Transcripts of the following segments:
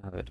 A ver.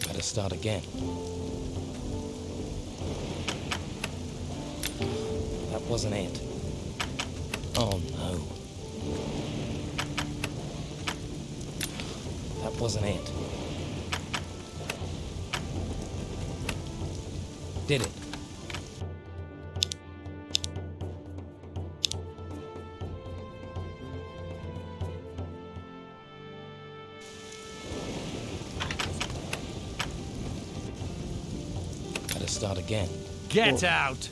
Better start again. That wasn't it. Oh no. That wasn't it. Did it? Better start again. Get out!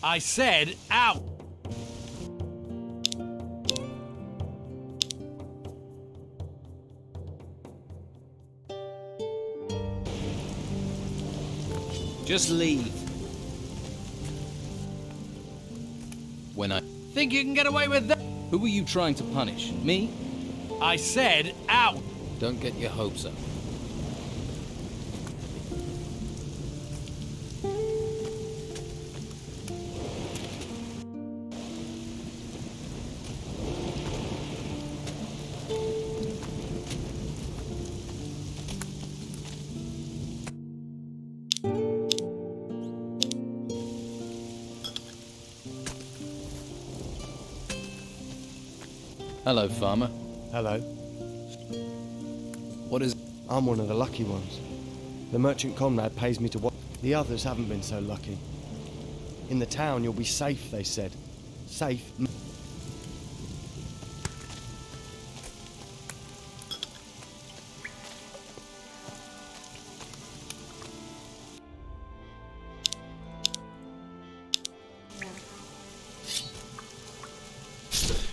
I said out! Just leave. When I... Think you can get away with that? Who were you trying to punish? Me? I said out! Don't get your hopes up. Hello, farmer. Hello. What is... I'm one of the lucky ones. The merchant comrade pays me to watch. The others haven't been so lucky. In the town, you'll be safe, they said. Safe.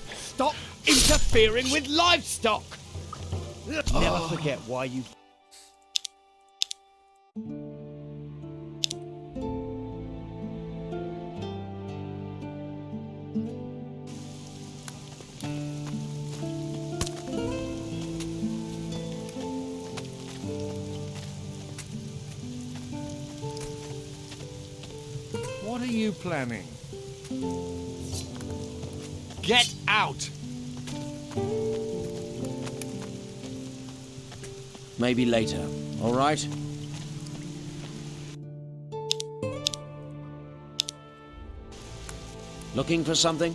Stop interfering with livestock! Never forget why you... What are you planning? Get out! Maybe later, all right? Looking for something?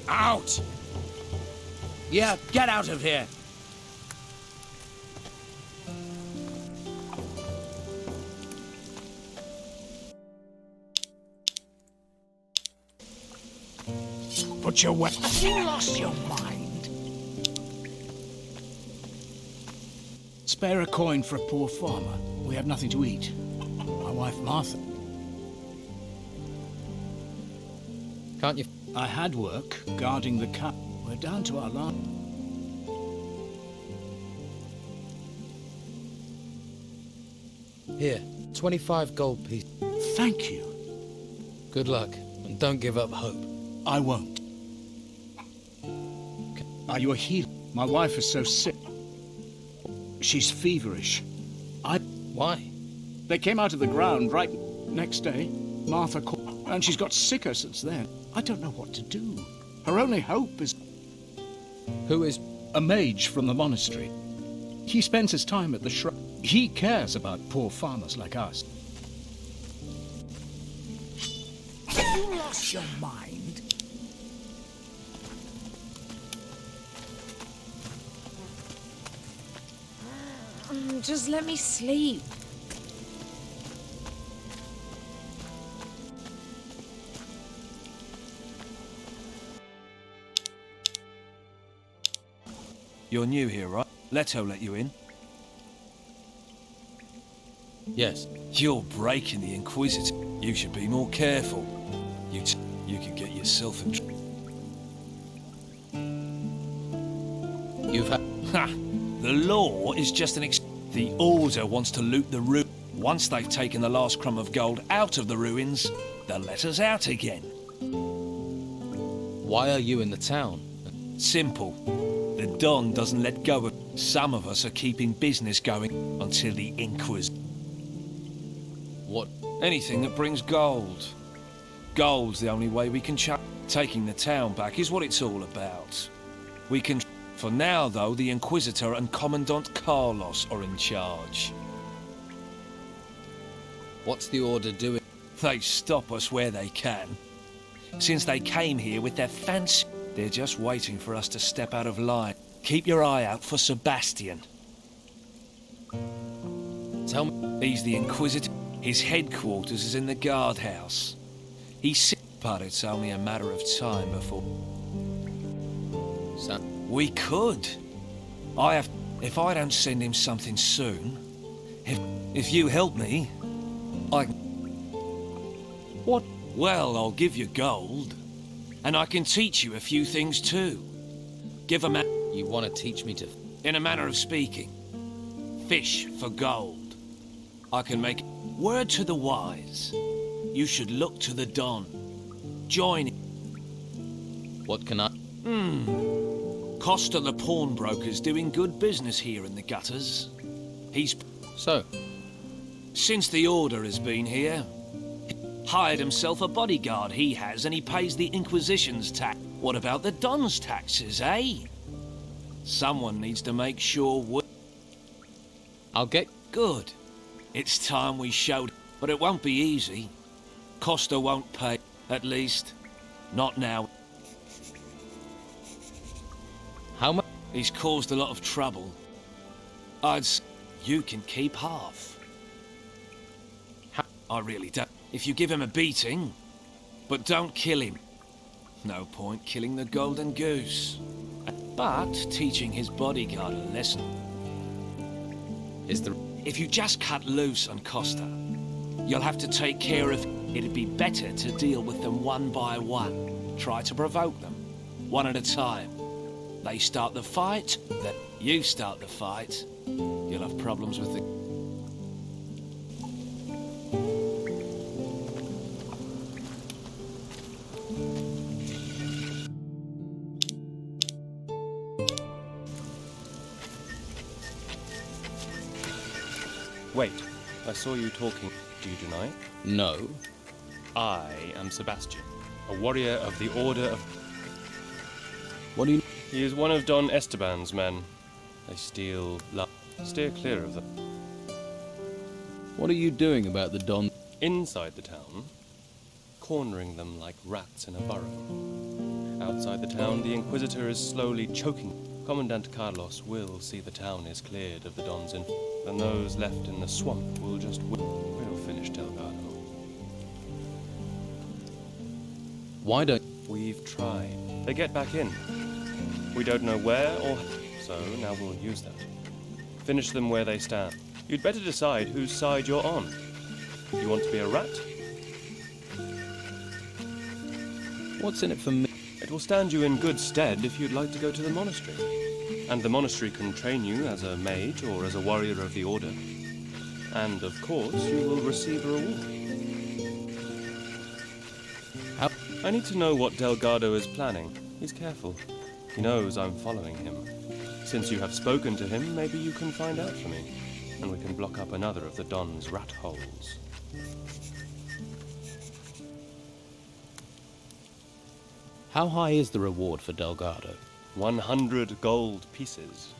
Out! Yeah, get out of here! Put your weapon... You lost your mind. Spare a coin for a poor farmer. We have nothing to eat. My wife Martha. Can't you... I had work guarding the cat. We're down to our last... Here, 25 gold pieces. Thank you. Good luck. And don't give up hope. I won't. Are you a healer? My wife is so sick. She's feverish. Why? They came out of the ground right next day. Martha called, and she's got sicker since then. I don't know what to do. Her only hope is Who is... a mage from the monastery. He spends his time at the shrine. He cares about poor farmers like us. Have you lost your mind? Just let me sleep. You're new here, right? Leto let you in. Yes. You're breaking the Inquisitor. You should be more careful. You could get yourself in You've had... Ha! The law is just an The Order wants to loot the ruin. Once they've taken the last crumb of gold out of the ruins, they'll let us out again. Why are you in the town? Simple. The Don doesn't let go of... Some of us are keeping business going until the Inquisitor... What? Anything that brings gold. Gold's the only way we can Taking the town back is what it's all about. We can... For now, though, the Inquisitor and Commandant Carlos are in charge. What's the Order doing? They stop us where they can. Since they came here with their fancy, they're just waiting for us to step out of line. Keep your eye out for Sebastian. Tell me... He's the Inquisitor. His headquarters is in the guardhouse. He's sick, but it's only a matter of time before... Son... We could. If I don't send him something soon... If you help me... I... What? Well, I'll give you gold. And I can teach you a few things too. Give a man... You want to teach me to... In a manner of speaking. Fish for gold. I can make... Word to the wise. You should look to the Don. Join... What can I... Costa the pawnbroker's doing good business here in the gutters. He's... So, Since the Order has been here, hired himself a bodyguard he has, and he pays the Inquisition's tax. What about the Don's taxes, eh? Someone needs to make sure I'll get... Good. It's time we showed, but it won't be easy. Costa won't pay, at least, not now. How much? He's caused a lot of trouble. I'd say you can keep half. I really don't. If you give him a beating, but don't kill him. No point killing the golden goose. But teaching his bodyguard a lesson. Is the... If you just cut loose on Costa, you'll have to take care of... It'd be better to deal with them one by one. Try to provoke them, one at a time. They start the fight, then you start the fight. You'll have problems with the... Wait, I saw you talking. Do you deny? No. I am Sebastian, a warrior of the Order of... What do you... He is one of Don Esteban's men. They steal... Steer clear of them. What are you doing about the Don... Inside the town, cornering them like rats in a burrow. Outside the town, the Inquisitor is slowly choking. Commandant Carlos will see the town is cleared of the Don's and those left in the swamp will just... We'll finish Delgado. Why don't... We've tried. They get back in. We don't know where or... So now we'll use that. Finish them where they stand. You'd better decide whose side you're on. You want to be a rat? What's in it for me? It will stand you in good stead if you'd like to go to the monastery. And the monastery can train you as a mage or as a warrior of the Order. And, of course, you will receive a reward. How... I need to know what Delgado is planning. He's careful. He knows I'm following him. Since you have spoken to him, maybe you can find out for me, and we can block up another of the Don's rat holes. How high is the reward for Delgado? 100 gold pieces.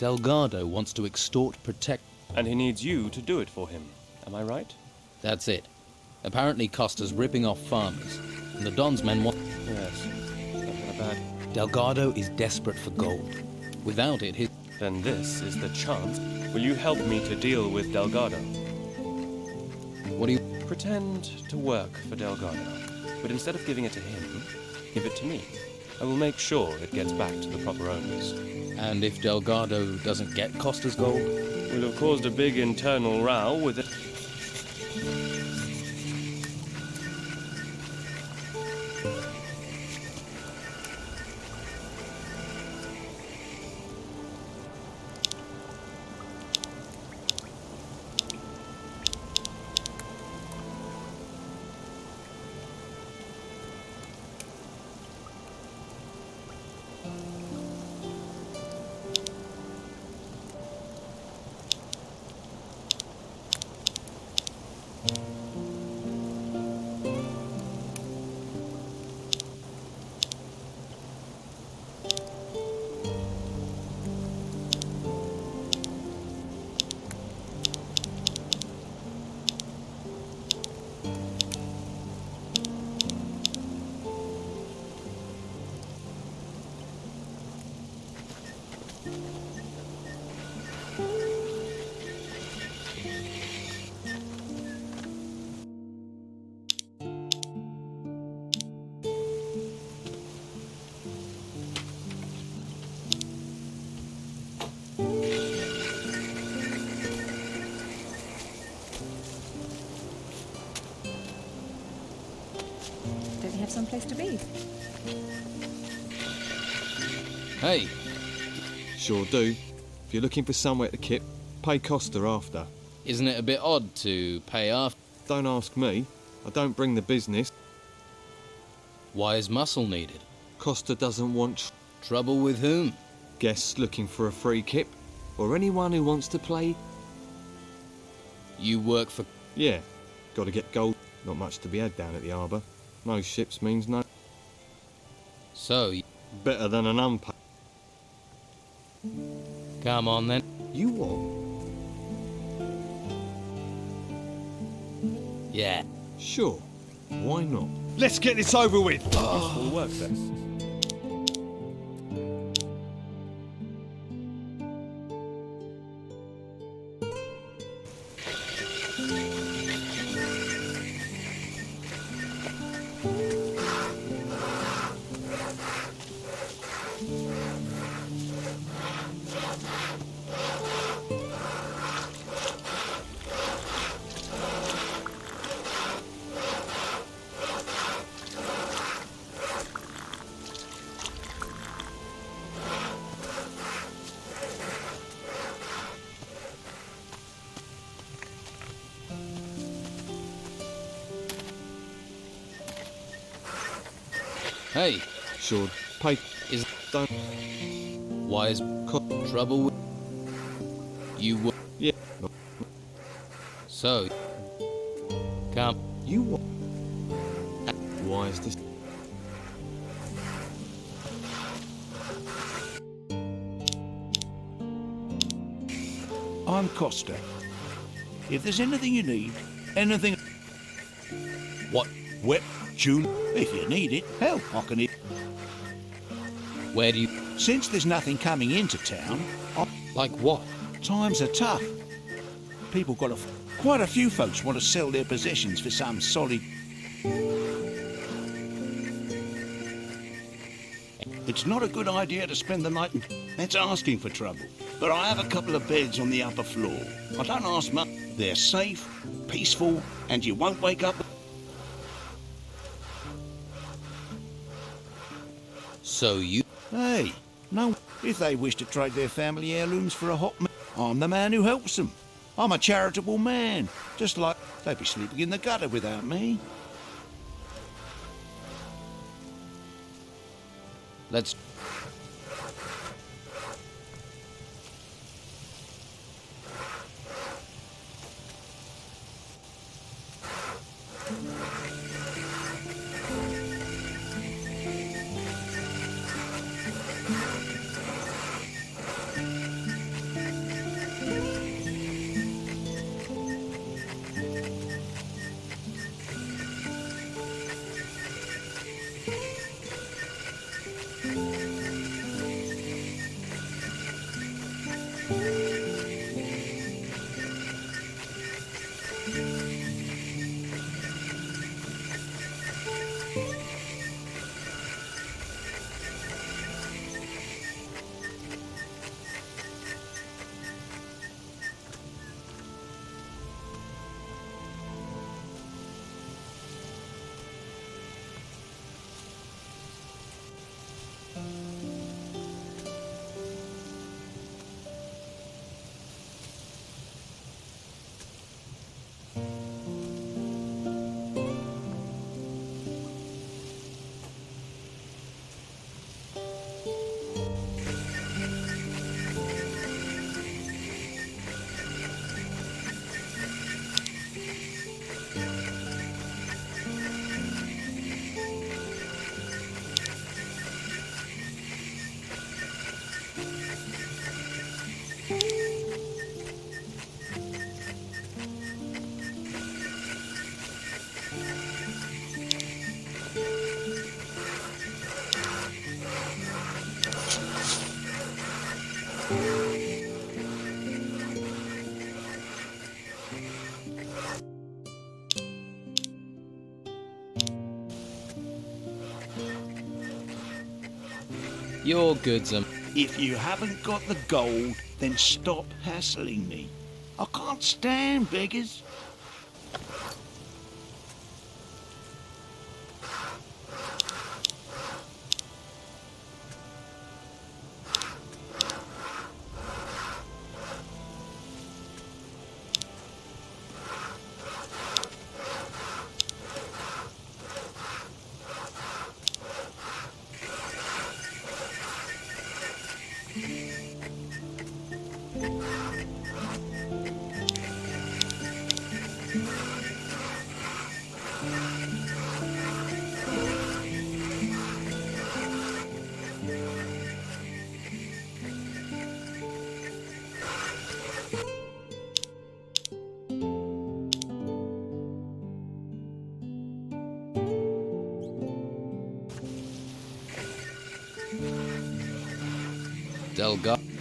Delgado wants to extort, protect... And he needs you to do it for him. Am I right? That's it. Apparently Costa's ripping off farmers, and the Don's men want... Yes. Not bad. Delgado is desperate for gold. Without it, his... Then this is the chance. Will you help me to deal with Delgado? What do you... Pretend to work for Delgado, but instead of giving it to him, give it to me. I will make sure it gets back to the proper owners. And if Delgado doesn't get Costa's gold? We'll have caused a big internal row with it. Don't you have someplace to be? Hey, Sure do. If you're looking for somewhere to kip, pay Costa after. isn't it a bit odd to pay after? Don't ask me. I don't bring the business. Why is muscle needed? Costa doesn't want Trouble with whom? guests looking for a free kip, or anyone who wants to play. You work for... Yeah, got to get gold. Not much to be had down at the harbour. No ships means no. So, Better than an unpaid. come on then. You what? Yeah. Sure. Why not? Let's get this over with. Will work then. Hey, Sure. Pay. is... Don't. Why is... Trouble with... You work... Yeah. Not So, come... you what? Why is this? I'm Costa. If there's anything you need, anything... What? Whip, tune, if you need it, hell, I can... Where do you... Since there's nothing coming into town, Like what? times are tough. People got quite a few folks want to sell their possessions for some solid... It's not a good idea to spend the night in... That's asking for trouble. But I have a couple of beds on the upper floor. I don't ask much. They're safe, peaceful, and you won't wake up... So you... Hey, No, if they wish to trade their family heirlooms for a hot meal, I'm the man who helps them. I'm a charitable man, just like they'd be sleeping in the gutter without me. Let's... Your goods are... If you haven't got the gold, then stop hassling me. I can't stand beggars.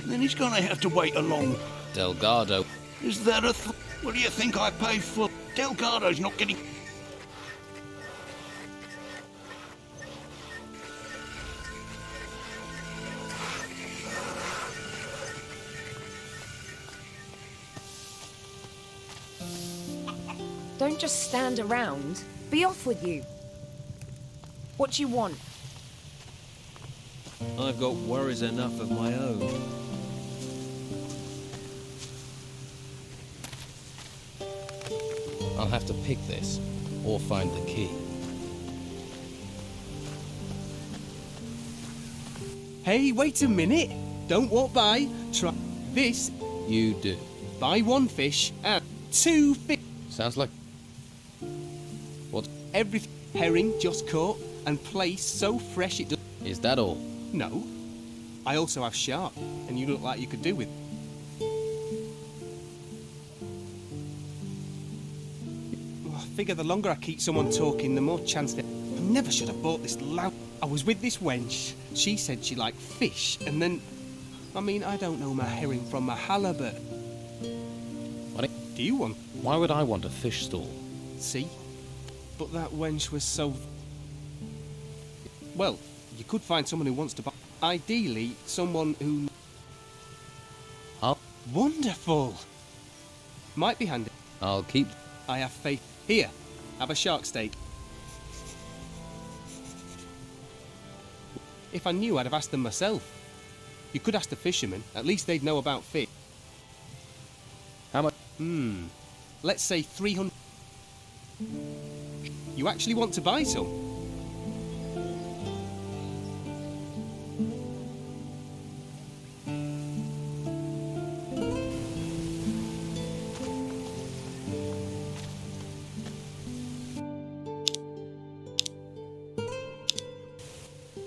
Then he's gonna have to wait a long... Delgado. Is that a What do you think I pay for? Delgado's not getting... Don't just stand around. Be off with you. What do you want? I've got worries enough of my own. I'll have to pick this, or find the key. Hey, wait a minute! Don't walk by. Try this. You do. Buy one fish and 2 fish. Sounds like... What? Everything. Herring just caught and placed so fresh it does. Is that all? No. I also have shark, and you look like you could do with. I figure the longer I keep someone talking, the more chance that... I never should have bought this loud... I was with this wench. She said she liked fish, and then... I mean, I don't know my herring from my halibut. What? Do you want... Why would I want a fish stall? See? But that wench was so... Well, you could find someone who wants to buy... Ideally, someone who... I'll... Wonderful! Might be handy. I'll keep... I have faith. Here, have a shark steak. If I knew, I'd have asked them myself. You could ask the fishermen. At least they'd know about fish. How much? Let's say 300. You actually want to buy some?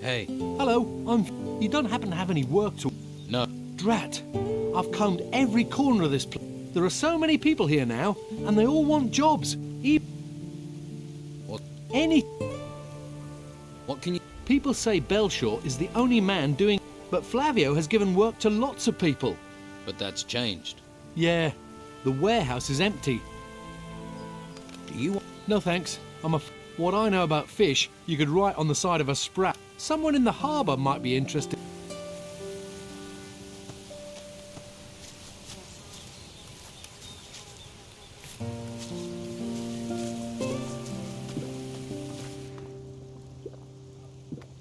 Hey, Hello, You don't happen to have any work to... no. Drat. I've combed every corner of this place. There are so many people here now, and they all want jobs. What? Any... What can you... People say Belshaw is the only man doing... But Flavio has given work to lots of people. But that's changed. Yeah, the warehouse is empty. Do you... No thanks, What I know about fish, you could write on the side of a sprat. Someone in the harbour might be interested.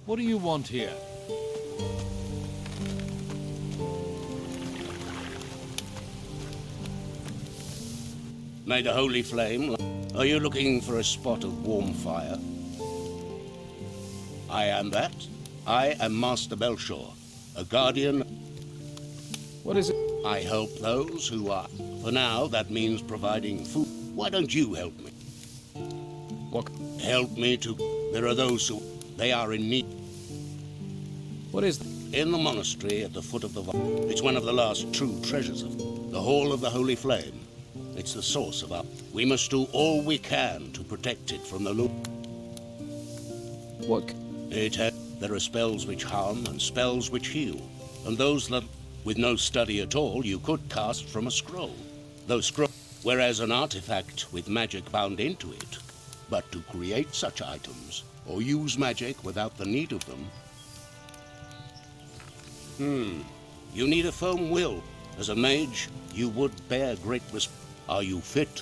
What do you want here? May the holy flame... Are you looking for a spot of warm fire? I am that. I am Master Belshaw, a guardian. What is it? I help those who are. For now, that means providing food. Why don't you help me? What? Help me to... There are those who... They are in need. What is... In the monastery at the foot of the... It's one of the last true treasures of... The Hall of the Holy Flame. It's the source of our... We must do all we can to protect it from the... What? There are spells which harm and spells which heal. And those that... With no study at all, you could cast from a scroll. Whereas an artifact with magic bound into it. But to create such items, or use magic without the need of them... You need a firm will. As a mage, you would bear great risk. Are you fit?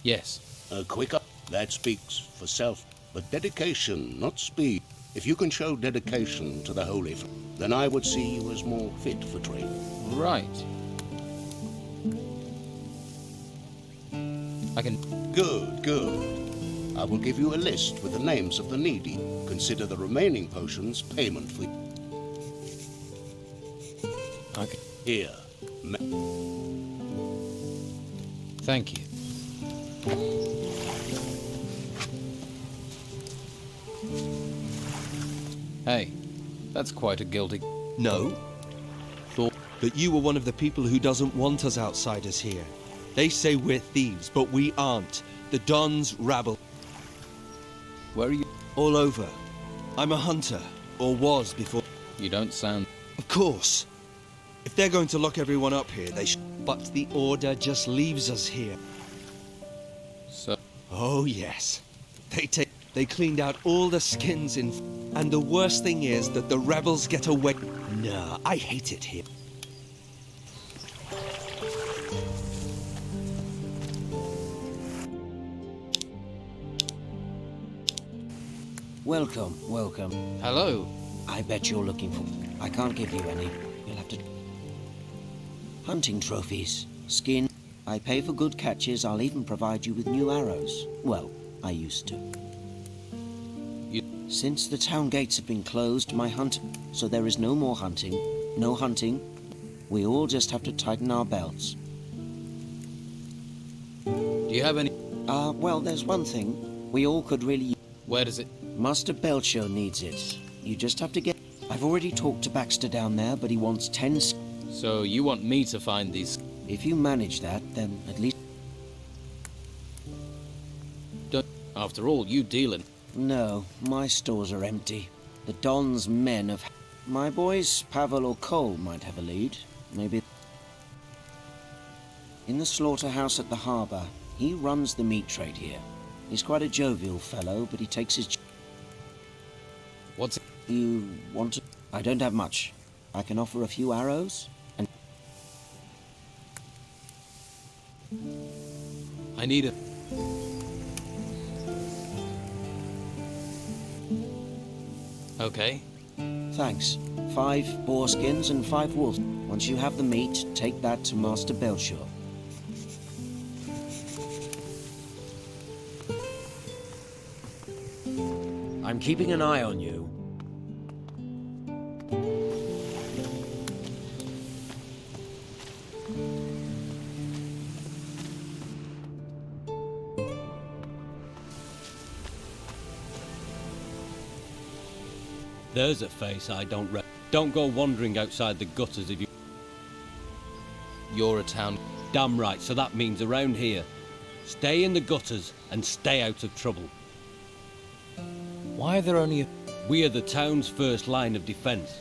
Yes. Quicker. That speaks for self. But dedication, not speed. If you can show dedication to the Holy Flame, then I would see you as more fit for training. Right. I can... Good, good. I will give you a list with the names of the needy. Consider the remaining potions payment for... Okay. Here. Thank you. Hey, that's quite a guilty... No. Thought that you were one of the people who doesn't want us outsiders here. They say we're thieves, but we aren't. The Dons rabble. Where are you? All over. I'm a hunter, or was before. You don't sound... Of course. If they're going to lock everyone up here, they should. But the Order just leaves us here. So... Oh, yes. They cleaned out all the skins in... And the worst thing is that the rebels get away... Nah, I hate it here. Welcome, welcome. Hello. I bet you're looking for... I can't give you any. You'll have to... Hunting trophies. Skin. I pay for good catches. I'll even provide you with new arrows. Well, I used to. Since the town gates have been closed, my hunt... So there is no more hunting. No hunting. We all just have to tighten our belts. Do you have any... Well, there's one thing. We all could really... Where does it... Master Belshaw needs it. You just have to get... I've already talked to Baxter down there, but he wants 10... So you want me to find these... If you manage that, then at least... Don't... After all, you deal in... No, my stores are empty. The Don's men have... My boys, Pavel or Cole, might have a lead. Maybe... In the slaughterhouse at the harbour, he runs the meat trade here. He's quite a jovial fellow, but he takes his... What's it? You want to... I don't have much. I can offer a few arrows, and... I need a... Okay. Thanks. 5 boar skins and 5 wolves. Once you have the meat, take that to Master Belshore. I'm keeping an eye on you. There's a face I don't Don't go wandering outside the gutters if you... You're a town... Damn right, so that means around here. Stay in the gutters and stay out of trouble. Why are there only... We are the town's first line of defence.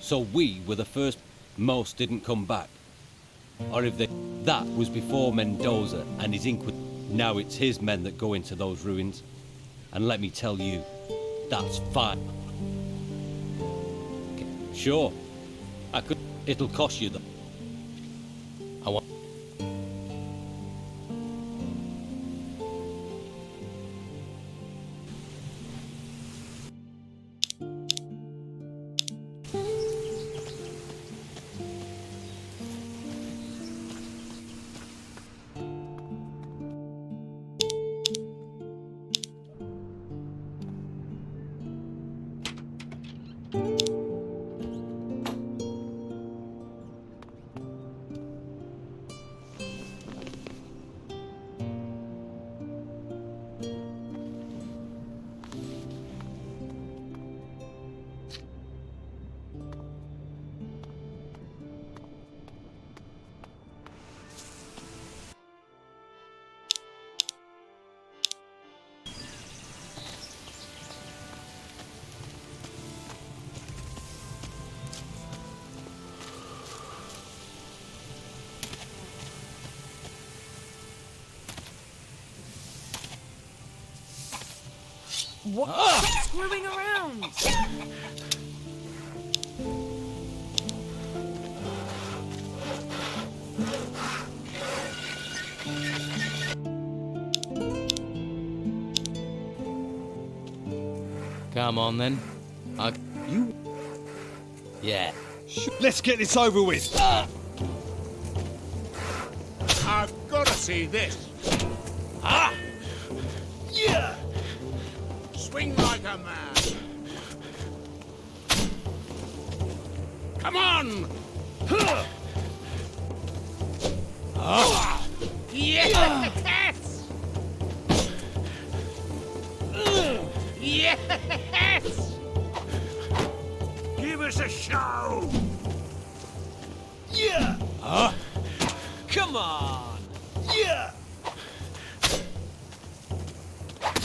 So we were the first... Most didn't come back. Or if they... That was before Mendoza and his Now it's his men that go into those ruins. And let me tell you, that's fine. Sure, I could. It'll cost you though. I want. What? Screwing around! Come on then. You. Yeah. Let's get this over with. I've got to see this. Ah! Yeah. Swing like a man. Come on. Yes. Yes. Give us a show. Yeah. Come on! Yeah.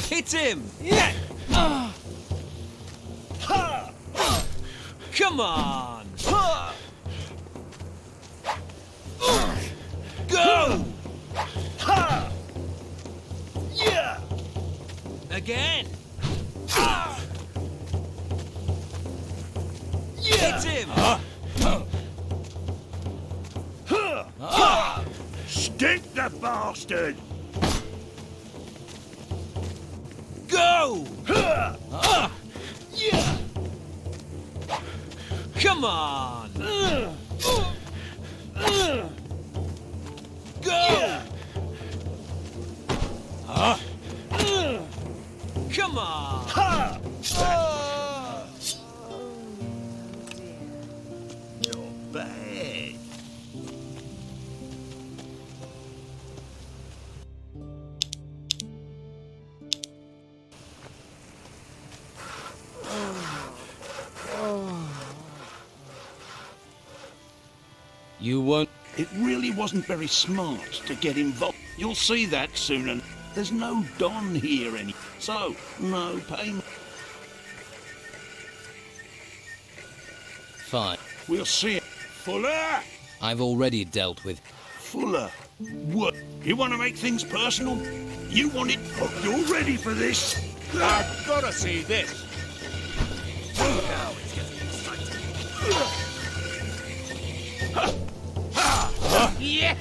Hit him! Yeah. Come on! Go. Yeah. Again! Yeah. Hit him! Stick the bastard. Go! Yeah. Come on! Go. Come on! Not bad. You won't. It really wasn't very smart to get involved. You'll see that soon, and there's no Don here any, so no payment. Fine. We'll see it. Fuller! I've already dealt with. Fuller. What? You want to make things personal? You want it? Oh, you're ready for this? I've got to see this. Now it's getting exciting. Yes!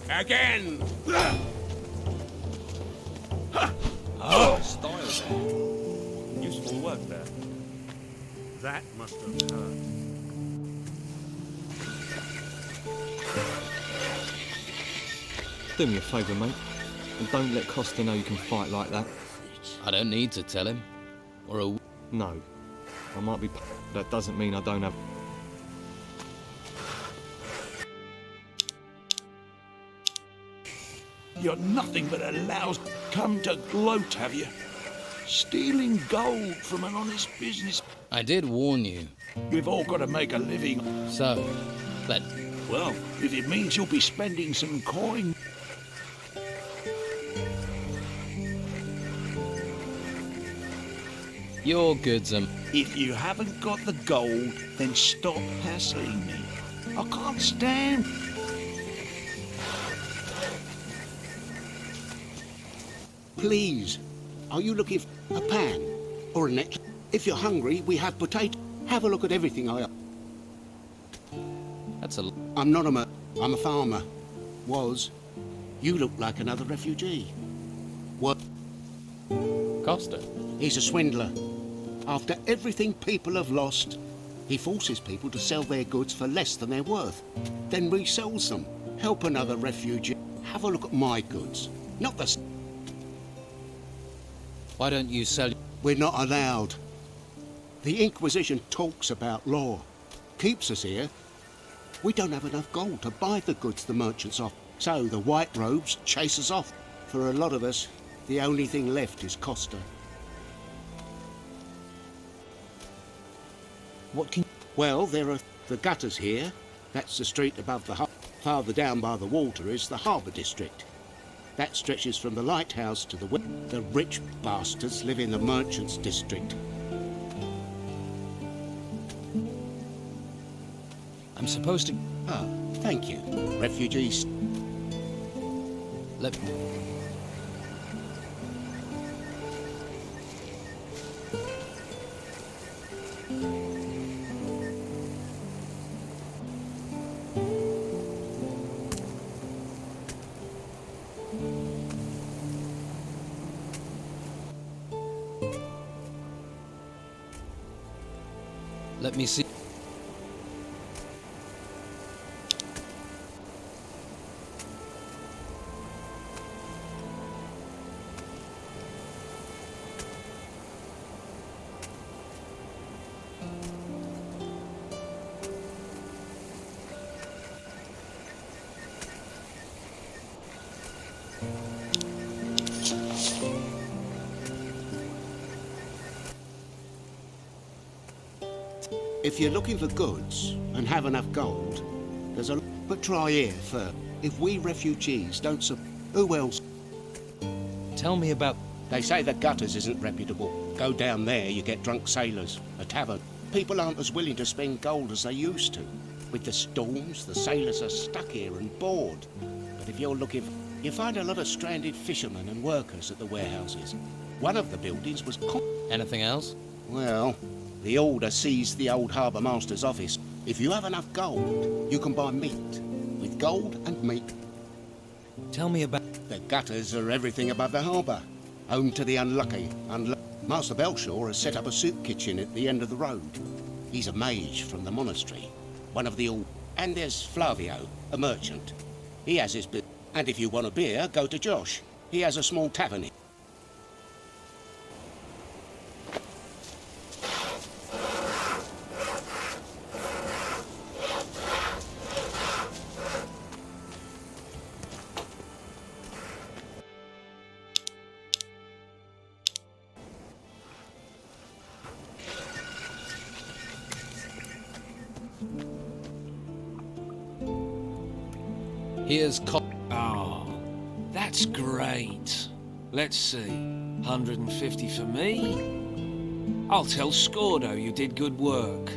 Again! Style there. Useful work there. That must have hurt. Do me a favour, mate, and don't let Costa know you can fight like that. I don't need to tell him. Or a... No. I might be... That doesn't mean I don't have... You're nothing but a louse. Come to gloat, have you? Stealing gold from an honest business. I did warn you. We've all got to make a living. So, let... Well, if it means you'll be spending some coin... Your goods are... If you haven't got the gold, then stop hassling me. I can't stand... Please, are you looking for a pan or a necklace? If you're hungry, we have potato. Have a look at everything I... That's a... I'm not a I'm a farmer. Was. You look like another refugee. What? Costa? He's a swindler. After everything people have lost, he forces people to sell their goods for less than they're worth, then resells them. Help another refugee. Have a look at my goods, not the... Why don't you sell... We're not allowed. The Inquisition talks about law. Keeps us here. We don't have enough gold to buy the goods the merchants offer. So the white robes chase us off. For a lot of us, the only thing left is Costa. What can... Well, there are the gutters here. That's the street above the harbour. Farther down by the water is the harbour district. That stretches from the lighthouse to the west. The rich bastards live in the merchants' district. I'm supposed to... Ah, thank you. Refugees... Let me... Let me see. If you're looking for goods and have enough gold, there's a... But try here first. If we refugees don't who else? Tell me about... They say the gutters isn't reputable. Go down there, you get drunk sailors, a tavern. People aren't as willing to spend gold as they used to. With the storms, the sailors are stuck here and bored. But if you're looking for... You find a lot of stranded fishermen and workers at the warehouses. One of the buildings was... Anything else? Well, the Order seized the old harbour master's office. If you have enough gold, you can buy meat. With gold and meat. Tell me about... The gutters are everything above the harbour. Home to the unlucky. Master Belshaw has set up a soup kitchen at the end of the road. He's a mage from the monastery. One of the old... And there's Flavio, a merchant. He has his bit. And if you want a beer, go to Josh. He has a small tavern here. Here's Oh, that's great. Let's see. 150 for me. I'll tell Scordo you did good work.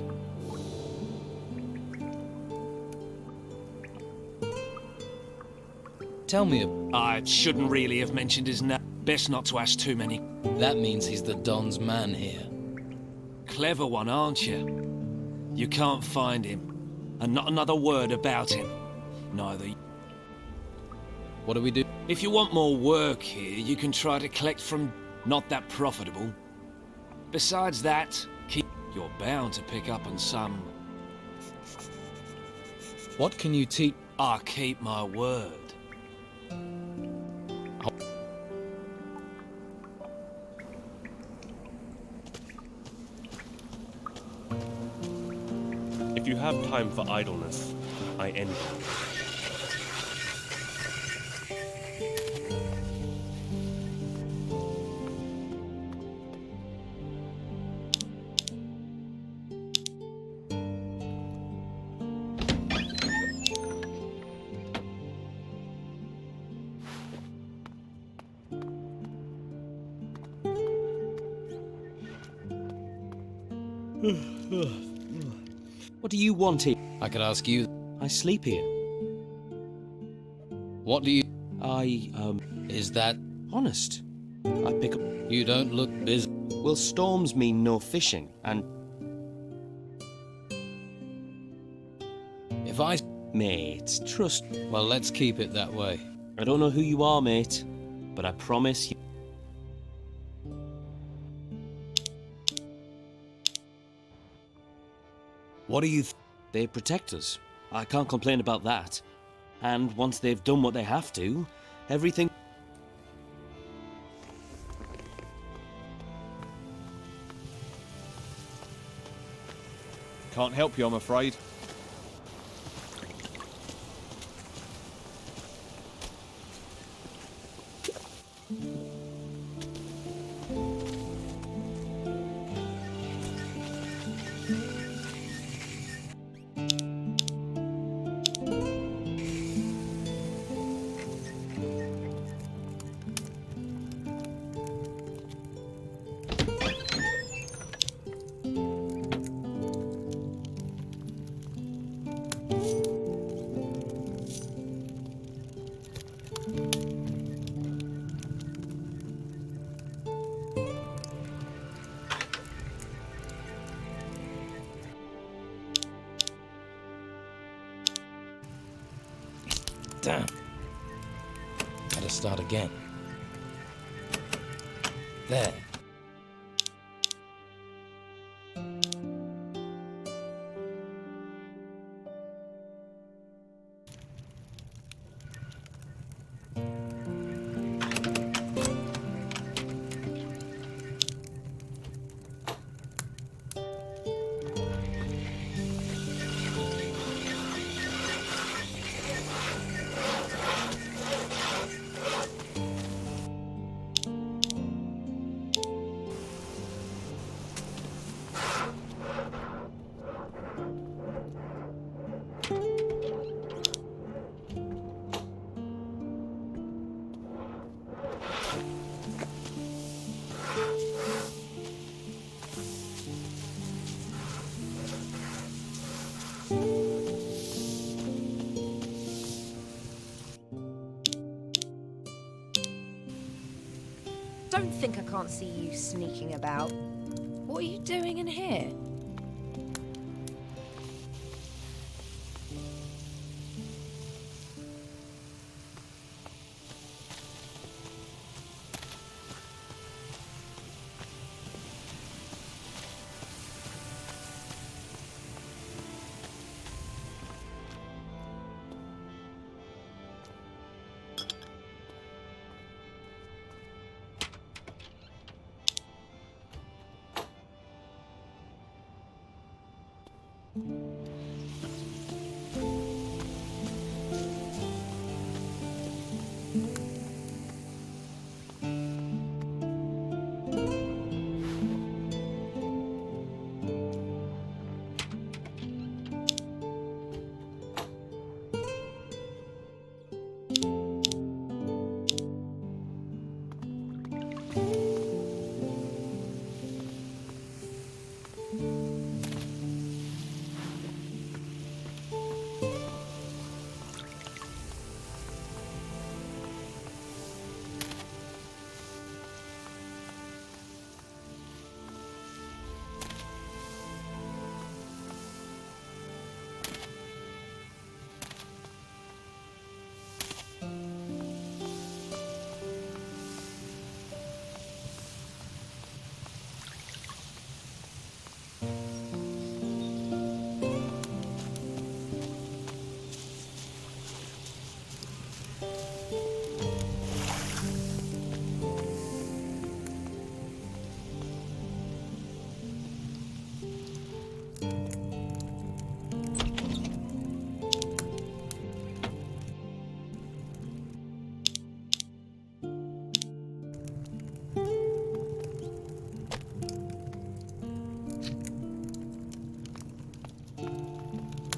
Tell me... I shouldn't really have mentioned his name. Best not to ask too many. That means he's the Don's man here. Clever one, aren't you? You can't find him. And not another word about him. Neither. What do we do? If you want more work here, you can try to collect from not that profitable. Besides that, you're bound to pick up on some... What can you teach? I keep my word. If you have time for idleness, I envy you. What do you want here? I could ask you. I sleep here. What do you... Is that honest? I pick up... You don't look busy. Well, storms mean no fishing, and... If I... Mate, trust... Well, let's keep it that way. I don't know who you are, mate, but I promise you... What do you... They protect us. I can't complain about that. And once they've done what they have to, everything... Can't help you, I'm afraid. Damn. Gotta start again. There. Don't think I can't see you sneaking about. What are you doing in here?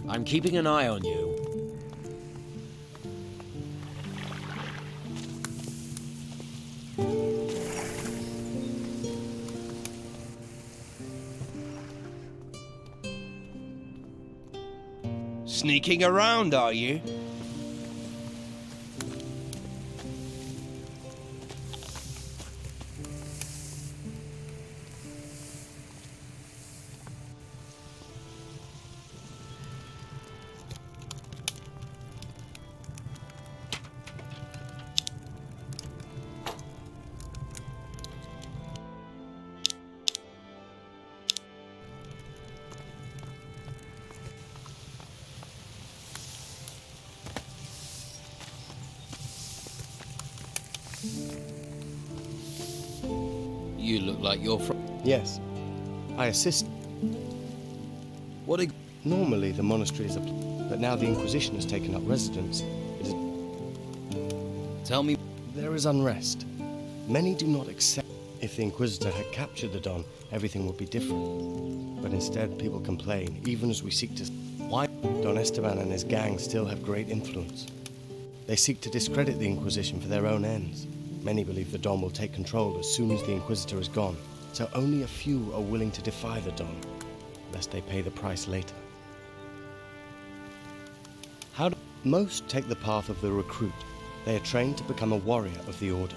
I'm keeping an eye on you. Sneaking around, are you? You look like you're from... Yes. I assist. What a... Normally the monastery is a... But now the Inquisition has taken up residence. It is... Tell me... There is unrest. Many do not accept... If the Inquisitor had captured the Don, everything would be different. But instead people complain, even as we seek to... Why? Don Esteban and his gang still have great influence. They seek to discredit the Inquisition for their own ends. Many believe the Don will take control as soon as the Inquisitor is gone, so only a few are willing to defy the Don, lest they pay the price later. Most take the path of the recruit. They are trained to become a warrior of the Order.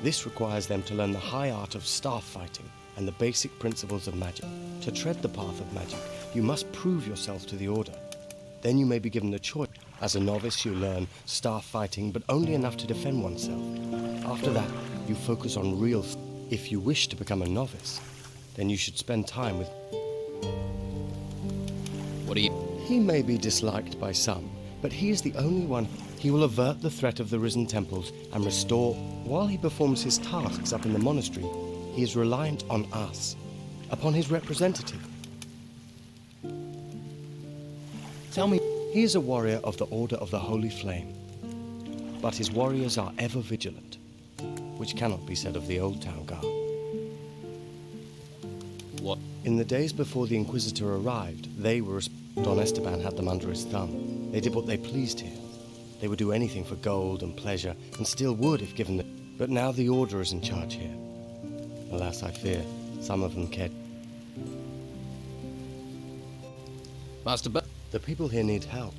This requires them to learn the high art of staff fighting and the basic principles of magic. To tread the path of magic, you must prove yourself to the Order. Then you may be given a choice. As a novice, you learn staff fighting, but only enough to defend oneself. After that, you focus on real... If you wish to become a novice, then you should spend time with... What are you... He may be disliked by some, but he is the only one. He will avert the threat of the risen temples and restore... While he performs his tasks up in the monastery, he is reliant on us, upon his representative. Tell me... He is a warrior of the Order of the Holy Flame, but his warriors are ever vigilant, which cannot be said of the Old Town Guard. What? In the days before the Inquisitor arrived, they were... Don Esteban had them under his thumb. They did what they pleased here. They would do anything for gold and pleasure, and still would if given the... But now the Order is in charge here. Alas, I fear, some of them cared. Master The people here need help.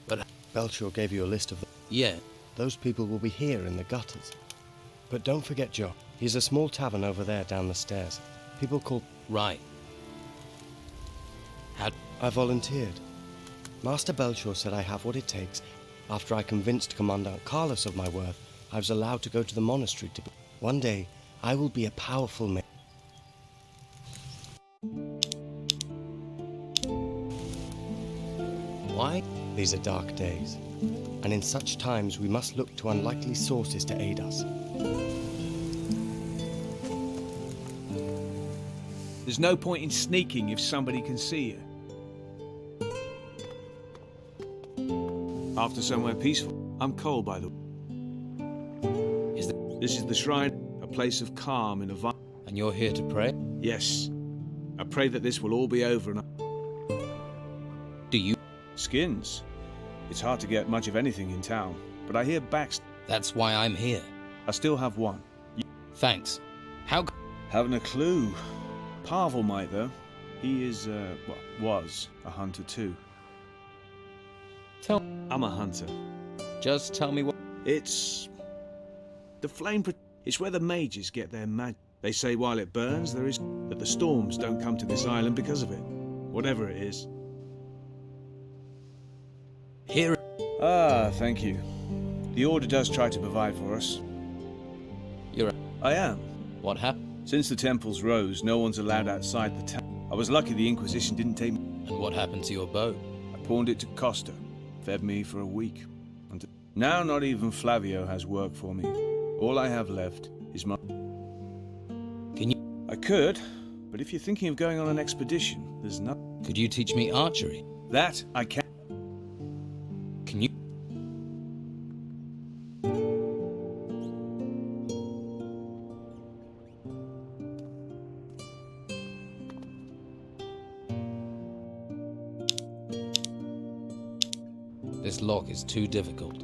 But... Belcher gave you a list of them. Yeah. Those people will be here in the gutters. But don't forget Joe. He's a small tavern over there down the stairs. People call... Right. I volunteered. Master Belcher said I have what it takes. After I convinced Commandant Carlos of my worth, I was allowed to go to the monastery to... One day, I will be a powerful man. Why? These are dark days, and in such times we must look to unlikely sources to aid us. There's no point in sneaking if somebody can see you. After somewhere peaceful. I'm Cole, by the way. This is the shrine, a place of calm in a... And you're here to pray? Yes. I pray that this will all be over and... Do you? Skins. It's hard to get much of anything in town, but I hear backs... That's why I'm here. I still have one. Thanks. How... Haven't a clue. Pavel might, though. He is, well, was a hunter, too. I'm a hunter. Just tell me what... It's... The flame... It's where the mages get their magic. They say while it burns, there is... That the storms don't come to this island because of it. Whatever it is. Here... Ah, thank you. The Order does try to provide for us. You're... I am. What happened? Since the temples rose, no one's allowed outside the town. I was lucky the Inquisition didn't take me. And what happened to your bow? I pawned it to Costa. fed me for a week. And now not even Flavio has work for me. All I have left is my... Can you... I could, but if you're thinking of going on an expedition, there's no... Could you teach me archery? That I can. Can you... This lock is too difficult.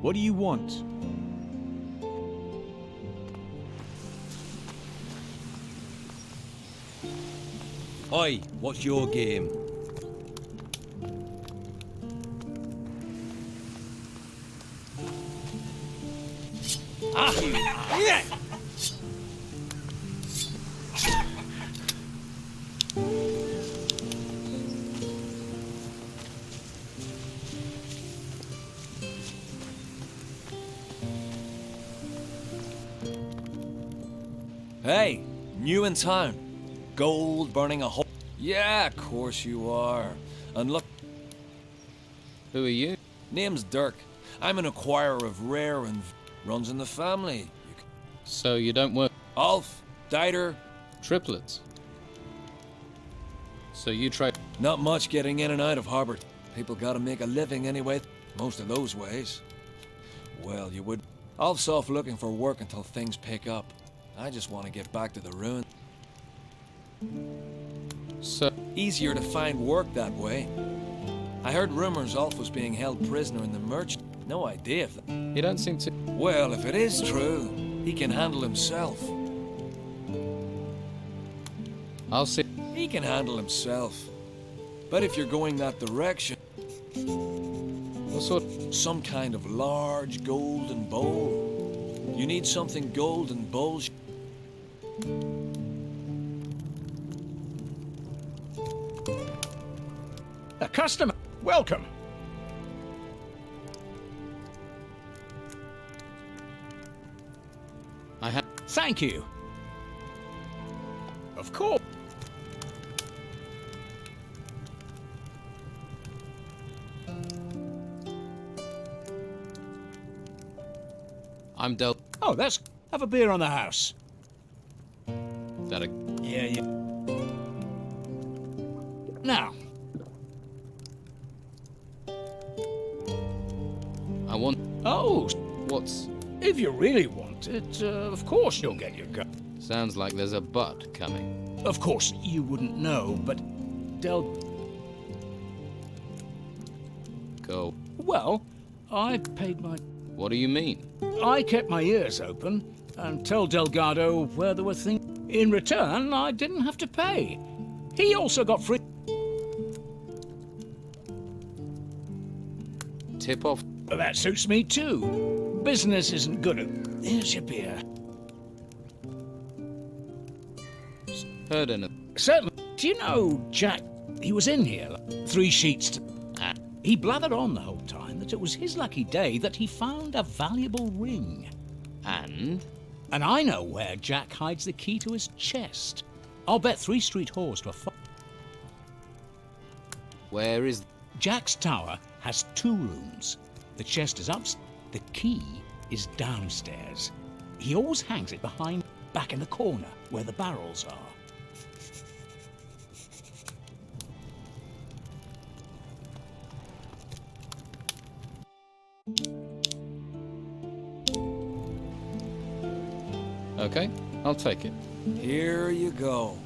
What do you want? Oi, what's your game? Yeah. Hey, new in town. Gold burning a hole. Yeah, of course you are. And look. Who are you? Name's Dirk. I'm an acquirer of rare and runs in the family. So you don't work... Ulf, Dieter. Triplets. So you trade... Not much getting in and out of Harbor. People gotta make a living anyway. Most of those ways. Well, you would... Ulf's off looking for work until things pick up. I just want to get back to the ruin. So... Easier to find work that way. I heard rumors Ulf was being held prisoner in the merchant. No idea if... You don't seem to... Well, if it is true, he can handle himself. I'll see... He can handle himself. But if you're going that direction... What sort? Some kind of large golden bowl. You need something golden bulge. A customer. Welcome. I have... Thank you. Of course. I'm Del... Oh, that's... Have a beer on the house. That a... Yeah. Now. I want... Oh. What's... If you really want it, of course you'll get your gun. Sounds like there's a but coming. Of course, you wouldn't know, but... Go. Well, I paid my... What do you mean? I kept my ears open and told Delgado where there were things. In return, I didn't have to pay. He also got free... tip off. Well, that suits me too. Business isn't good at... Here's your beer. Heard anything? Certainly. Do you know, Jack, he was in here, 3 sheets to... He blathered on the whole time that it was his lucky day that he found a valuable ring. And? And I know where Jack hides the key to his chest. I'll bet 3 street whores to a... Where is... Jack's tower has 2 rooms. The chest is upstairs. The key is downstairs. He always hangs it behind, back in the corner, where the barrels are. Okay, I'll take it. Here you go.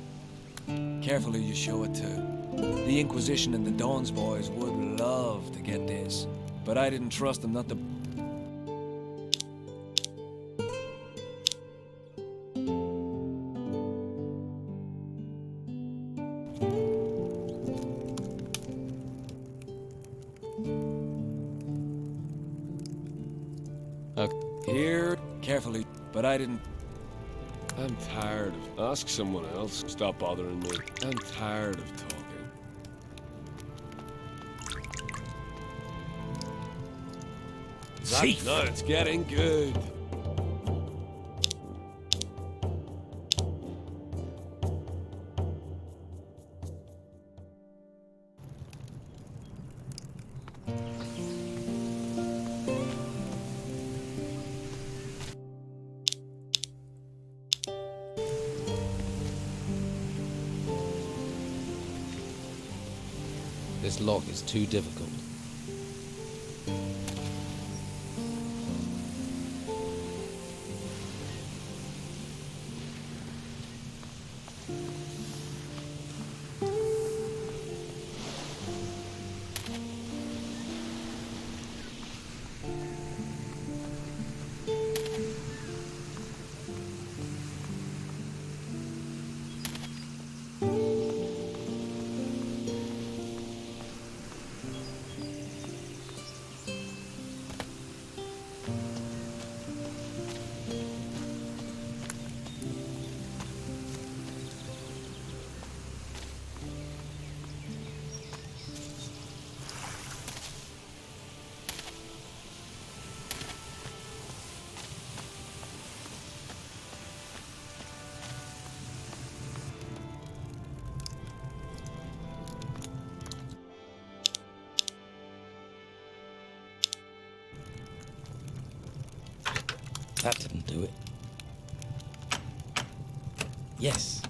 Careful who you show it to. The Inquisition and the Dawn's boys would love to get this, but I didn't trust them not to... Okay. Here, carefully, but I didn't... I'm tired of... Ask someone else. Stop bothering me. I'm tired of talking. Thief! It's getting good. This lock is too difficult. That didn't do it. Yes.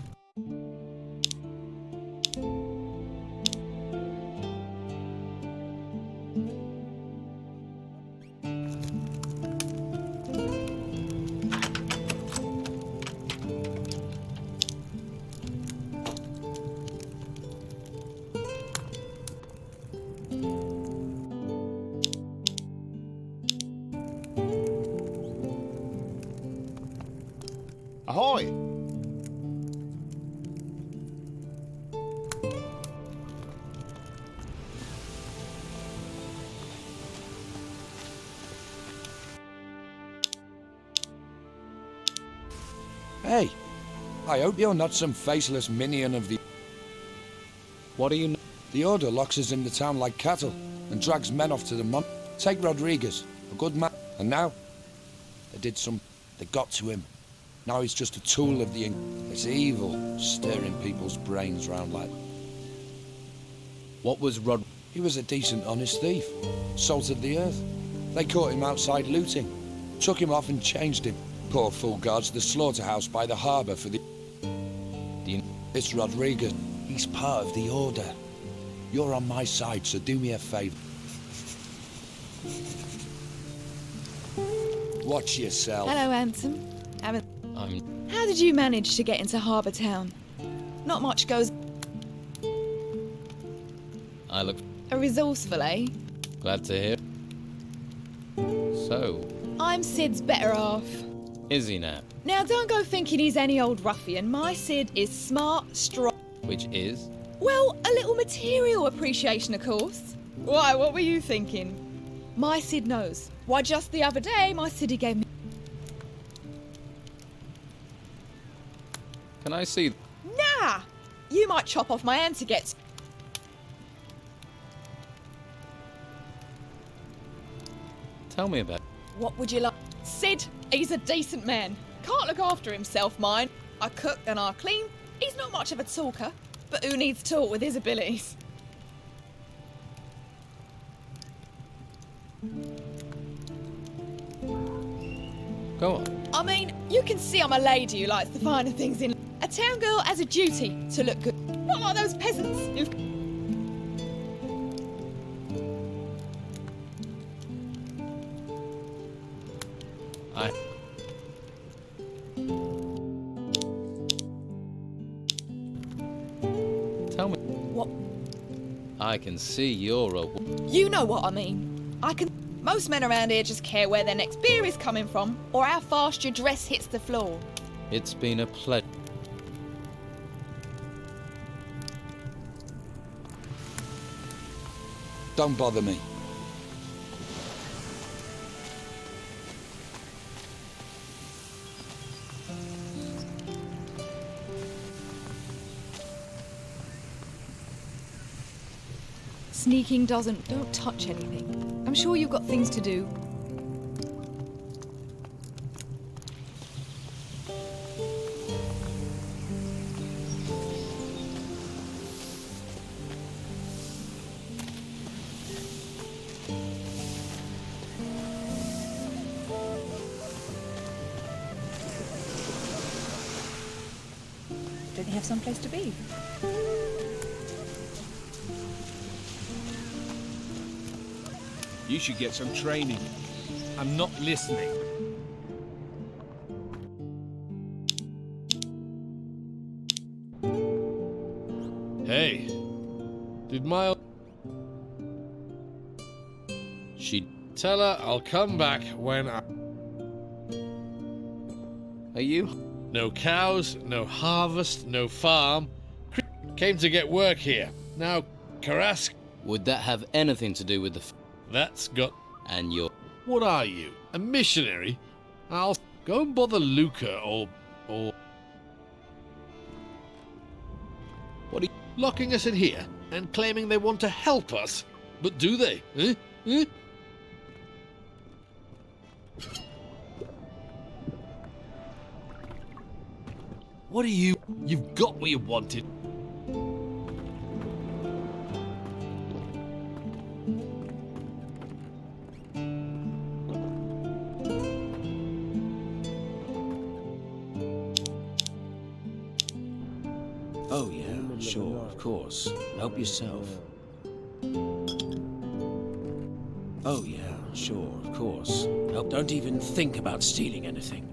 Ahoy! Hey, I hope you're not some faceless minion of the... What do you know? The Order locks us in the town like cattle and drags men off to the mon... Take Rodriguez, a good man, and now? They did some... They got to him. Now he's just a tool of the... It's evil, stirring people's brains round like... What was Rod... He was a decent, honest thief. Salted the earth. They caught him outside looting. Took him off and changed him. Poor fool guards the slaughterhouse by the harbour for the... It's Rodriguez. He's part of the Order. You're on my side, so do me a favour. Watch yourself. Hello, handsome. How did you manage to get into Harbour Town? Not much goes... I look... A resourceful, eh? Glad to hear. So... I'm Sid's better half. Is he now? Now, don't go thinking he's any old ruffian. My Sid is smart, strong... Which is? Well, a little material appreciation, of course. Why, what were you thinking? My Sid knows. Why, just the other day, my Siddy gave me... Can I see? Nah! You might chop off my hand to get... Tell me about. What would you like? Sid, he's a decent man. Can't look after himself, mind. I cook and I clean. He's not much of a talker, but who needs talk with his abilities? Go on. I mean, you can see I'm a lady who likes the finer things in... A town girl has a duty to look good. Not like those peasants who... Tell me. What? I can see you're a. You know what I mean. I can... Most men around here just care where their next beer is coming from, or how fast your dress hits the floor. It's been a pleasure. Don't bother me. Sneaking doesn't... Don't touch anything. I'm sure you've got things to do. Don't you have someplace to be? You should get some training. I'm not listening. Hey, did my... She... Tell her I'll come back when I... Are you? No cows, no harvest, no farm. Came to get work here. Now, Karask... Would that have anything to do with the... That's got... And you're... What are you? A missionary? I'll go and bother Luca or... What are you... Locking us in here and claiming they want to help us? But do they? Eh? Eh? What are you... You've got what you wanted. Oh, yeah, sure, of course. Help yourself. Oh, yeah, sure, of course. Help. Don't even think about stealing anything.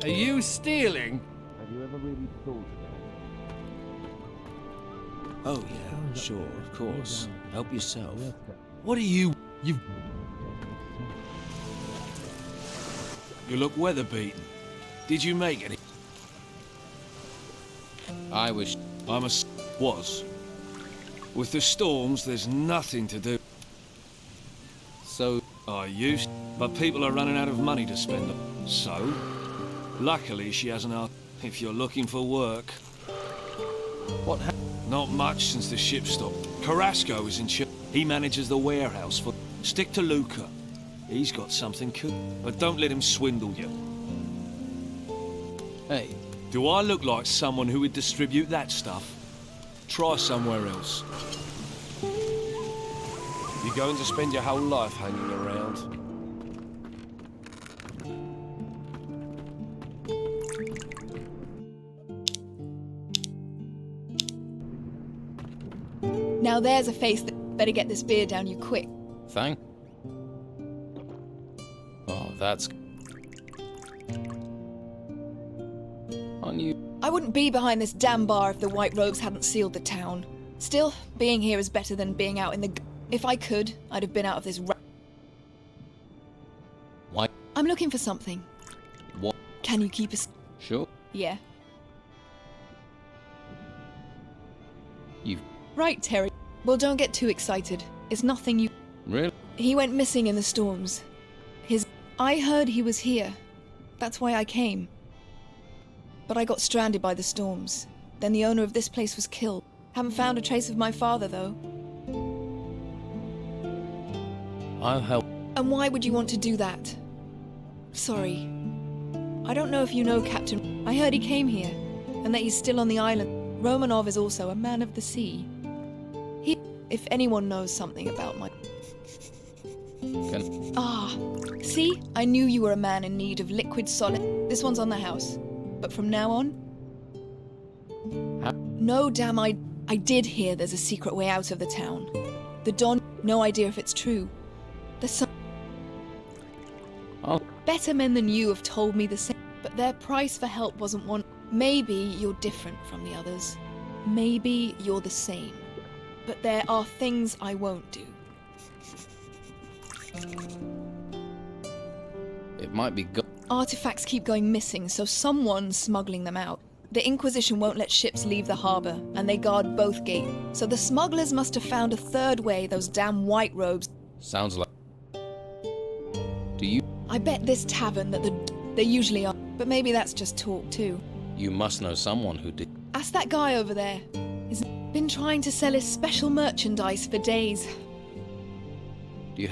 Are you stealing? Have you ever really thought that? Oh, yeah, sure, of course. Help yourself. What are you... You've... You look weather-beaten. Did you make any? I wish... was. With the storms, there's nothing to do. So... I used... But people are running out of money to spend them. So... Luckily, she hasn't asked if you're looking for work. What Not much since the ship stopped. Carrasco is in charge. He manages the warehouse for... Stick to Luca. He's got something cool. But don't let him swindle you. Hey. Do I look like someone who would distribute that stuff? Try somewhere else. You're going to spend your whole life hanging around. Now there's a face that better get this beer down you quick. Thank... Oh, that's... Aren't you... I wouldn't be behind this damn bar if the White Robes hadn't sealed the town. Still, being here is better than being out in the... If I could, I'd have been out of this Why? I'm looking for something. What? Can you keep us... Sure. Yeah. Right, Terry. Well, don't get too excited. It's nothing you... Really? He went missing in the storms. I heard he was here. That's why I came. But I got stranded by the storms. Then the owner of this place was killed. Haven't found a trace of my father, though. I'll help. And why would you want to do that? Sorry. I don't know if you know Captain... I heard he came here, and that he's still on the island. Romanov is also a man of the sea. If anyone knows something about my... See? I knew you were a man in need of liquid solid. This one's on the house. But from now on... No, damn, I did hear there's a secret way out of the town. The Don... No idea if it's true. There's some... Better men than you have told me the same, but their price for help wasn't one... Maybe you're different from the others. Maybe you're the same. But there are things I won't do. It might be good. Artifacts keep going missing, so someone's smuggling them out. The Inquisition won't let ships leave the harbor, and they guard both gates. So the smugglers must have found a third way those damn white robes... Sounds like... Do you... I bet this tavern that they usually are, but maybe that's just talk too. You must know someone who did... Ask that guy over there. He's been trying to sell his special merchandise for days. Do you...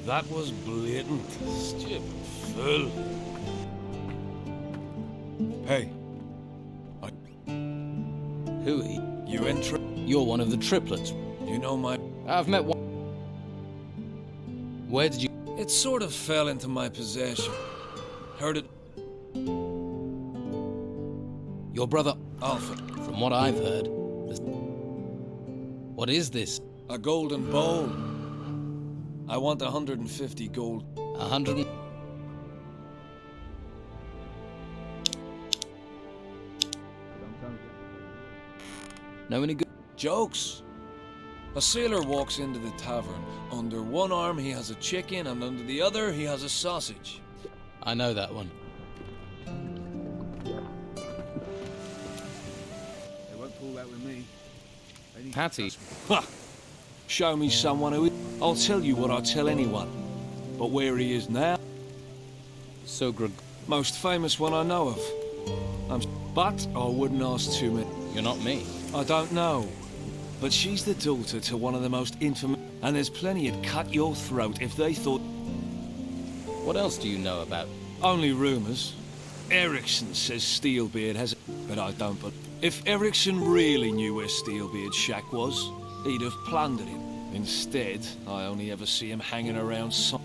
That was blatant. Stupid fool. Hey. Who are you? You enter... You're one of the triplets. You know my... I've met one... Where did you... It sort of fell into my possession. Heard it... Your brother... Alfred. From what I've heard... What is this? A golden bowl. I want 150 gold. 100... Know any good... Jokes. A sailor walks into the tavern. Under one arm he has a chicken and under the other he has a sausage. I know that one. They won't pull that with me. Patty. Ha! Show me someone who... I'll tell you what I'll tell anyone. But where he is now... So most famous one I know of. But I wouldn't ask too many. You're not me. I don't know. But she's the daughter to one of the most infamous... And there's plenty who'd cut your throat if they thought... What else do you know about... Only rumours. Eriksson says Steelbeard has... But I don't believe... If Eriksson really knew where Steelbeard's shack was, he'd have plundered it. Instead, I only ever see him hanging around some...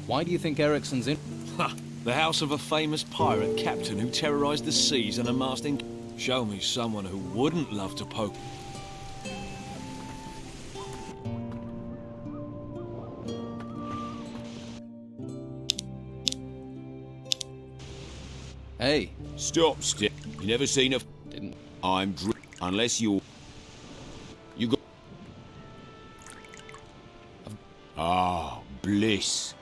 Why do you think Eriksson's in... Ha! The house of a famous pirate captain who terrorized the seas and amassed in... Show me someone who wouldn't love to poke... Hey. Stop, Stick. You never seen a... Didn't... I'm unless you got... Ah, bliss.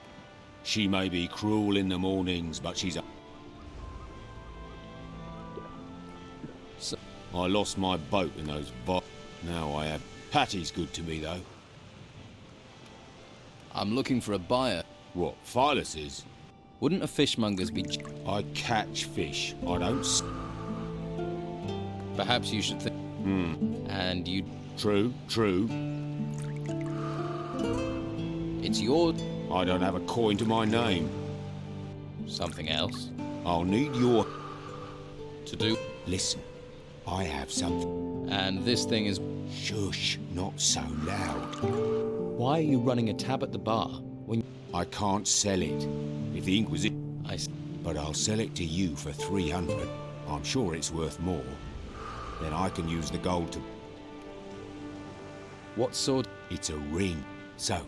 She may be cruel in the mornings, but she's a... So... I lost my boat in those Now I have... Patty's good to me, though. I'm looking for a buyer. What, Phyllis is? Wouldn't a fishmonger's be... I catch fish. I don't... Perhaps you should think... And you... True. It's your... I don't have a coin to my name. Something else? I'll need your... To do... Listen, I have something. And this thing is... Shush, not so loud. Why are you running a tab at the bar when... I can't sell it. If the Inquisition... But I'll sell it to you for 300. I'm sure it's worth more. Then I can use the gold to... What sort? It's a ring. So...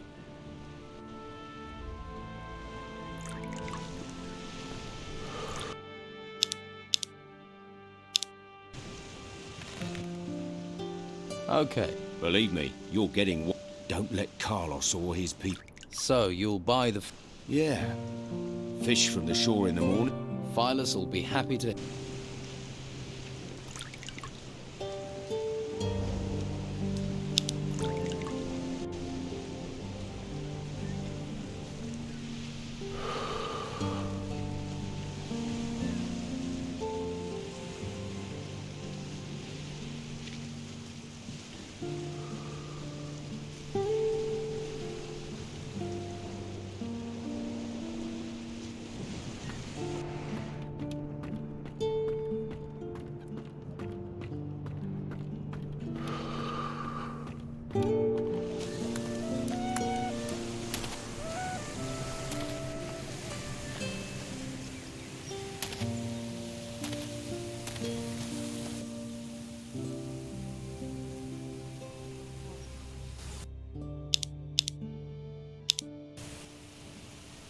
Okay. Believe me, you're getting what... Don't let Carlos or his people... So, you'll buy the... Yeah. Fish from the shore in the morning. Phyllis will be happy to...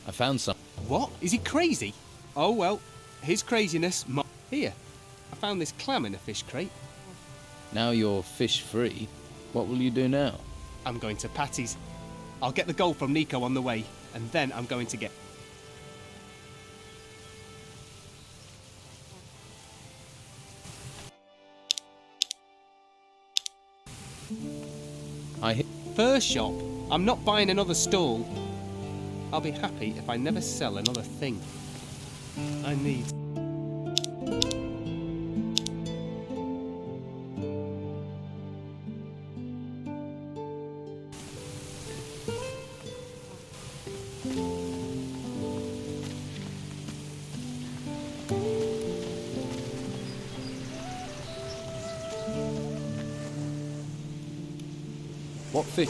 I found some. What? Is he crazy? Oh well, his craziness. Here, I found this clam in a fish crate. Now you're fish free. What will you do now? I'm going to Patty's. I'll get the gold from Nico on the way, and then I'm going to get... First shop. I'm not buying another stall. I'll be happy if I never sell another thing. I need... What fish?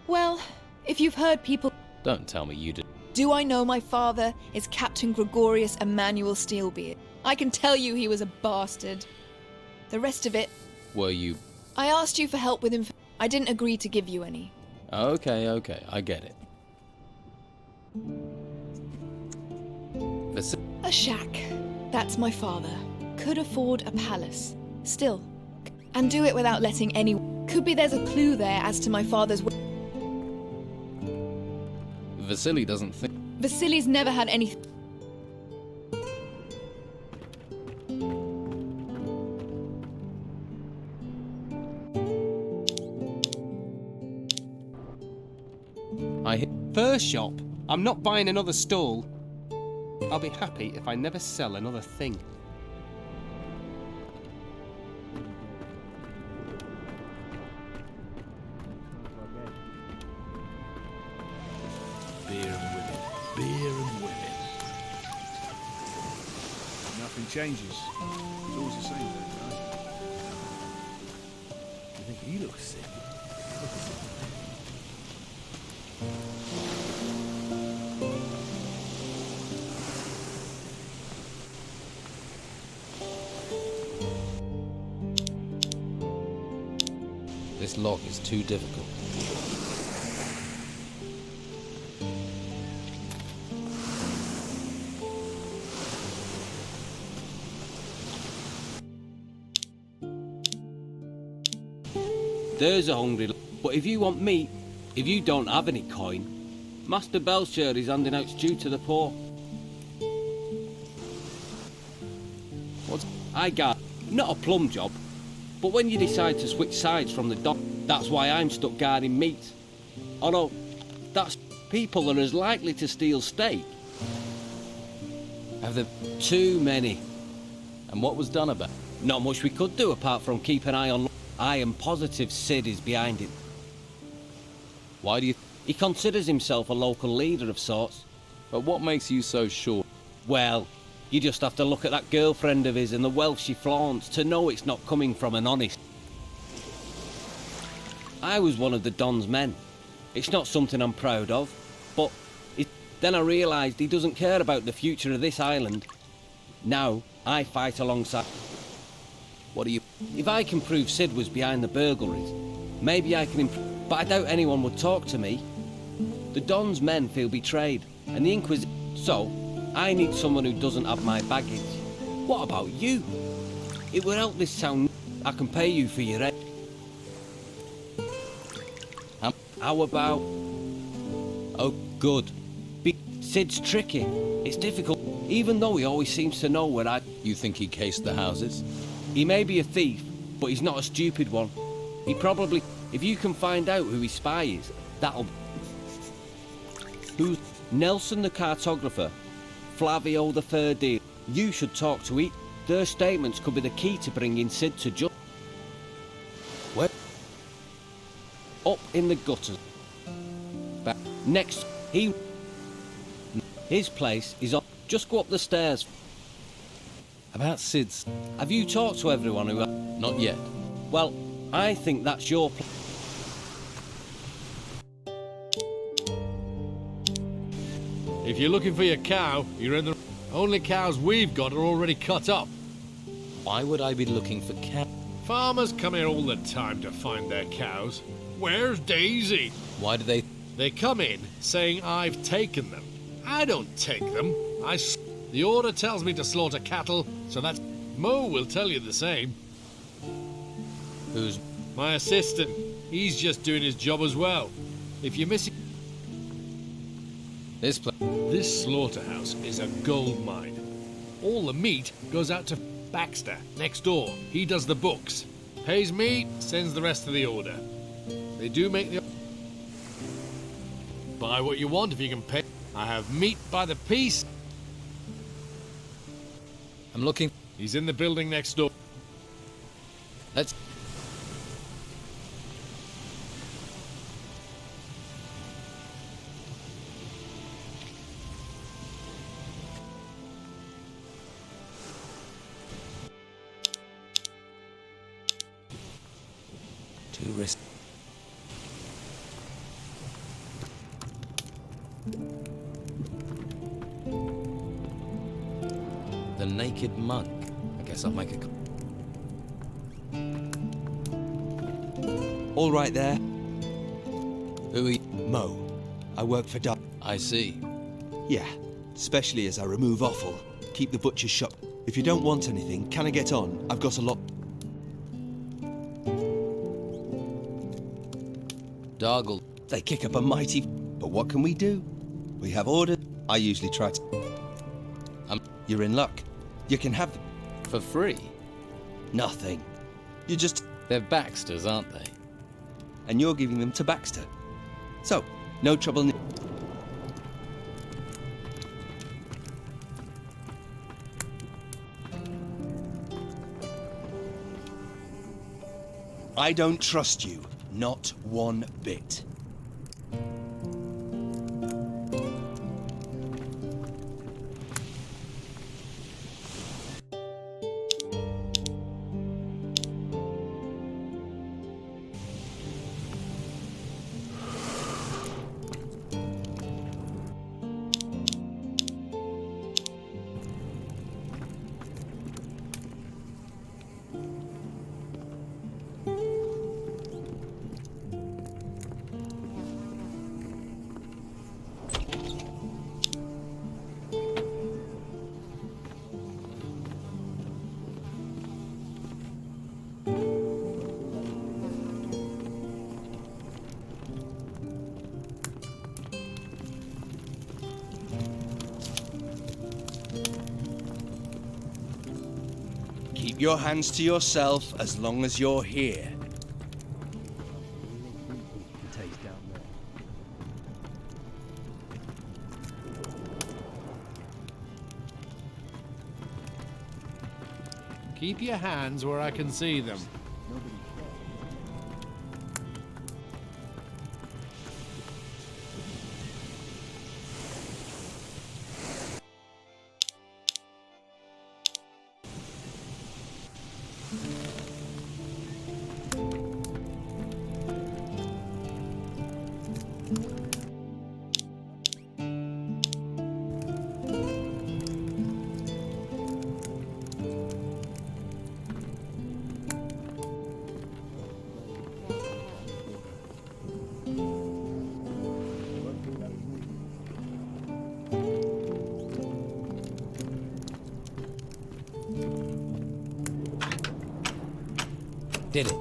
Well, if you've heard people... Don't tell me you did. Do I know my father is Captain Gregorius Emmanuel Steelbeard? I can tell you he was a bastard. The rest of it... Were you... I asked you for help with him. I didn't agree to give you any. Okay, I get it. A shack. That's my father. Could afford a palace. Still. And do it without letting anyone... Could be there's a clue there as to my father's... Vasily doesn't think... Vasily's never had anything. First shop. I'm not buying another stall. I'll be happy if I never sell another thing. Beer and women. Beer and women. Nothing changes. It's always the same, right? I think he looks sick. This lock is too difficult. There's a hungry but if you want meat, if you don't have any coin, Master Belcher is handing out stew to the poor. I got not a plum job, but when you decide to switch sides from the dog, that's why I'm stuck guarding meat. Although, that's people are as likely to steal steak. Have there... Too many. And what was done about it? Not much we could do apart from keep an eye on... I am positive Sid is behind it. Why do you... He considers himself a local leader of sorts. But what makes you so sure? Well, you just have to look at that girlfriend of his and the wealth she flaunts to know it's not coming from an honest... I was one of the Don's men. It's not something I'm proud of, but then I realised he doesn't care about the future of this island. Now, I fight alongside... What do you... If I can prove Sid was behind the burglaries, maybe I can improve... But I doubt anyone would talk to me. The Don's men feel betrayed, and the Inquisition... So, I need someone who doesn't have my baggage. What about you? It would help this town... I can pay you for your... How about... Oh, good. Sid's tricky. It's difficult, even though he always seems to know where I... You think he cased the houses? He may be a thief, but he's not a stupid one. He probably... If you can find out who his spy is, that'll... Who's... Nelson the cartographer, Flavio the fur dealer. You should talk to each... Their statements could be the key to bringing Sid to justice. Where? Up in the gutters. Back. Next, his place is up. Just go up the stairs. About Sid's... Have you talked to everyone who... Not yet. Well, I think that's your plan. If you're looking for your cow, you're in the... Only cows we've got are already cut up. Why would I be looking for cow? Farmers come here all the time to find their cows. Where's Daisy? Why do they... They come in saying I've taken them. I don't take them. The order tells me to slaughter cattle, so that's... Mo will tell you the same. Who's... My assistant. He's just doing his job as well. If you're missing... This place... This slaughterhouse is a gold mine. All the meat goes out to Baxter, next door. He does the books. Pays me, sends the rest of the order. They do make the... Buy what you want if you can pay. I have meat by the piece. I'm looking... He's in the building next door. Let's... Too risky. The naked monk. I guess I'll make a... All right there. Who are you? Mo. I work for Doug. I see. Yeah, especially as I remove offal. Keep the butcher's shop. If you don't want anything, can I get on? I've got a lot... Dargle. They kick up a mighty... But what can we do? We have ordered. I usually try to... You're in luck. You can have them. For free? Nothing. You just... They're Baxter's, aren't they? And you're giving them to Baxter. So, no trouble... I don't trust you. Not one bit. Keep your hands to yourself as long as you're here. Keep your hands where I can see them. Did it?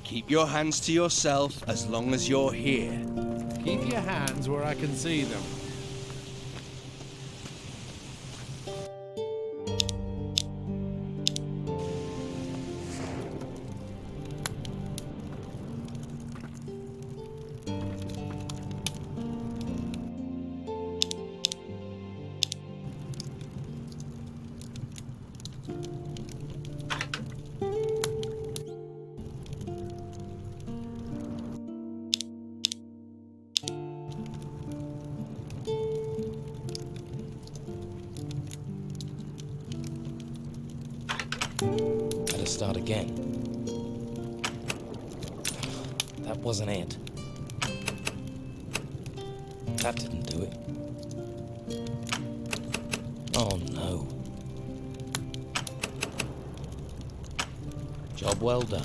Keep your hands to yourself as long as you're here. Keep your hands where I can see them. Better start again. That wasn't it. That didn't do it. Oh no. Job well done.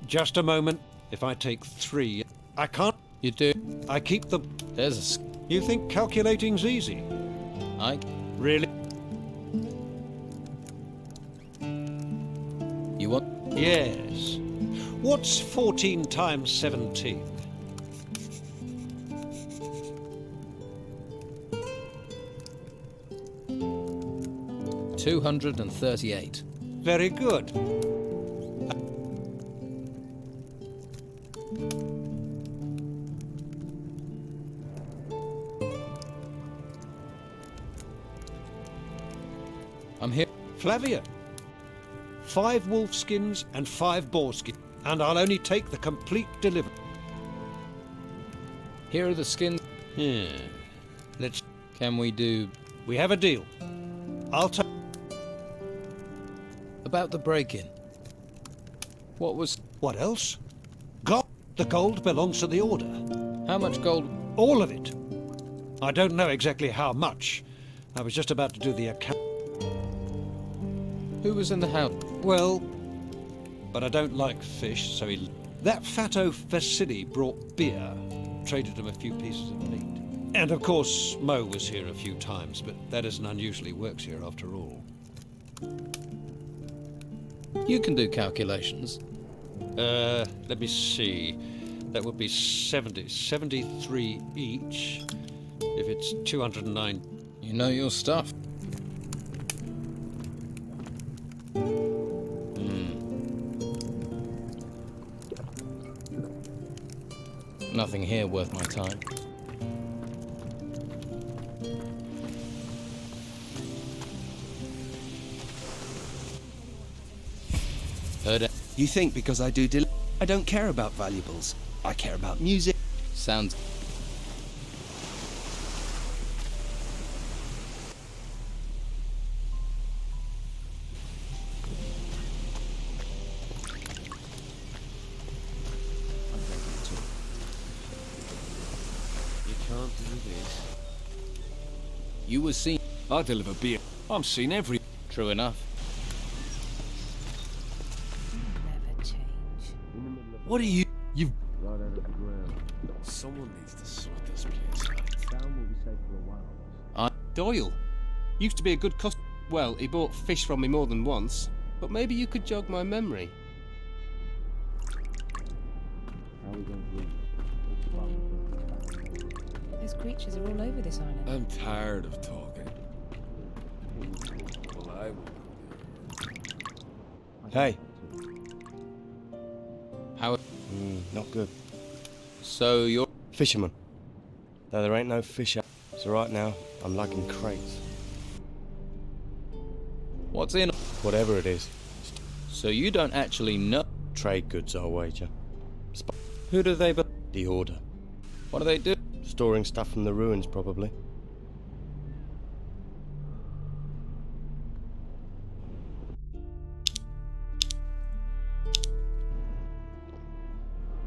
Just a moment. If I take 3, I can't. You do. I keep them. There's a... You think calculating's easy? Really? You want? Yes. What's 14 times 17? $238. Very good. I'm here. Flavia. 5 wolf skins and 5 boar skins, and I'll only take the complete delivery. Here are the skins. Yeah. Let's... Can we do... We have a deal. I'll take... About the break-in. What was... What else? Gold. The gold belongs to the Order. How much gold? All of it. I don't know exactly how much. I was just about to do the account. Who was in the house? Well, but I don't like fish, so he... That fatto Vasily brought beer. Traded him a few pieces of meat. And of course, Mo was here a few times, but that isn't unusual. He works here after all. You can do calculations. Let me see. That would be 73 each. If it's 209... You know your stuff. Nothing here worth my time. Heard it. You think because I do I don't care about valuables. I care about music. Sounds... You can't do this. You were seen... I deliver beer. I'm seen every... True enough. Never change. What are you... You've... Right out of the ground. Someone needs to sort this place out. Down will be safe for a while. Doyle. Used to be a good customer. Well, he bought fish from me more than once. But maybe you could jog my memory. Those creatures are all over this island. I'm tired of talking. Well, I will. Hey. How... Not good. So you're... Fisherman. Though there ain't no fish out. So right now, I'm lugging crates. What's in... Whatever it is. So you don't actually know... Trade goods, I'll wager. Who do they... The Order. What do they do? Storing stuff from the ruins, probably.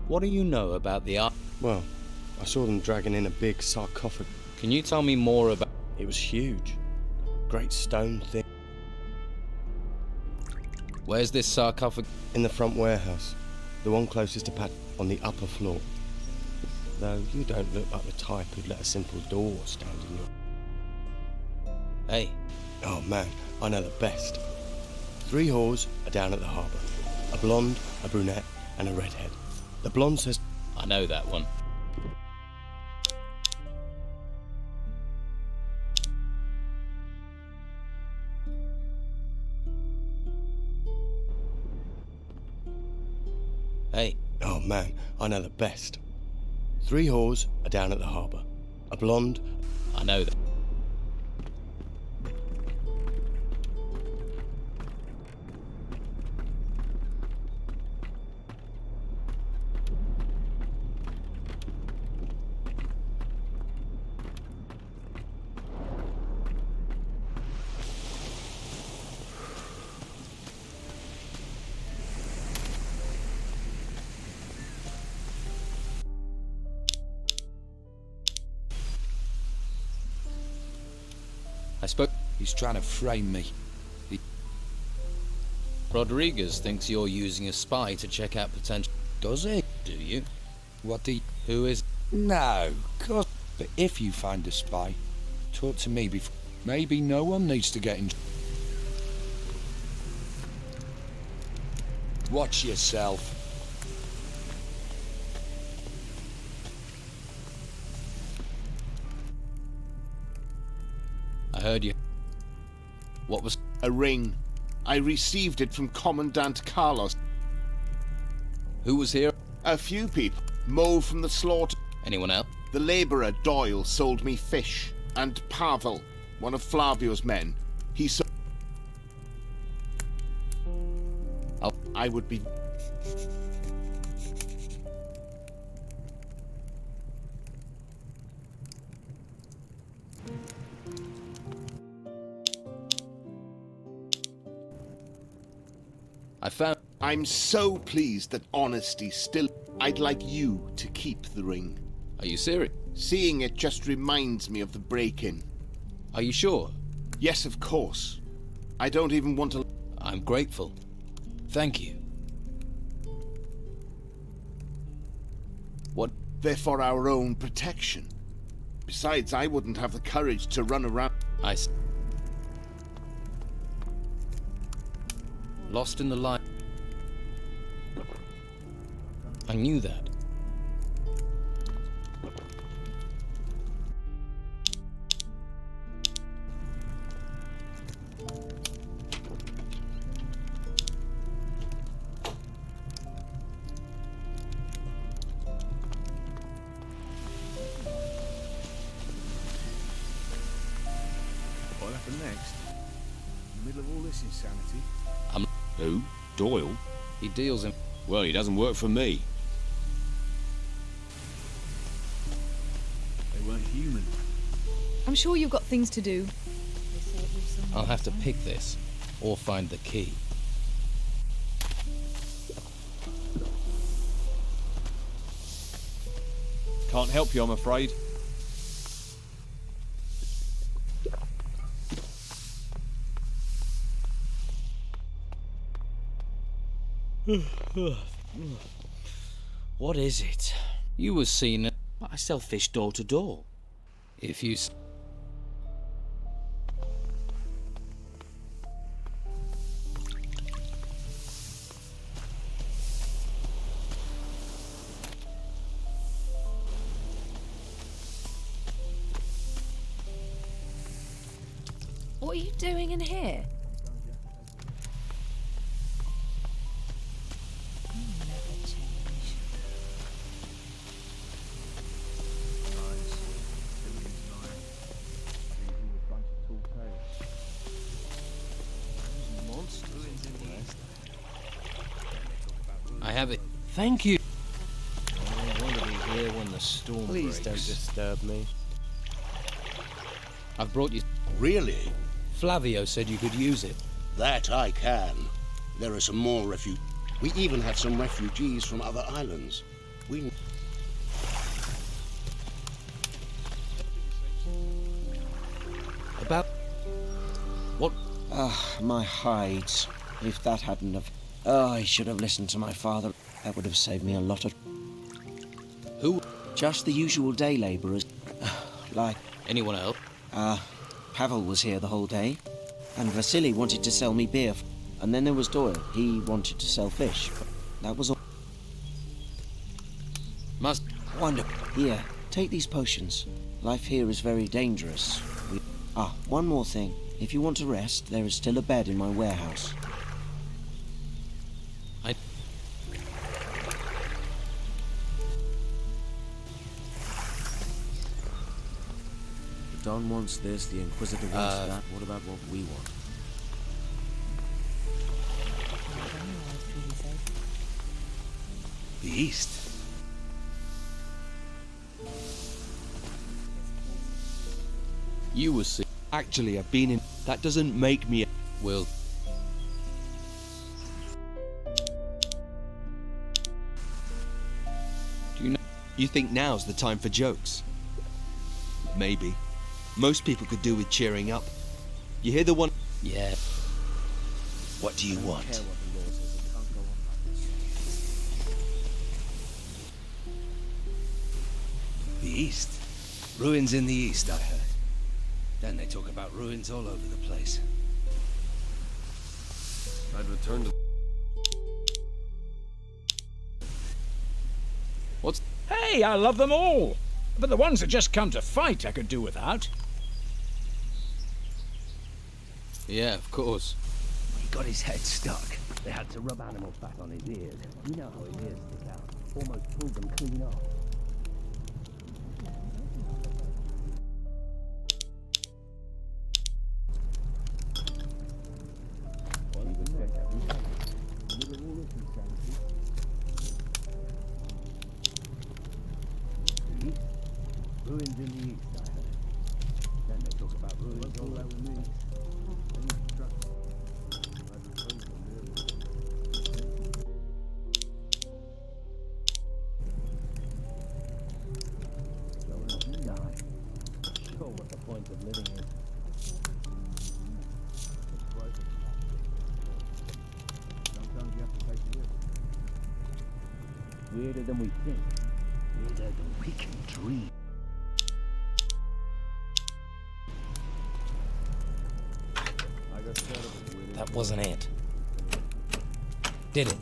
What do you know about the art? Well, I saw them dragging in a big sarcophagus. Can you tell me more about... It was huge. Great stone thing. Where's this sarcophagus? In the front warehouse. The one closest to Pat on the upper floor. Though you don't look like the type who'd let a simple door stand in your... Hey. Oh man, I know the best. 3 whores are down at the harbour. A blonde, a brunette, and a redhead. The blonde says... I know that one. Hey. Oh man, I know the best. 3 whores are down at the harbour. A blonde... I know that. I spoke... He's trying to frame me. Rodriguez thinks you're using a spy to check out potential... Does he? Do you? What do you... Who is... No, of course. But if you find a spy, talk to me before... Maybe no one needs to get in... Watch yourself. I heard you. What was... A ring. I received it from Commandant Carlos. Who was here? A few people. Mo from the slaughter. Anyone else? The labourer Doyle sold me fish. And Pavel, one of Flavio's men. He sold... I would be... I found... I'm so pleased that honesty still... I'd like you to keep the ring. Are you serious? Seeing it just reminds me of the break-in. Are you sure? Yes, of course. I don't even want to... I'm grateful. Thank you. What? They're for our own protection. Besides, I wouldn't have the courage to run around... Lost in the light. I knew that. What happened next? In the middle of all this insanity? Who? Doyle? He deals in... Well, he doesn't work for me. They weren't human. I'm sure you've got things to do. I'll have to pick this, or find the key. Can't help you, I'm afraid. What is it? You were seen... I sell fish door to door. If you... What are you doing in here? I have it. Thank you. I want to be here when the storm Please breaks. don't disturb me. I've brought you... Really? Flavio said you could use it. That I can. There are some more We even have some refugees from other islands. We... About... What? Ah, my hides. If that hadn't have... Oh, I should have listened to my father. That would have saved me a lot of... Who? Just the usual day labourers. Like... Anyone else? Pavel was here the whole day. And Vasily wanted to sell me beer. And then there was Doyle. He wanted to sell fish. But that was all. Must... Wonderful. Here, take these potions. Life here is very dangerous. One more thing. If you want to rest, there is still a bed in my warehouse. The Don wants this, the Inquisitor wants that. What about what we want? The East. You were sick. Actually, I've been in... That doesn't make me... Will... Do you know... You think now's the time for jokes? Maybe. Most people could do with cheering up. You hear the one... Yeah. What do you want? The East. Ruins in the East, I heard. Then they talk about ruins all over the place. I'd return to... What's... Hey, I love them all! But the ones that just come to fight I could do without. Yeah, of course. He got his head stuck. They had to rub animal fat on his ears. You know how his ears stick out. Almost pulled them clean off. Ruins in the East, I heard. Then they talk about ruins all over the East. weirder than we think. Weirder than we can dream. That wasn't it. Did it?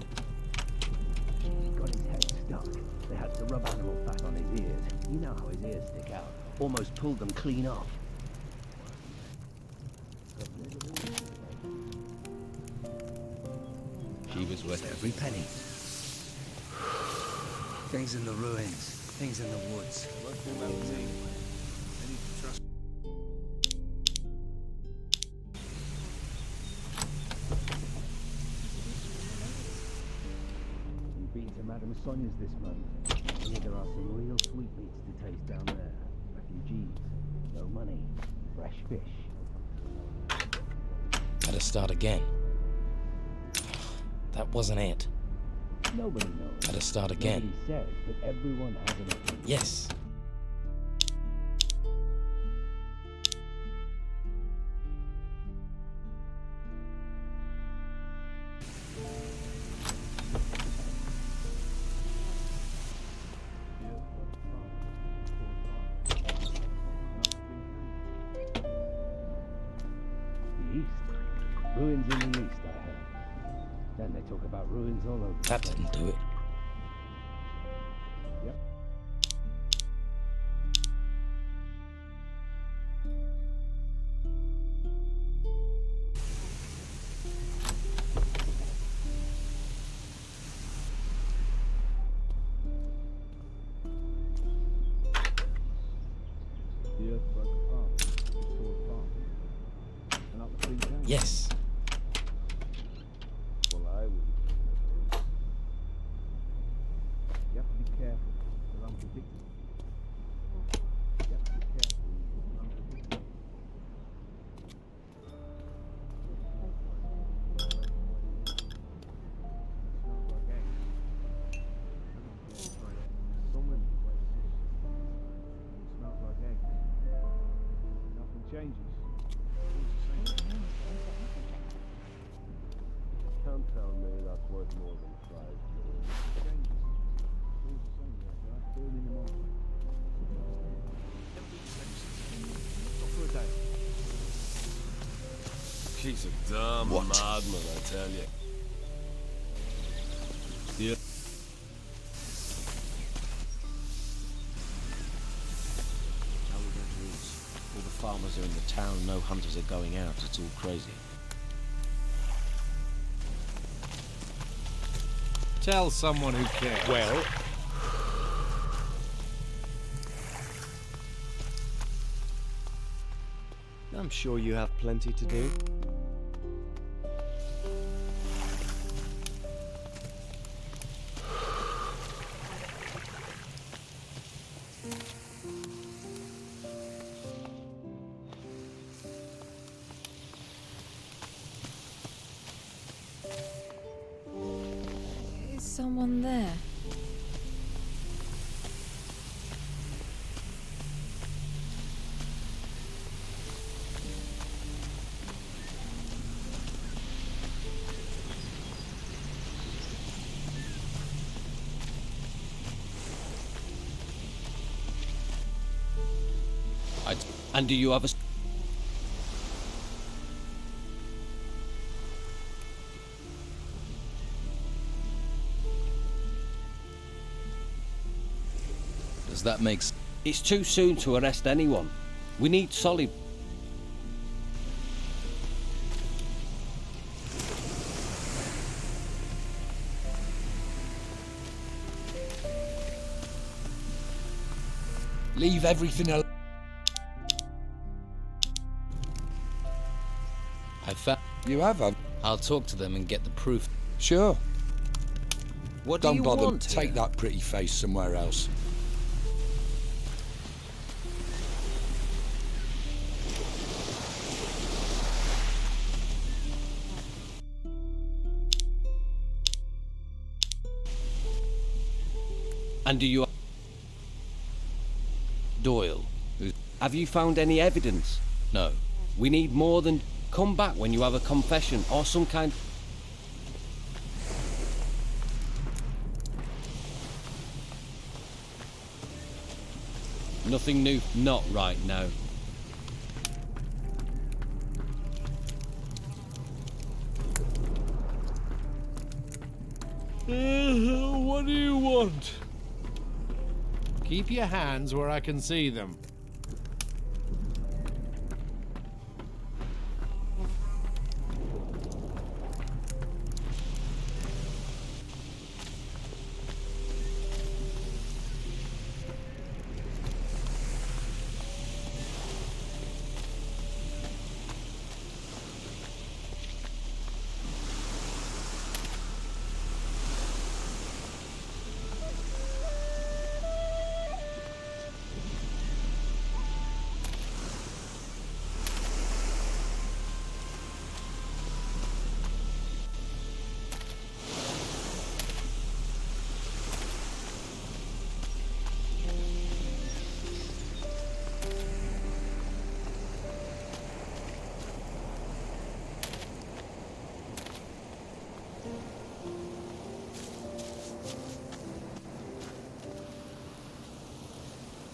He got his head stuck. They had to rub animal fat on his ears. You know how his ears stick out. Almost pulled them clean off. She was worth every penny. Things in the ruins, things in the woods. We've been to Madame Sonia's this month. Here there are some real sweetmeats to taste down there. Refugees, no money, fresh fish. Better start again. That wasn't it. Nobody knows. Better start again. Nobody says, but everyone has an opinion. Yes. The east. Ruins in the east, I heard. Then they talk about ruins all over. That didn't do it. Yep. The earthwork farm. Restored farm. And up the 3 towns. Yes. Well, I would. You have to be careful. They're unpredictable. You have to be careful. They're unpredictable. Smells like eggs. So many ways. Smells like eggs. Nothing changes. Can't tell me that's worth more than 5. He's a dumb madman, I tell you. Yeah. How are we going to lose? All the farmers are in the town, no hunters are going out, it's all crazy. Tell someone who cares. Well, I'm sure you have plenty to do. Is someone there? And do you have a... Does that make sense? It's too soon to arrest anyone. We need solid... Leave everything alone. I found... You have? I'll talk to them and get the proof. Sure. What do Don't you bother. want Take here? that pretty face somewhere else. And do you... Doyle, have you found any evidence? No. We need more than... Come back when you have a confession or some kind... Nothing new. Not right now. What do you want? Keep your hands where I can see them.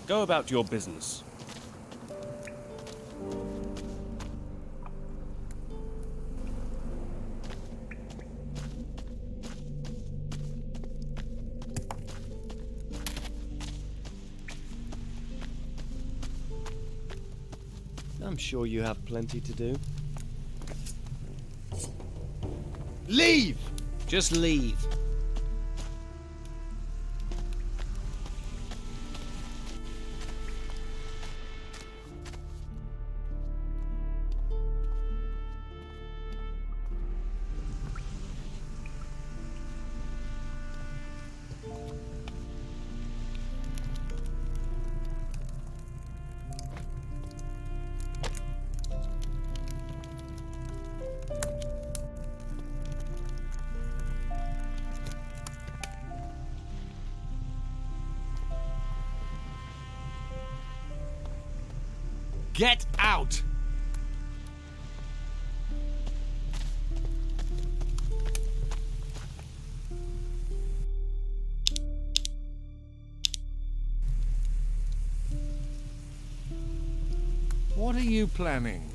Go about your business. I'm sure you have plenty to do. Leave! Just leave. Get out! What are you planning?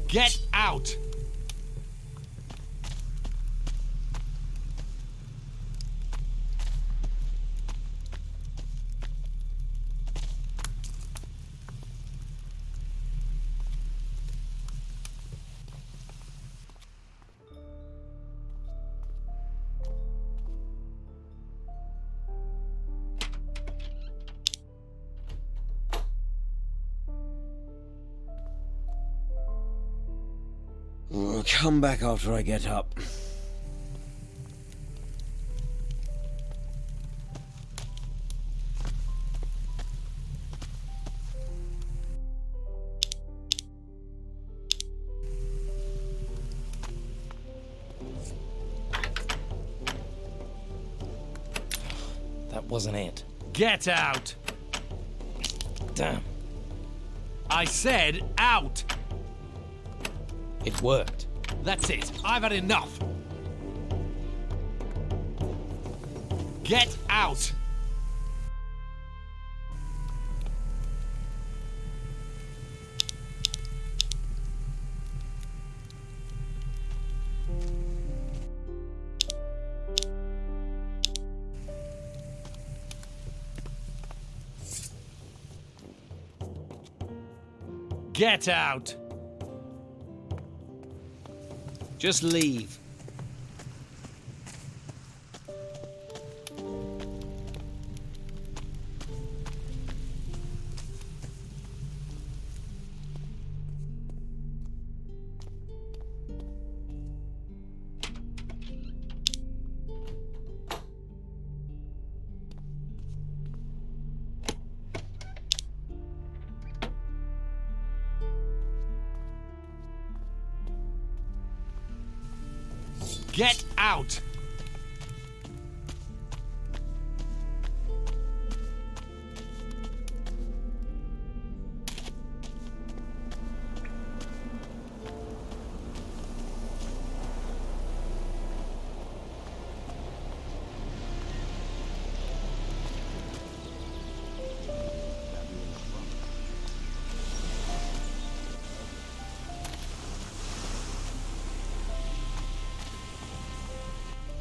Get out! Come back after I get up. That wasn't it. Get out! Damn. I said out! It worked. That's it. I've had enough. Get out! Get out! Just leave. Get out!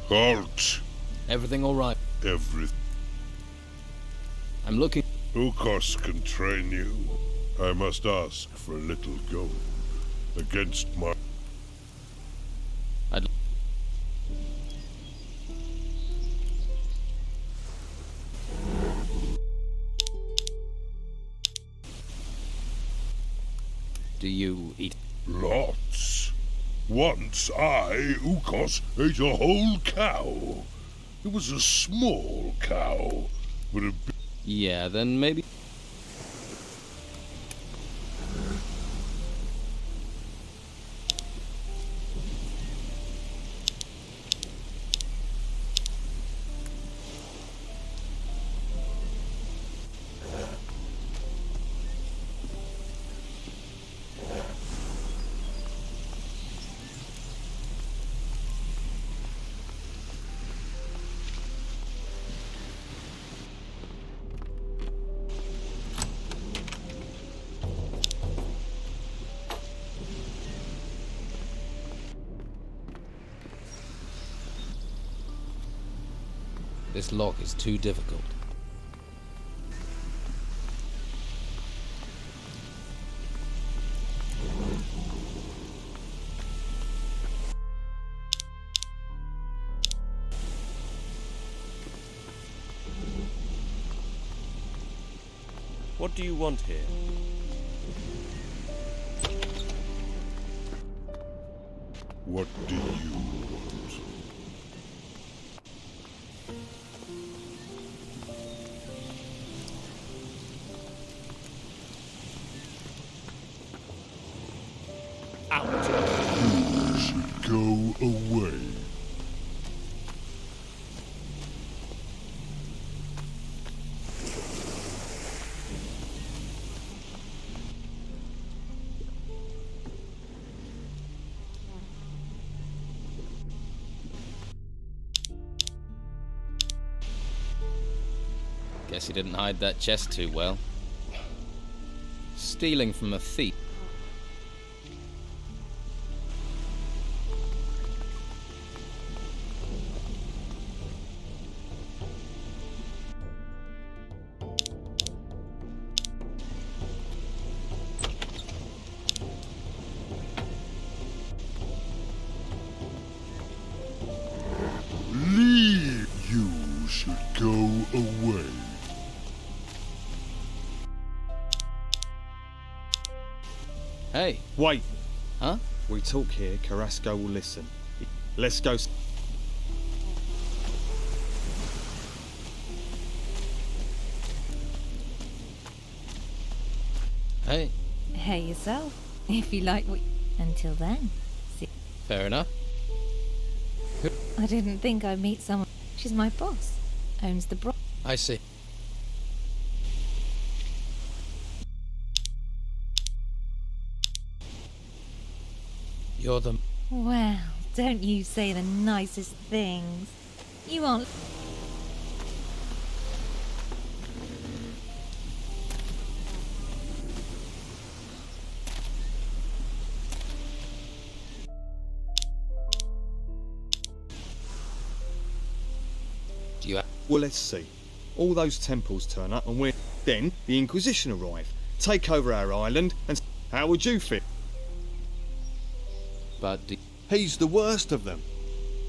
Halt! Everything all right? Everything. I'm looking. Ukos can train you. I must ask for a little gold. Against my... Do you eat? Lots. Once I, Ukos, ate a whole cow. It was a small cow, but a big... Yeah, then maybe... This lock is too difficult. What do you want here? What do you want? You should go away. Guess he didn't hide that chest too well. Stealing from a thief. Leave. You should go away. Hey. Wait. Huh? We talk here, Carrasco will listen. Let's go. Hey. Hey yourself, if you like what... Until then. See, Fair enough. I didn't think I'd meet someone... She's my boss. Owns the bro... I see. You're the... Well, don't you say the nicest things. You aren't... Do you... Well, let's see. All those temples turn up and then the Inquisition arrive, take over our island, and how would you feel? But he's the worst of them.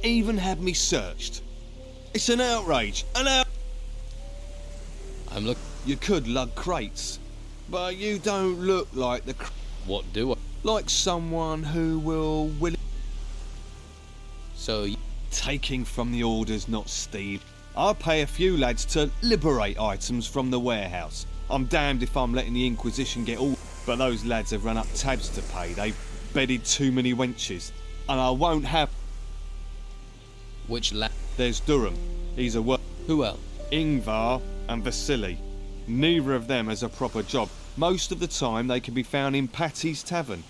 Even had me searched. It's an outrage. I'm look... You could lug crates, but you don't look like the... What do I... Like someone who will... So you... Taking from the orders, not steal. I'll pay a few lads to liberate items from the warehouse. I'm damned if I'm letting the Inquisition get all... But those lads have run up tabs to pay. They've bedded too many wenches. And I won't have... Which lad? There's Durham. He's a work... Who else? Ingvar and Vasily. Neither of them has a proper job. Most of the time they can be found in Patty's Tavern.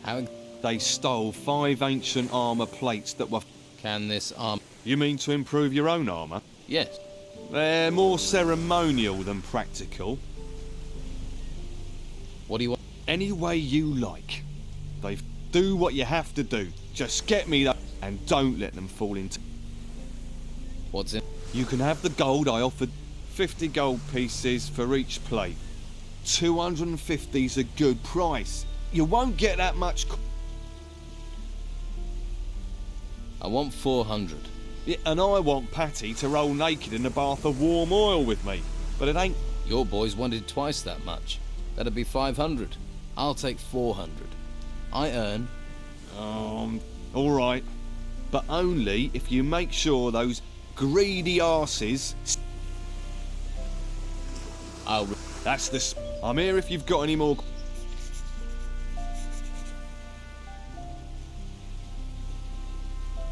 How... They stole 5 ancient armour plates that were... Can this arm... You mean to improve your own armour? Yes. They're more ceremonial than practical. What do you want? Any way you like. They do what you have to do. Just get me that... and don't let them fall into... What's in? You can have the gold I offered. 50 gold pieces for each plate. 250's a good price. You won't get that much... I want 400. Yeah, and I want Patty to roll naked in a bath of warm oil with me. But it ain't... Your boys wanted twice that much. That'd be 500. I'll take 400. I earn... all right. But only if you make sure those greedy arses... That's the... I'm here if you've got any more...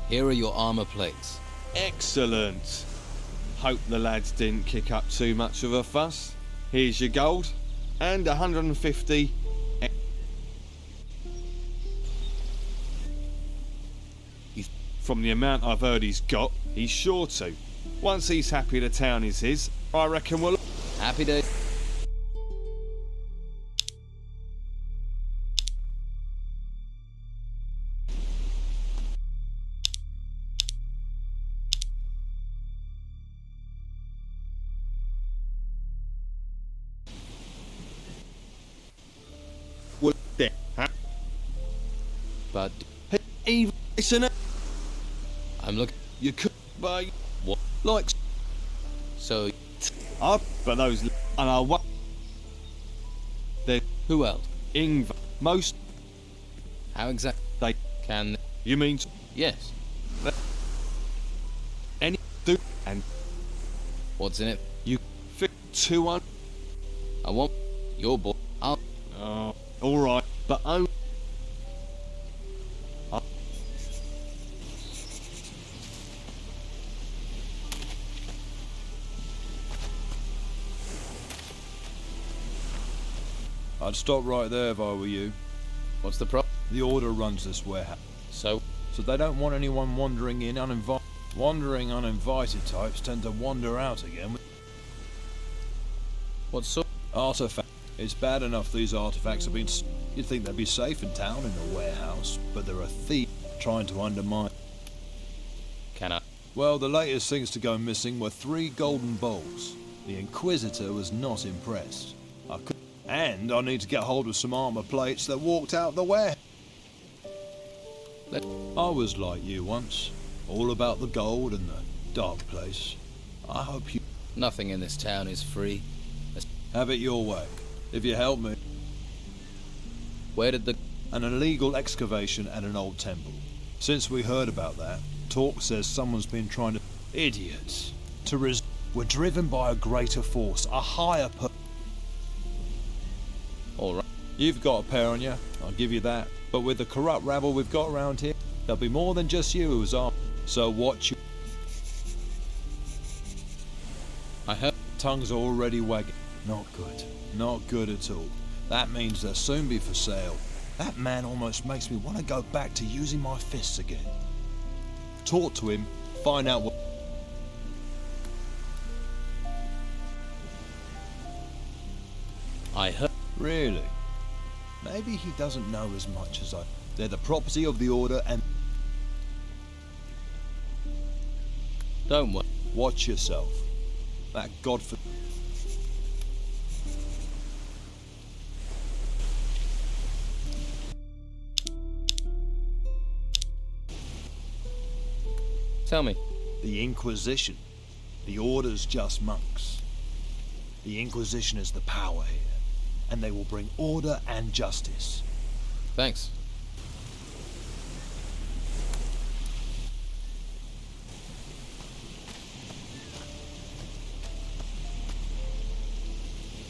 Here are your armor plates. Excellent. Hope the lads didn't kick up too much of a fuss. Here's your gold. And 150... From the amount I've heard he's got, he's sure to. Once he's happy the town is his, I reckon we'll... Happy day. Well, there, huh? But... Even... Listen, I'm looking... You could buy... What? Like... So... But those... And I wa... They're... Who else? Ingv... Most... How exactly... They... Can... You mean... Yes. Any... Do... And... What's in it? You... Fit 200... I want... Your boy... I'll... Alright. But only... I'd stop right there if I were you. What's the problem? The Order runs this warehouse. So they don't want anyone wandering in uninvited. Wandering uninvited types tend to wander out again. What sort? Artifact. It's bad enough these artifacts have been... You'd think they'd be safe in town in a warehouse, but there are thieves trying to undermine... Can I? Well, the latest things to go missing were 3 golden bowls. The Inquisitor was not impressed. And I need to get hold of some armor plates that walked out the warehouse. I was like you once, all about the gold and the dark place. I hope you... Nothing in this town is free. Have it your way, if you help me. Where did the... An illegal excavation at an old temple. Since we heard about that, talk says someone's been trying to... Idiots. We're driven by a greater force, a higher All right. You've got a pair on you, I'll give you that. But with the corrupt rabble we've got around here, there'll be more than just you who's armed. So watch you... I heard... Tongues are already wagging. Not good. Not good at all. That means they'll soon be for sale. That man almost makes me want to go back to using my fists again. Talk to him, find out what... I heard... Really? Maybe he doesn't know as much as I... They're the property of the Order and... Don't worry. Watch yourself. That godfor... Tell me. The Inquisition. The Order's just monks. The Inquisition is the power here, and they will bring order and justice. Thanks.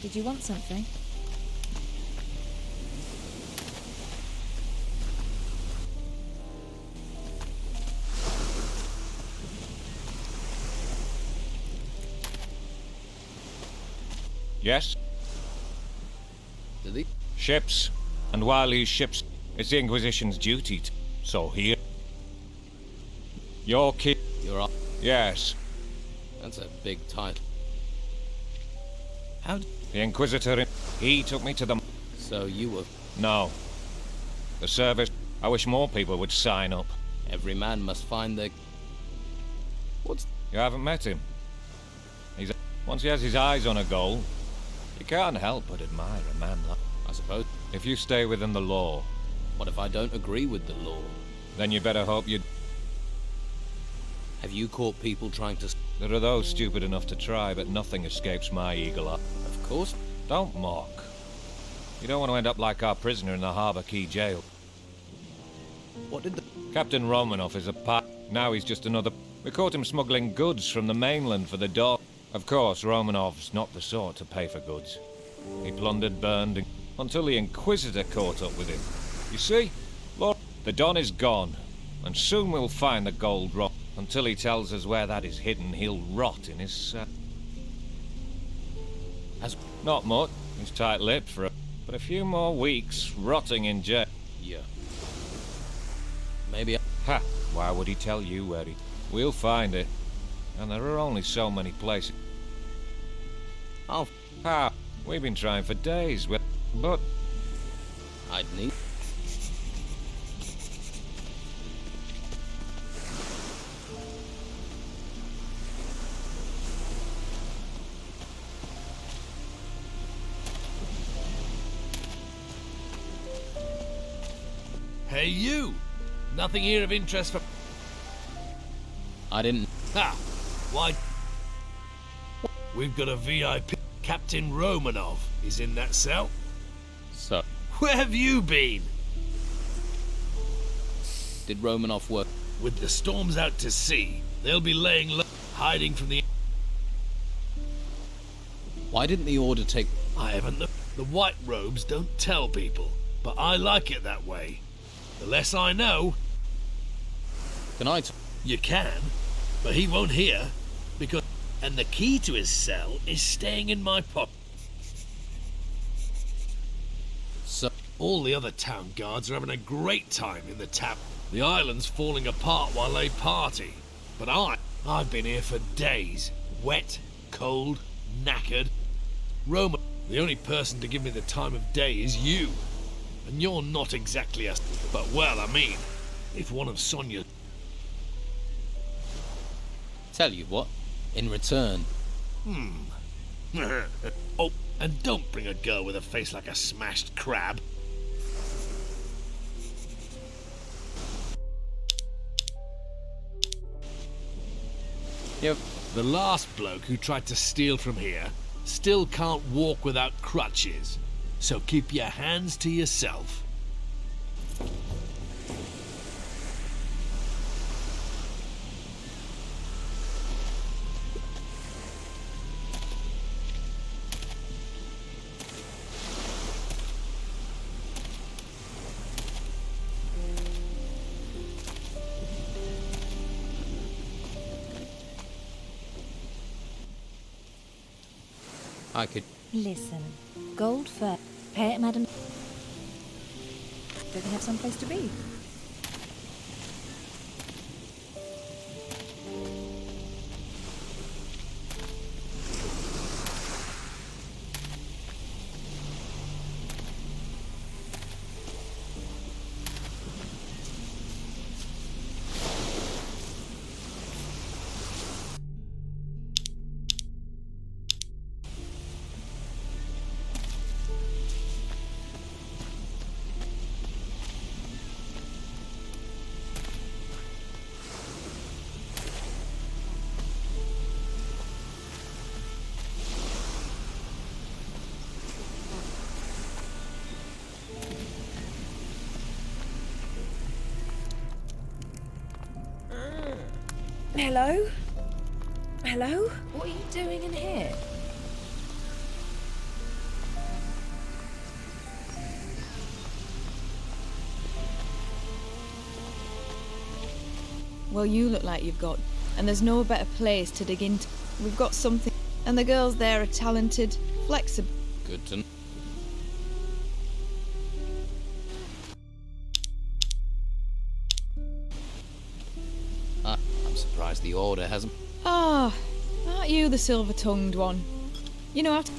Did you want something? Yes? Did he? Ships. And while these ships, it's the Inquisition's duty to... So here... Your kid... You're up. Yes. That's a big title. How... The Inquisitor... He took me to the... So you were... No. The service... I wish more people would sign up. Every man must find their... What's... You haven't met him? Once he has his eyes on a goal, you can't help but admire a man like... I suppose. If you stay within the law... What if I don't agree with the law? Then you better hope you... Have you caught people trying to... There are those stupid enough to try, but nothing escapes my eagle eye. Of course. Don't mock. You don't want to end up like our prisoner in the Harbour Quay jail. What did the... Captain Romanoff is a part. Now he's just another... We caught him smuggling goods from the mainland for the dog. Of course, Romanov's not the sort to pay for goods. He plundered, burned, until the Inquisitor caught up with him. You see, Lord, the Don is gone, and soon we'll find the gold rock. Until he tells us where that is hidden, he'll rot in his cell. Not much. He's tight-lipped for but a few more weeks rotting in jail. Yeah. Maybe Ha! Why would he tell you where he... We'll find it. And there are only so many places. Oh. Ha! We've been trying for days, but... I'd need... Hey, you! Nothing here of interest for... I didn't... Ha! Why... We've got a VIP. Captain Romanov is in that cell. So... Where have you been? Did Romanov work? With the storms out to sea, they'll be laying low, hiding from the... Why didn't the Order take... I haven't looked. The white robes don't tell people, but I like it that way. The less I know... Can I... You can, but he won't hear, because... And the key to his cell is staying in my pocket. So... All the other town guards are having a great time in the tap. The island's falling apart while they party. But I've been here for days. Wet, cold, knackered. Roman, the only person to give me the time of day is you. And you're not exactly a... But well, I mean, if one of Sonia... Tell you what, in return... Oh, and don't bring a girl with a face like a smashed crab. Yep. The last bloke who tried to steal from here still can't walk without crutches. So keep your hands to yourself. I could... Listen, gold fur. Pay it, madam. Do they have someplace to be? Hello? Hello? What are you doing in here? Well, you look like you've got... And there's no better place to dig into. We've got something... And the girls there are talented, flexible... Good to know. I'm surprised the Order hasn't... Ah, aren't you the silver-tongued one? You know how to...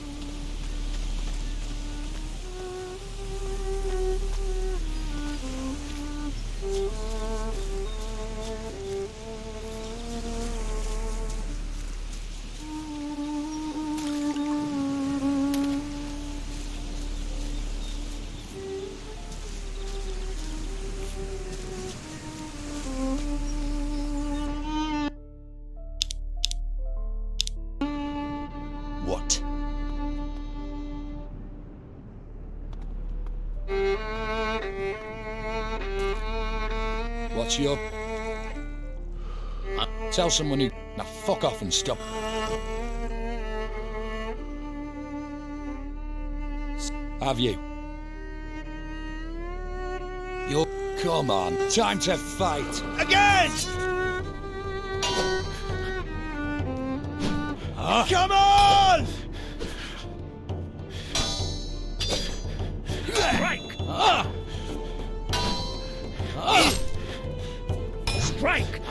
What's your... Tell someone who... Now fuck off and stop. Have you? You're... Come on, time to fight! Again! Huh? Come on! Strike! Strike!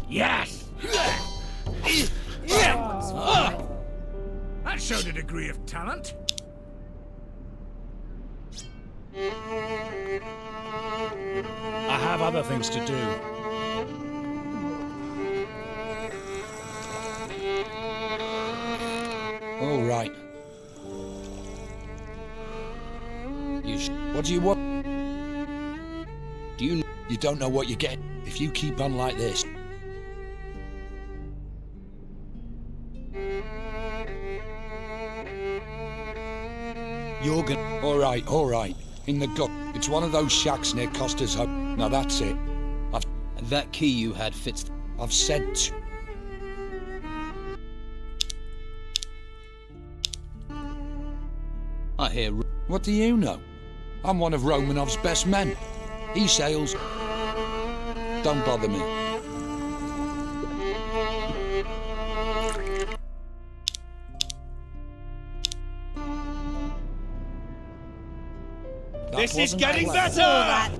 Yes! That showed a degree of talent. I have other things to do. All right. What do you want? Do you... You don't know what you get if you keep on like this. You're gonna... All right. In the gut. It's one of those shacks near Costa's home. Now that's it. And that key you had fits... I've said to... I hear... What do you know? I'm one of Romanov's best men. He sails... Don't bother me. This is getting better!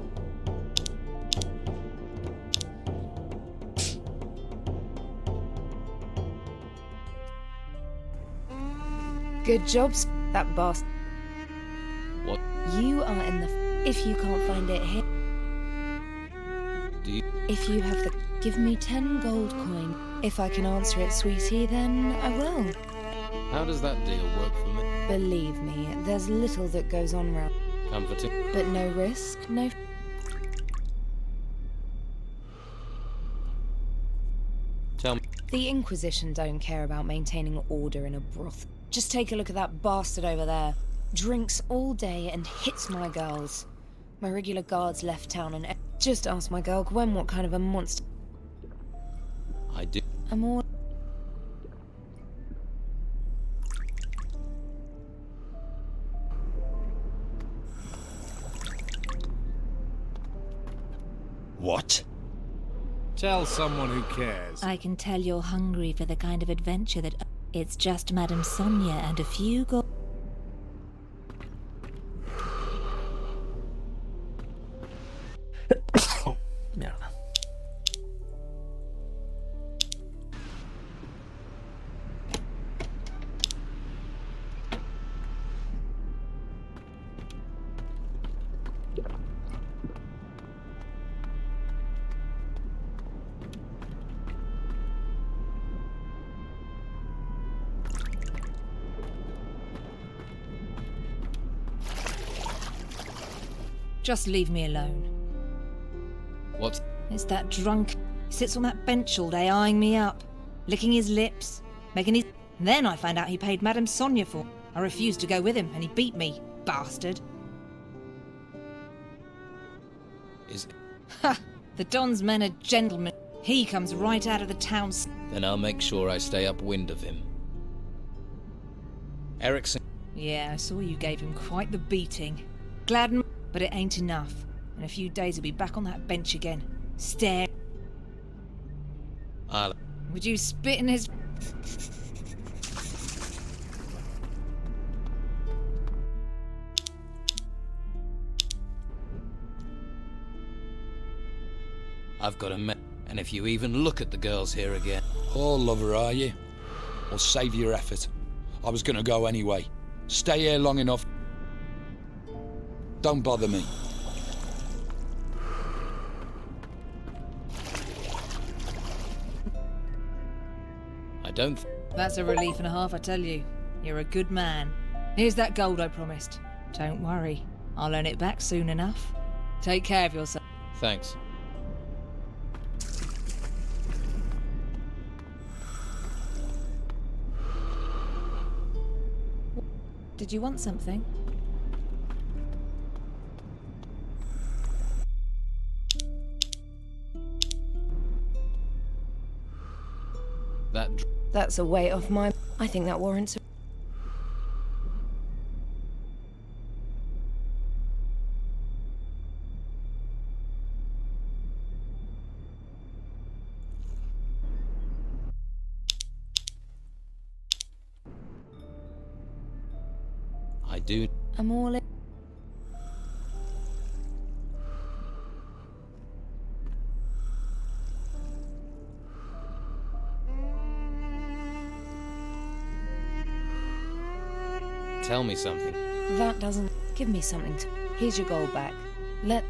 Good jobs, that boss. What? You are in the... If you can't find it here... Do you... If you have the... Give me 10 gold coin. If I can answer it, sweetie, then I will. How does that deal work for me? Believe me, there's little that goes on round. Comforting. But no risk, no... Tell me. The Inquisition don't care about maintaining order in a broth. Just take a look at that bastard over there. Drinks all day and hits my girls. My regular guards left town and... Just ask my girl Gwen what kind of a monster... I do. I'm all... What? Tell someone who cares. I can tell you're hungry for the kind of adventure that... It's just Madame Sonia and a few gold... Merde. Just leave me alone. What? It's that drunk. He sits on that bench all day eyeing me up, licking his lips, making his... Then I find out he paid Madame Sonia for... I refused to go with him and he beat me, bastard. Is... Ha! The Don's men are gentlemen. He comes right out of the town... Then I'll make sure I stay upwind of him. Erickson... Yeah, I saw you gave him quite the beating. Glad... But it ain't enough. In a few days he'll be back on that bench again. Stare... Would you spit in his... I've got a me... And if you even look at the girls here again... Oh, lover, are you? Well, save your effort. I was gonna go anyway. Stay here long enough. Don't bother me. I don't... That's a relief and a half, I tell you. You're a good man. Here's that gold I promised. Don't worry. I'll earn it back soon enough. Take care of yourself. Thanks. Did you want something? That's a weight off my... I think that warrants... I do. I'm all in. Tell me something. That doesn't... Give me something to... Here's your gold back. Let...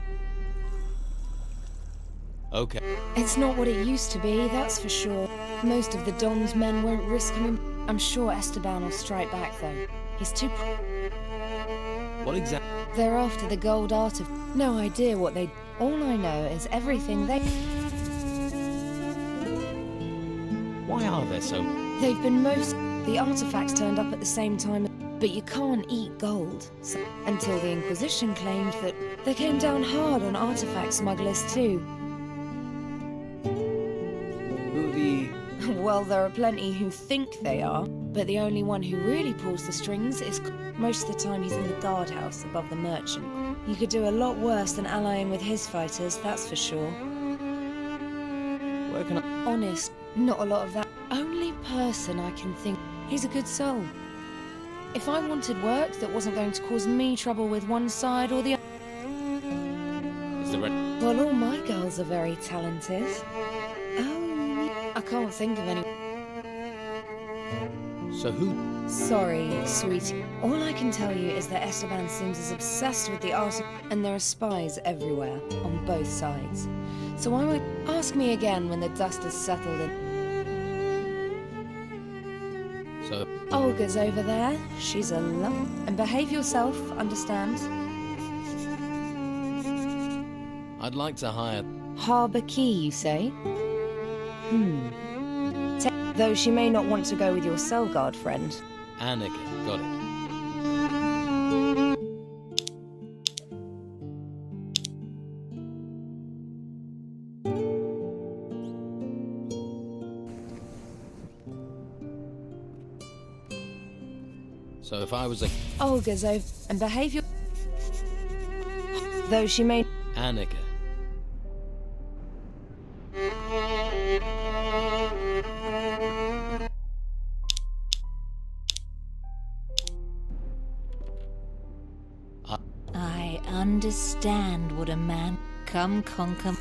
Okay. It's not what it used to be, that's for sure. Most of the Don's men won't risk him. I'm sure Esteban will strike back, though. He's too... What exactly? They're after the gold art of... No idea what they... All I know is everything they... Why are there so... They've been most... The artifacts turned up at the same time, but you can't eat gold. So, until the Inquisition claimed that they came down hard on artifact smugglers too. Who the... Well, there are plenty who think they are, but the only one who really pulls the strings is... Most of the time he's in the guardhouse above the merchant. You could do a lot worse than allying with his fighters, that's for sure. Where can I... Honest, not a lot of that. Only person I can think... He's a good soul. If I wanted work that wasn't going to cause me trouble with one side or the other... Is the red... Well, all my girls are very talented. Oh, I can't think of any... So who... Sorry, sweetie. All I can tell you is that Esteban seems as obsessed with the art, and there are spies everywhere, on both sides. So I won't... Ask me again when the dust has settled in... So... Olga's over there. She's a love. And behave yourself, understand? I'd like to hire... Harbour Key, you say? Though she may not want to go with your cell guard friend. Annika, got it. So if I was a... Olga's over... And behave your... Though she may... Annika. I understand what a man... Come conquer...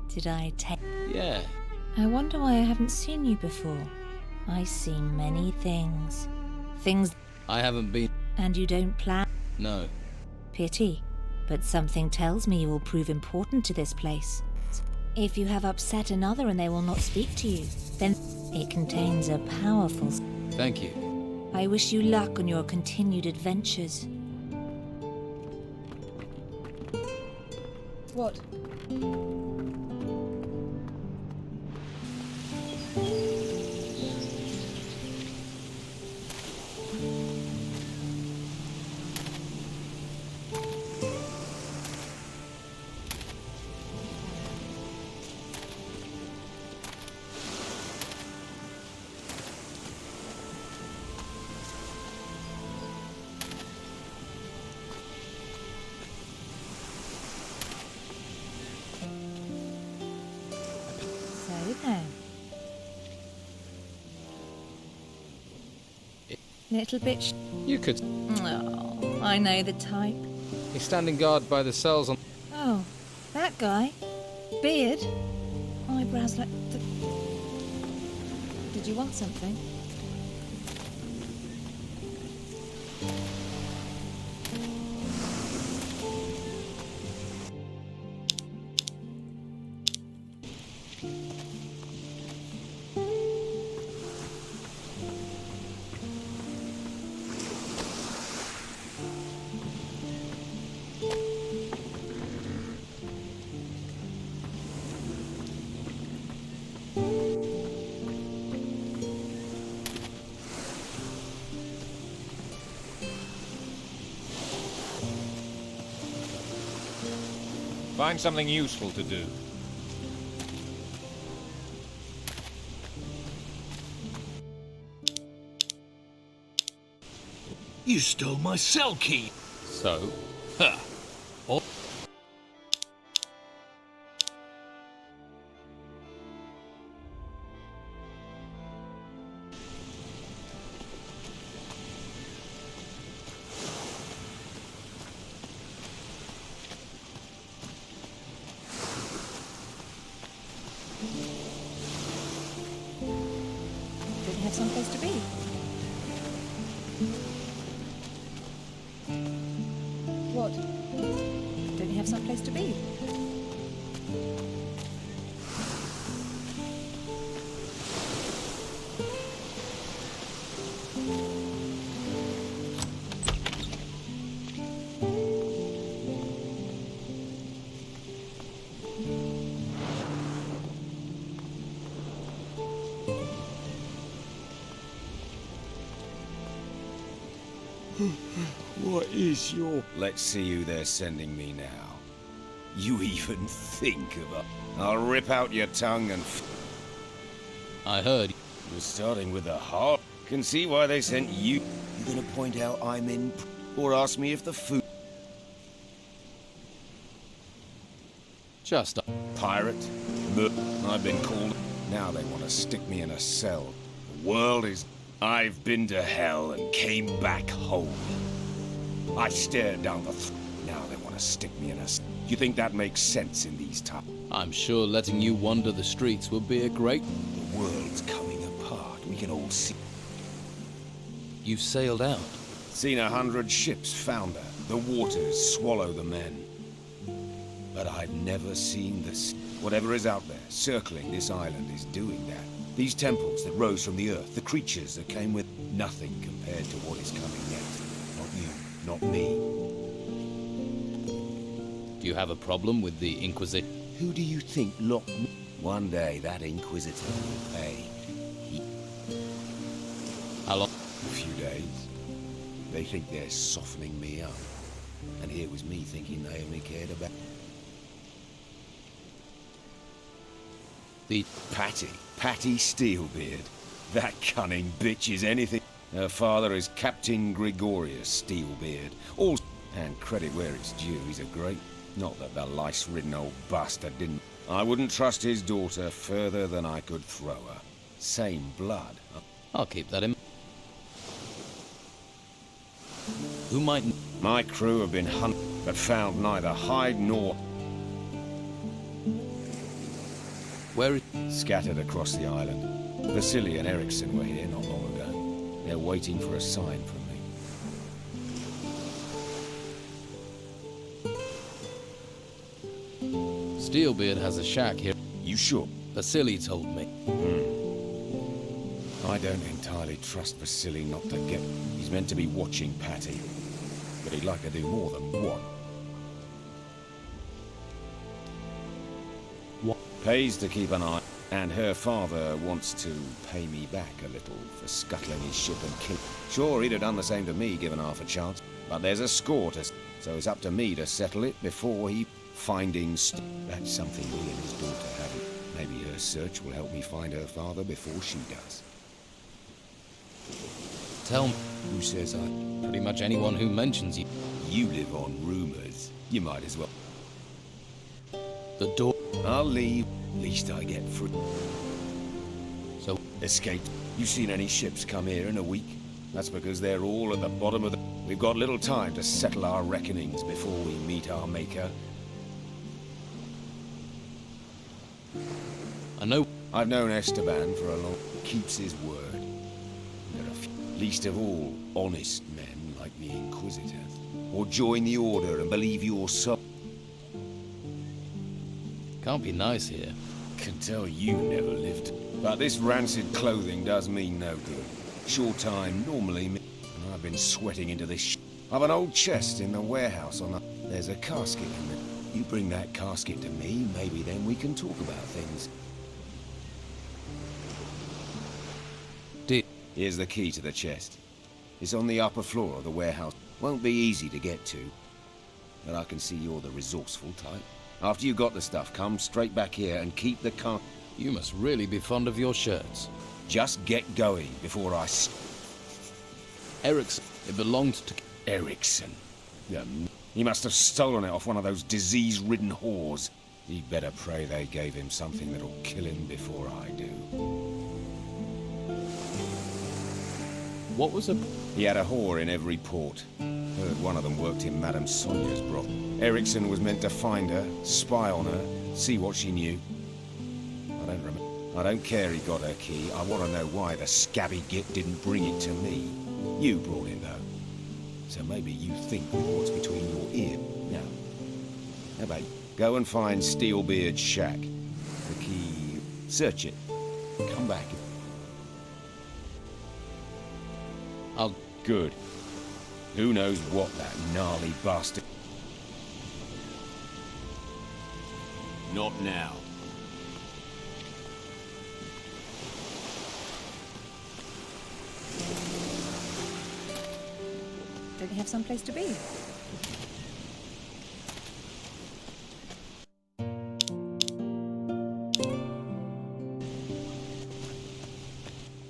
Did I take... Yeah. I wonder why I haven't seen you before. I see many things. Things... I haven't been... And you don't plan... No. Pity. But something tells me you will prove important to this place. If you have upset another and they will not speak to you, then it contains a powerful... Thank you. I wish you luck on your continued adventures. What? Little bit... You could... Oh, I know the type. He's standing guard by the cells on... Oh, that guy? Beard? Eyebrows like... Did you want something? Find something useful to do. You stole my cell key. So? Huh. Oh. Didn't have someplace to be. What? Don't you have someplace to be? What is your... Let's see who they're sending me now. You even think of a... I'll rip out your tongue and... I heard... You're starting with a heart. Can see why they sent you. You gonna point out I'm in... Or ask me if the food... Just a... Pirate? I've been called... Now they want to stick me in a cell. The world is... I've been to hell and came back home. I stared down the now they want to stick me in a... You think that makes sense in these times? I'm sure letting you wander the streets would be a great... The world's coming apart. We can all see... You've sailed out? Seen 100 ships founder. The waters swallow the men. But I've never seen this. Whatever is out there, circling this island, is doing that. These temples that rose from the earth, the creatures that came with... Nothing compared to what is coming next. Not you, not me. Do you have a problem with the Inquisition? Who do you think locked me? One day that Inquisitor will pay. How long? A few days. They think they're softening me up. And here was me thinking they only cared about... The... Patty Steelbeard. That cunning bitch is anything. Her father is Captain Gregorius Steelbeard. All... And credit where it's due, he's a great... Not that the lice-ridden old bastard didn't... I wouldn't trust his daughter further than I could throw her. Same blood. I'll keep that in... Who might... My crew have been hunted, but found neither hide nor... Where... Scattered across the island. Vasily and Erickson were here not long ago. They're waiting for a sign from me. Steelbeard has a shack here. You sure? Vasily told me. I don't entirely trust Vasily not to get... He's meant to be watching Patty. But he'd like to do more than one. What? Pays to keep an eye. And her father wants to pay me back a little for scuttling his ship and killing. Sure, he'd have done the same to me given half a chance. But there's a score to... So it's up to me to settle it before he... That's something he and his daughter haven't. Maybe her search will help me find her father before she does. Tell me. Who says I... Pretty much anyone who mentions you. You live on rumors. You might as well. The door... I'll leave. At least I get free. So... Escape. You seen any ships come here in a week? That's because they're all at the bottom of the... We've got little time to settle our reckonings before we meet our maker. I know... I've known Esteban for a long... Keeps his word. There are few, least of all, honest men like the Inquisitor. Or join the Order and believe your soul. Can't be nice here. Can tell you never lived. But this rancid clothing does me no good. Short time normally and I've been sweating into this I've an old chest in the warehouse on the... There's a casket in it. You bring that casket to me, maybe then we can talk about things. Here's the key to the chest. It's on the upper floor of the warehouse. Won't be easy to get to. But I can see you're the resourceful type. After you got the stuff, come straight back here and keep the car. You must really be fond of your shirts. Just get going before I... Erickson. It belonged to... Erickson. He must have stolen it off one of those disease-ridden whores. He'd better pray they gave him something that'll kill him before I do. What was a... He had a whore in every port. Heard one of them worked in Madame Sonia's brothel. Erickson was meant to find her, spy on her, see what she knew. I don't remember. I don't care he got her key. I want to know why the scabby git didn't bring it to me. You brought it, though. So maybe you think with what's between your ears. Now, how about you? Go and find Steelbeard's shack. The key... Search it. Come back. I'll... Good. Who knows what that gnarly bastard... Not now. Don't you have someplace to be?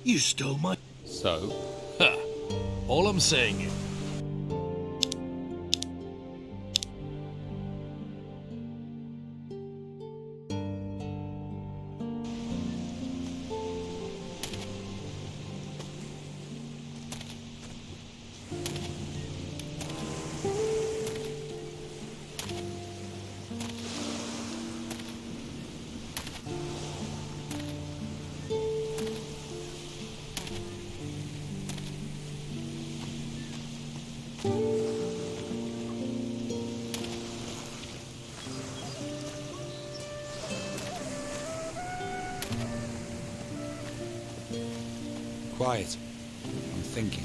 You stole my... So? Ha! All I'm saying is... Quiet. I'm thinking.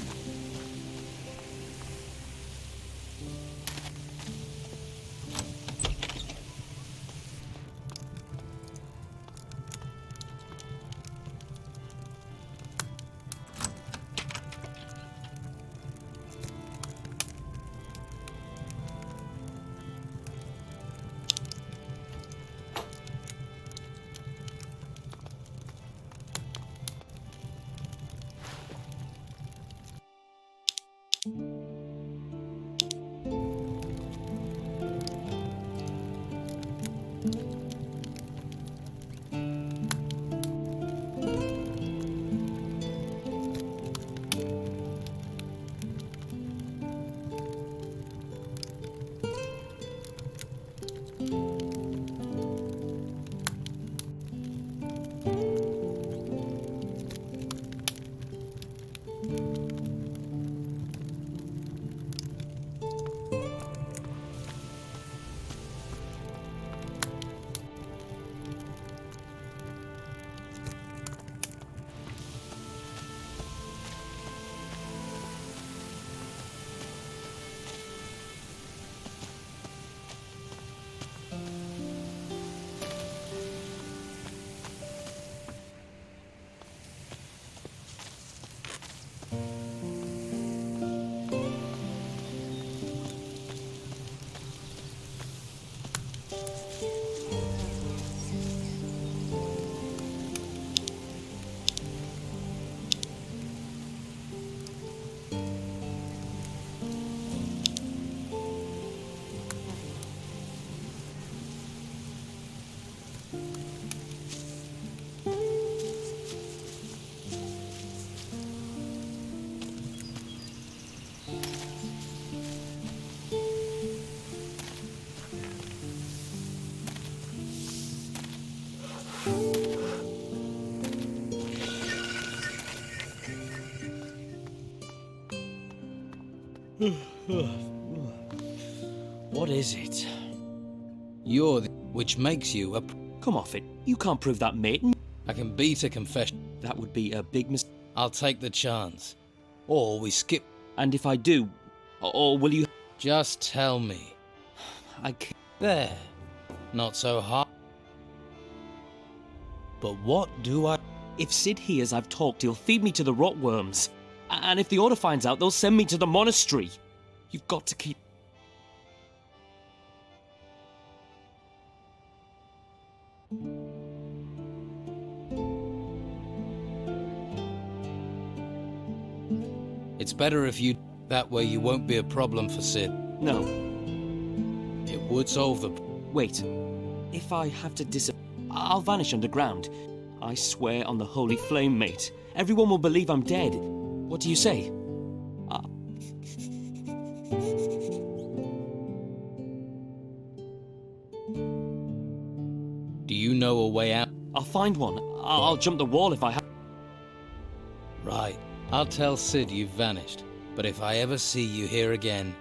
What is it? You're the... which makes you a... Come off it. You can't prove that, mate. I can beat a confession. That would be a big mistake. I'll take the chance. Or we skip... And if I do, or will you... Just tell me. I can't... There. Not so hard. But what do I... If Sid hears I've talked, he'll feed me to the rotworms. And if the Order finds out, they'll send me to the monastery. You've got to keep... It's better if you... That way you won't be a problem for Cid. No. It would solve the... Wait. If I have to I'll vanish underground. I swear on the holy flame, mate. Everyone will believe I'm dead. What do you say? Do you know a way out? I'll find one. I'll jump the wall if I have... Right. I'll tell Cid you've vanished. But if I ever see you here again,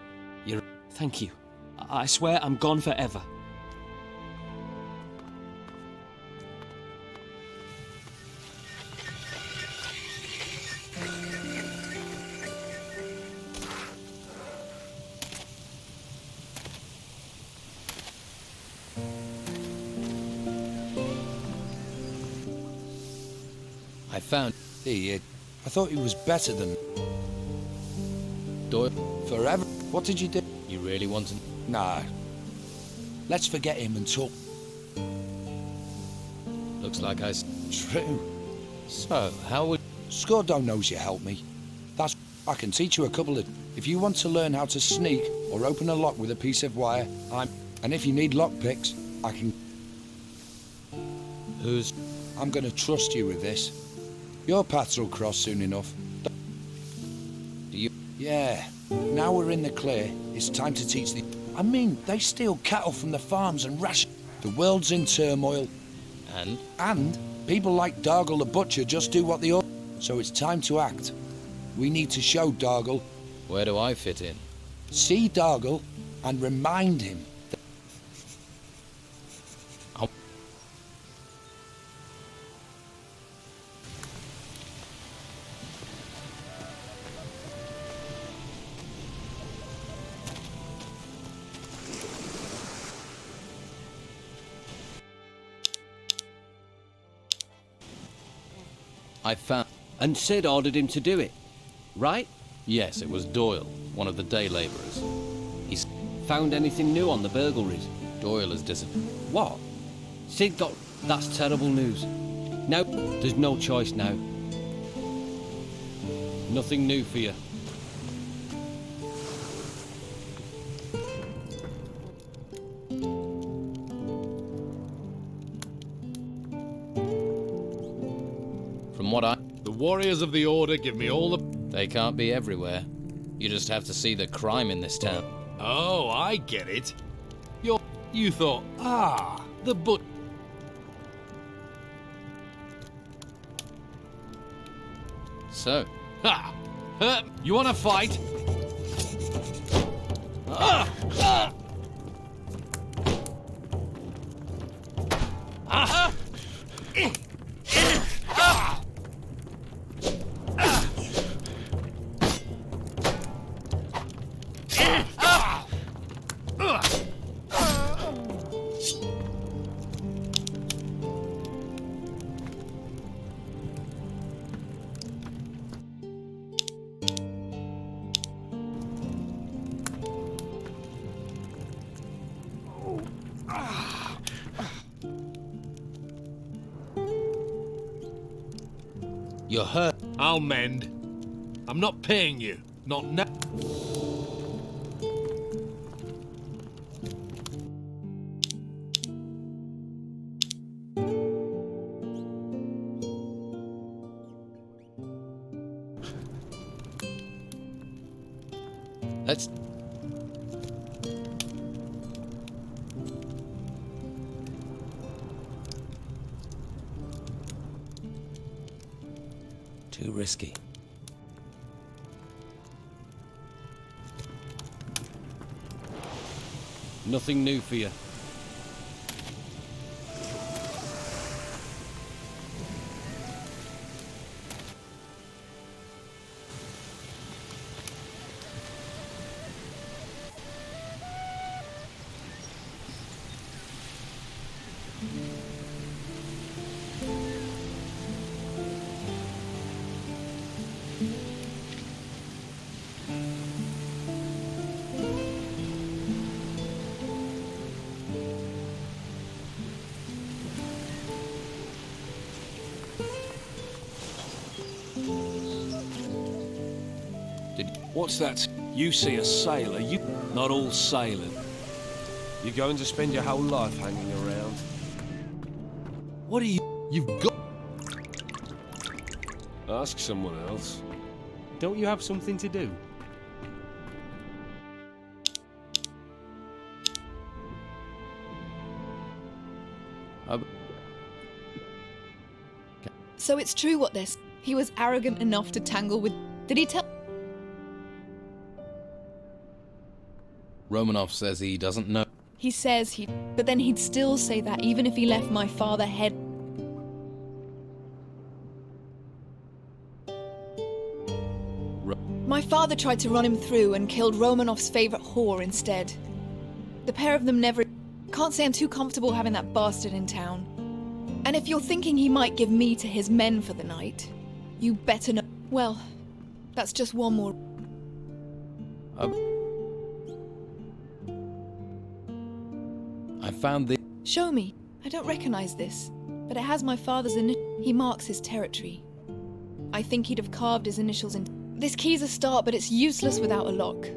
you're... Thank you. I swear I'm gone forever. I found... I thought he was better than... Doyle? Forever? What did you do? You really want to... Nah. Let's forget him and talk... Looks like I... True. So, how would... Scordo knows you help me. That's... I can teach you a couple of... If you want to learn how to sneak or open a lock with a piece of wire, And if you need lockpicks, I can... Who's... I'm gonna trust you with this. Your paths will cross soon enough. Do you... Yeah. Now we're in the clear, it's time to teach the... I mean, they steal cattle from the farms and ration... The world's in turmoil. And? And people like Dargle the Butcher just do what they ought. So it's time to act. We need to show Dargle. Where do I fit in? See Dargle and remind him that... I found... And Cid ordered him to do it, right? Yes, it was Doyle, one of the day labourers. He's found anything new on the burglaries? Doyle has disappeared. What? Cid got... That's terrible news. Now, there's no choice now. Nothing new for you. From what I... The warriors of the Order give me all the... They can't be everywhere. You just have to see the crime in this town. Oh, I get it. You thought, the but... So? Ha! You want to fight? You're hurt. I'll mend. I'm not paying you. Not now. Let's... Too risky. Nothing new for you. What's that? You see a sailor, you... Not all sailors. You're going to spend your whole life hanging around. What are you... You've got... Ask someone else. Don't you have something to do? So it's true what this. He was arrogant enough to tangle with... Did he tell... Romanov says he doesn't know. He says he... But then he'd still say that even if he left my father head... My father tried to run him through and killed Romanov's favorite whore instead. The pair of them never... Can't say I'm too comfortable having that bastard in town. And if you're thinking he might give me to his men for the night, you better know... Well, that's just one more... I found the... Show me. I don't recognize this, but it has my father's He marks his territory. I think he'd have carved his initials in... This key's a start, but it's useless without a lock.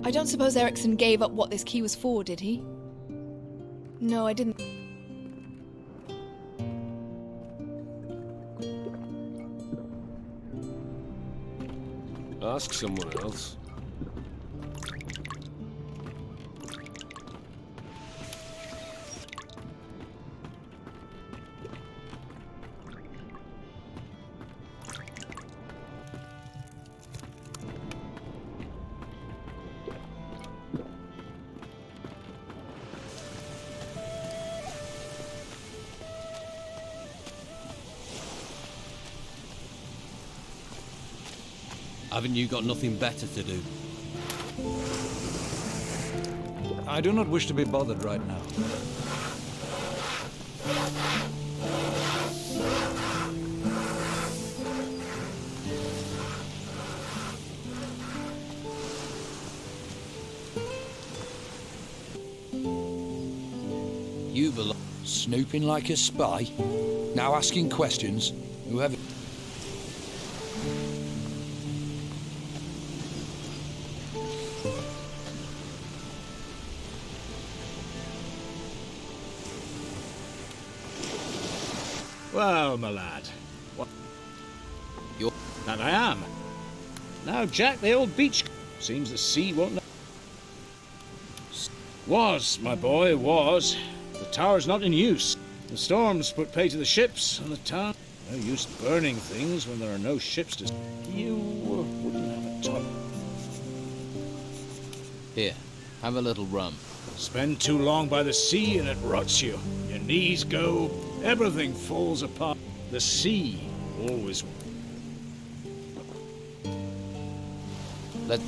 I don't suppose Erickson gave up what this key was for, did he? No, I didn't... Ask someone else. Haven't you got nothing better to do? I do not wish to be bothered right now. You belong... Snooping like a spy? Now asking questions? Whoever... Well, my lad. What? That I am. Now, Jack, the old beach... Seems the sea won't... Was, my boy, was. The tower's not in use. The storms put pay to the ships, and the town... No use burning things when there are no ships to... You wouldn't have a top. Here, have a little rum. Spend too long by the sea and it rots you. Your knees go, everything falls apart. The sea always... Let...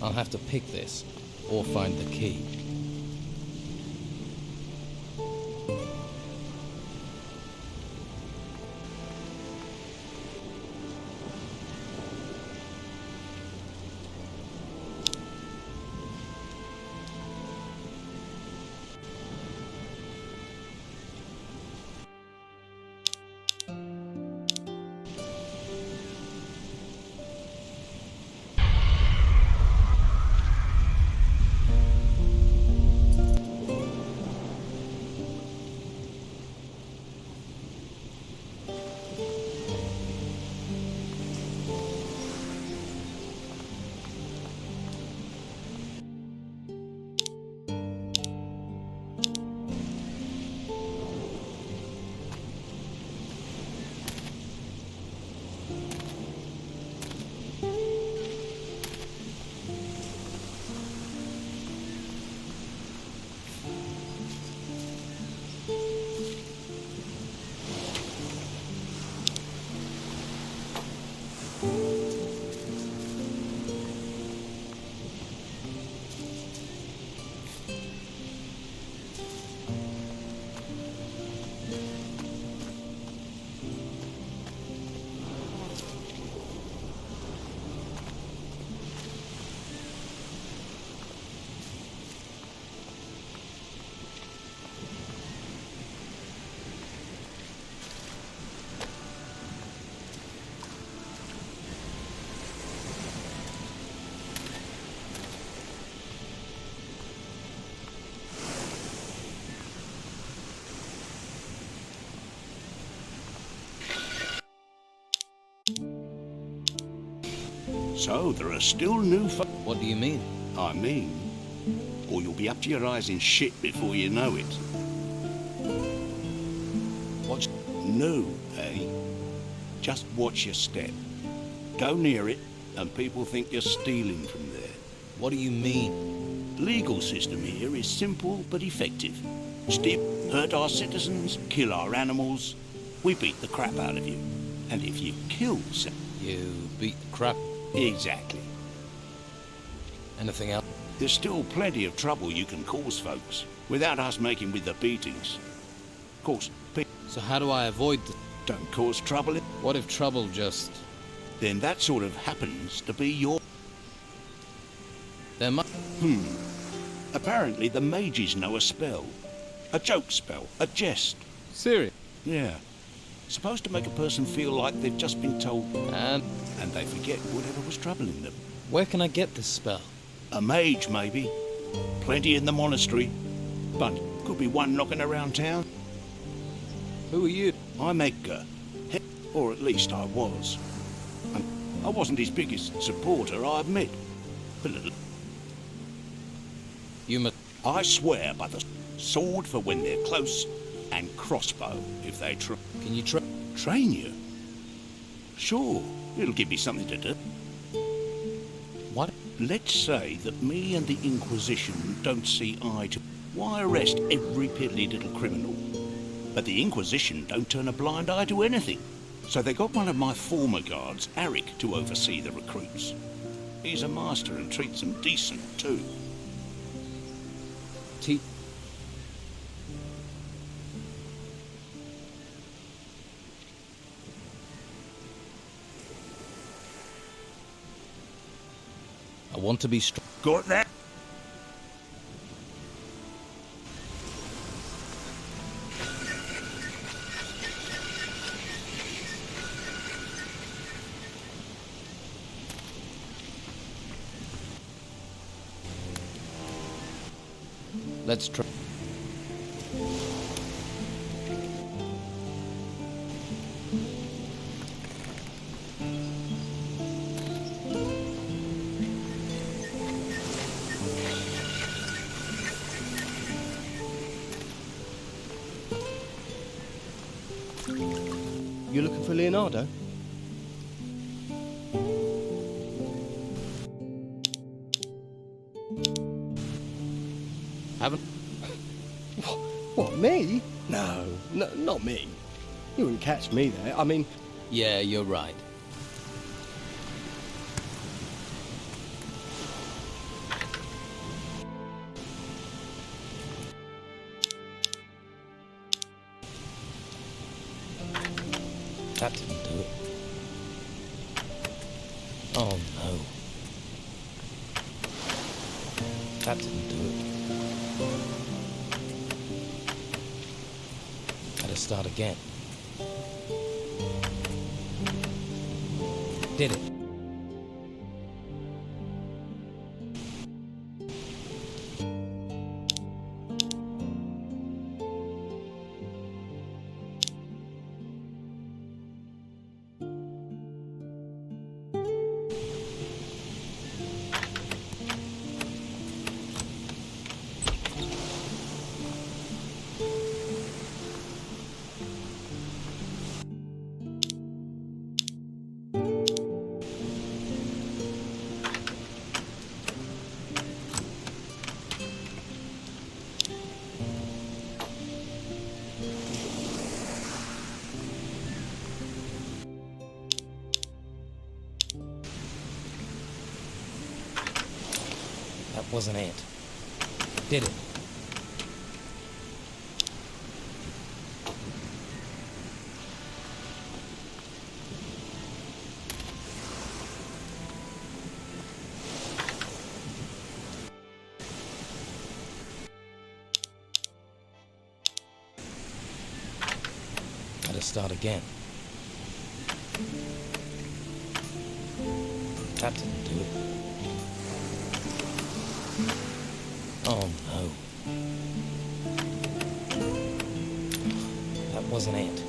I'll have to pick this, or find the key. So there are still new What do you mean? I mean, or you'll be up to your eyes in shit before you know it. What's new, eh? Just watch your step. Go near it, and people think you're stealing from there. What do you mean? The legal system here is simple but effective. Steal, hurt our citizens, kill our animals, we beat the crap out of you. And if you kill some... You beat the crap? Exactly. Anything else? There's still plenty of trouble you can cause folks, without us making with the beatings. Of course, so how do I avoid the... Don't cause trouble. What if trouble just... Then that sort of happens to be your... There must... Apparently the mages know a spell. A joke spell. A jest. Serious? Yeah. Supposed to make a person feel like they've just been told... And they forget whatever was troubling them. Where can I get this spell? A mage, maybe. Plenty in the monastery. But could be one knocking around town. Who are you? I'm Edgar. Or at least I was. I wasn't his biggest supporter, I admit. But you must... I swear by the sword for when they're close, and crossbow if they try. Can you train you? Sure, it'll give me something to do. What? Let's say that me and the Inquisition don't see eye to... Why arrest every piddly little criminal? But the Inquisition don't turn a blind eye to anything. So they got one of my former guards, Eric, to oversee the recruits. He's a master and treats them decent, too. I want to be strong. Got that? Let's try. You looking for Leonardo? Haven't? What, me? No, not me. You wouldn't catch me there. I mean... Yeah, you're right. That didn't do it. Oh no. That didn't do it. Gotta start again. Did it. That wasn't it. Did it? Gotta start again. That didn't do it. Oh no. That wasn't it.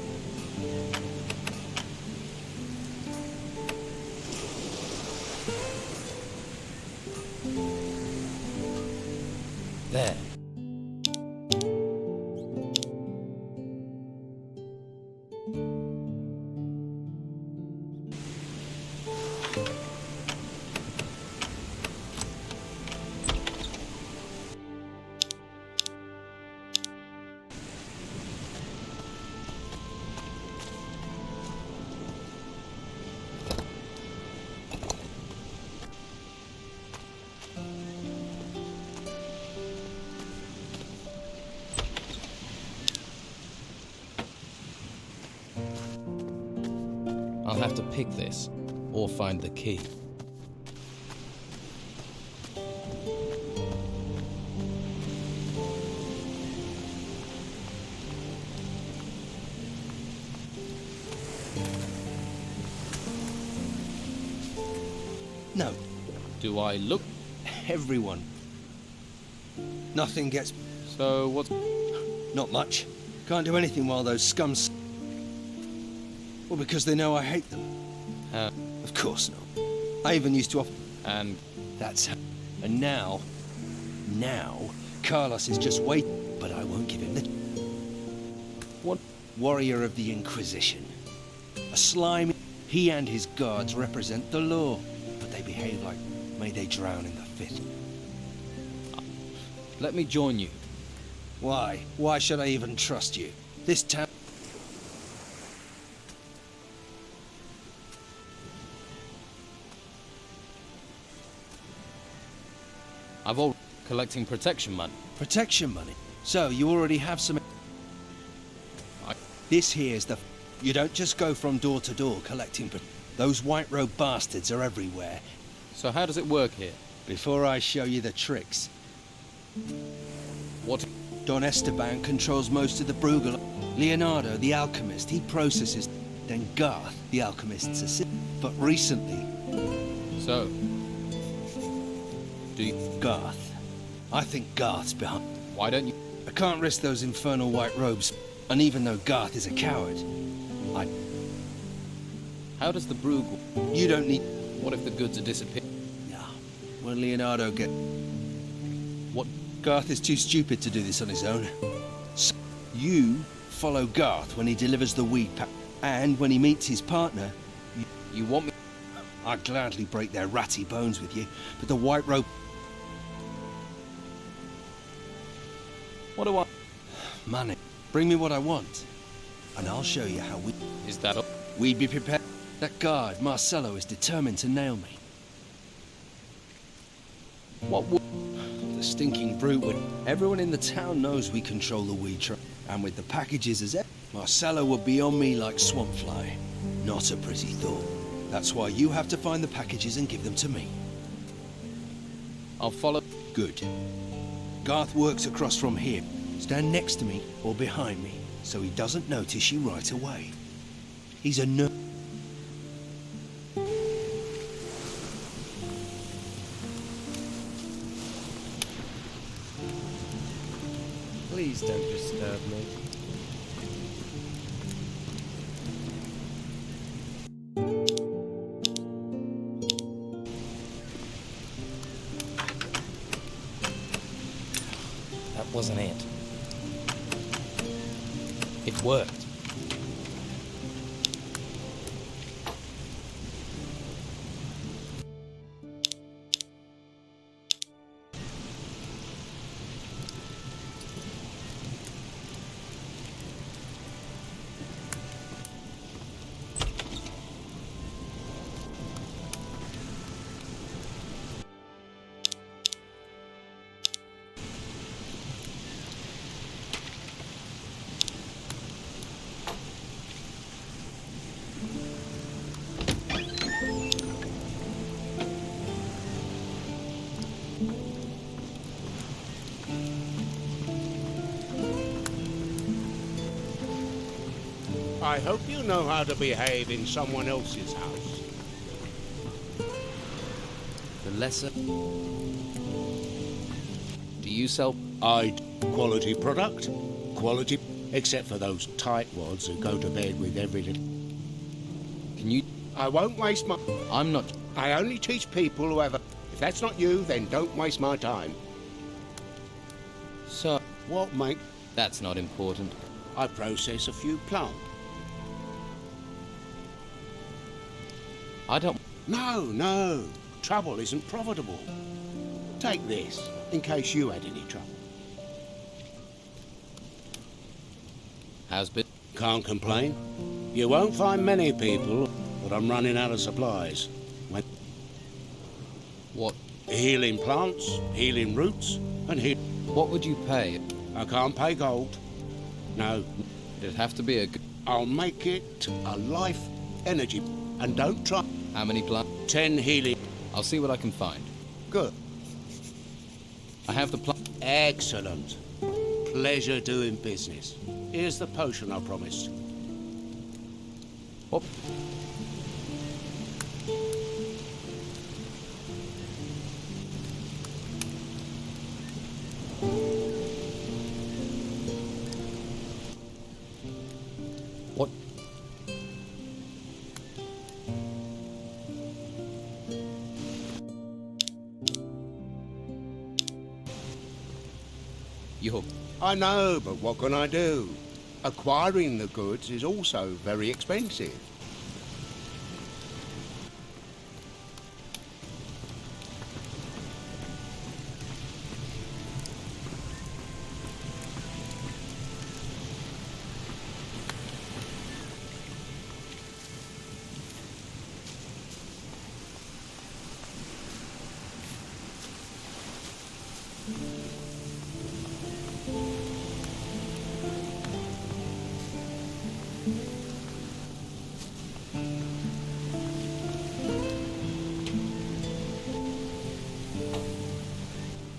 I'll have to pick this, or find the key. No. Do I look? Everyone. Nothing gets... So what's... Not much. Can't do anything while those scums... Well, because they know I hate them. Of course not. I even used to offer... And... That's how... And now... Now... Carlos is just waiting, but I won't give him the... What? Warrior of the Inquisition. A slimy... He and his guards represent the law, but they behave like... May they drown in the fit. Let me join you. Why? Why should I even trust you? This town... I've all collecting protection money. Protection money? So, you already have some... This here's the... You don't just go from door to door collecting... Those white-robed bastards are everywhere. So how does it work here? Before I show you the tricks... What? Don Esteban controls most of the Bruegel. Leonardo, the alchemist, he processes. Then Garth, the alchemist's assistant. But recently... So? Do you... Garth. I think Garth's behind. Why don't you... I can't risk those infernal white robes. And even though Garth is a coward, I... How does the Bruegel... You don't need... What if the goods are disappeared? Yeah. When Leonardo get... What? Garth is too stupid to do this on his own. So you follow Garth when he delivers the weed pack. And when he meets his partner... You want me... I'd gladly break their ratty bones with you, but the white robe... What do I... Money. Bring me what I want. And I'll show you how we... Is that all? We'd be prepared. That guard, Marcelo, is determined to nail me. What would... The stinking brute would... Everyone in the town knows we control the weed trade. And with the packages as Marcelo would be on me like swampfly. Not a pretty thought. That's why you have to find the packages and give them to me. I'll follow... Good. Garth works across from here. Stand next to me or behind me, so he doesn't notice you right away. He's a nerd. Please don't disturb me. That wasn't it. It worked. I hope you know how to behave in someone else's house. The lesser... Do you sell... Quality product, quality... Except for those tightwads who go to bed with every little... Can you... I won't waste my... I'm not... I only teach people who have... If that's not you, then don't waste my time. So... What, mate? That's not important. I process a few plants. I don't... No. Trouble isn't profitable. Take this, in case you had any trouble. How's been? Can't complain. You won't find many people, but I'm running out of supplies. What? Healing plants, healing roots, and What would you pay? I can't pay gold. No. It'd have to be a... I'll make it a life energy. And don't try. How many plants? 10 healing. I'll see what I can find. Good. I have the plant. Excellent. Pleasure doing business. Here's the potion I promised. What? What? You. I know, but what can I do? Acquiring the goods is also very expensive.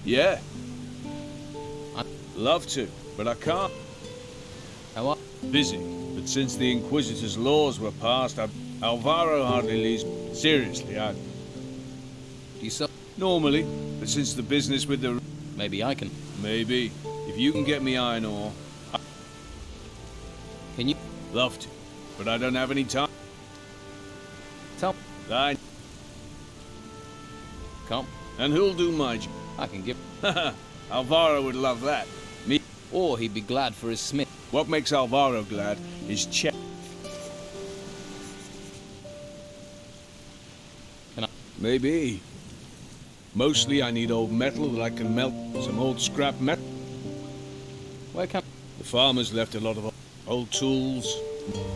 Yeah. I'd love to, but I can't. How are Busy, but since the Inquisitor's laws were passed, Alvaro hardly leaves. Seriously, Do you sell? Normally, but since the business with the... Maybe I can. Maybe. If you can get me iron ore... Can you? Love to, but I don't have any time. Tell. I... Can't. And who'll do my job? I can give. Alvaro would love that. Me. Or he'd be glad for his smith. What makes Alvaro glad is check. Can I? Maybe. Mostly I need old metal that I can melt. Some old scrap metal. Where can... The farmers left a lot of old tools.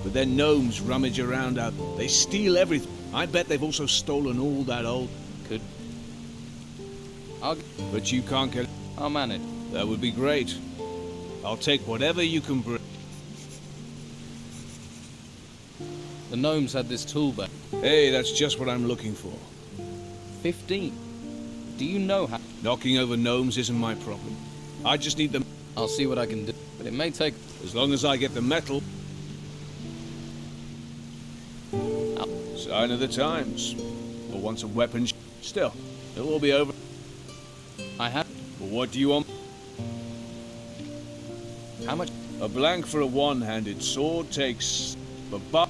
But then gnomes rummage around out. They steal everything. I bet they've also stolen all that old... Could... But you can't get... I'll manage. That would be great. I'll take whatever you can bring. The gnomes had this tool back. Hey, that's just what I'm looking for. 15. Do you know how... Knocking over gnomes isn't my problem. I just need them. I'll see what I can do. But it may take... As long as I get the metal. Sign of the times. Or once a weapon... Still, it'll all be over. I have... Well, what do you want? How much? A blank for a one-handed sword takes... But...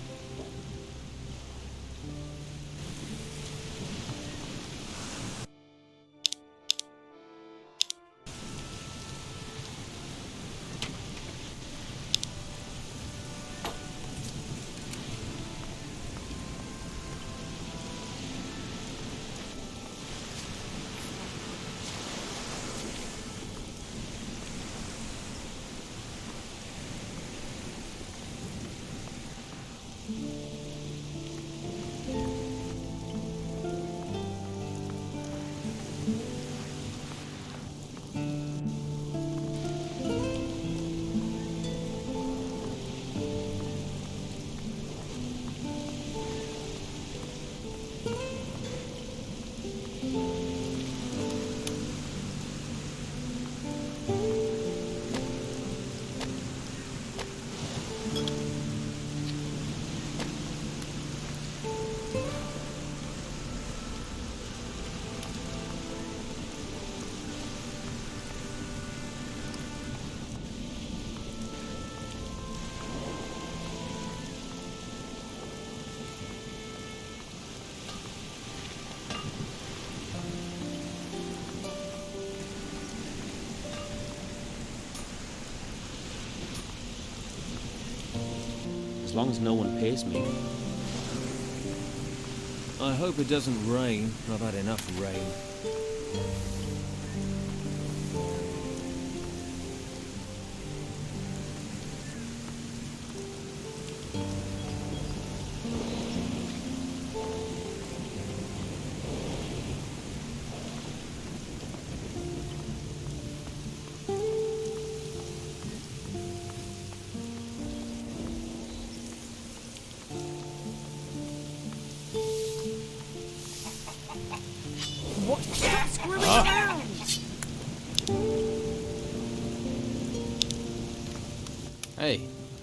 As long as no one pays me. I hope it doesn't rain. I've had enough rain.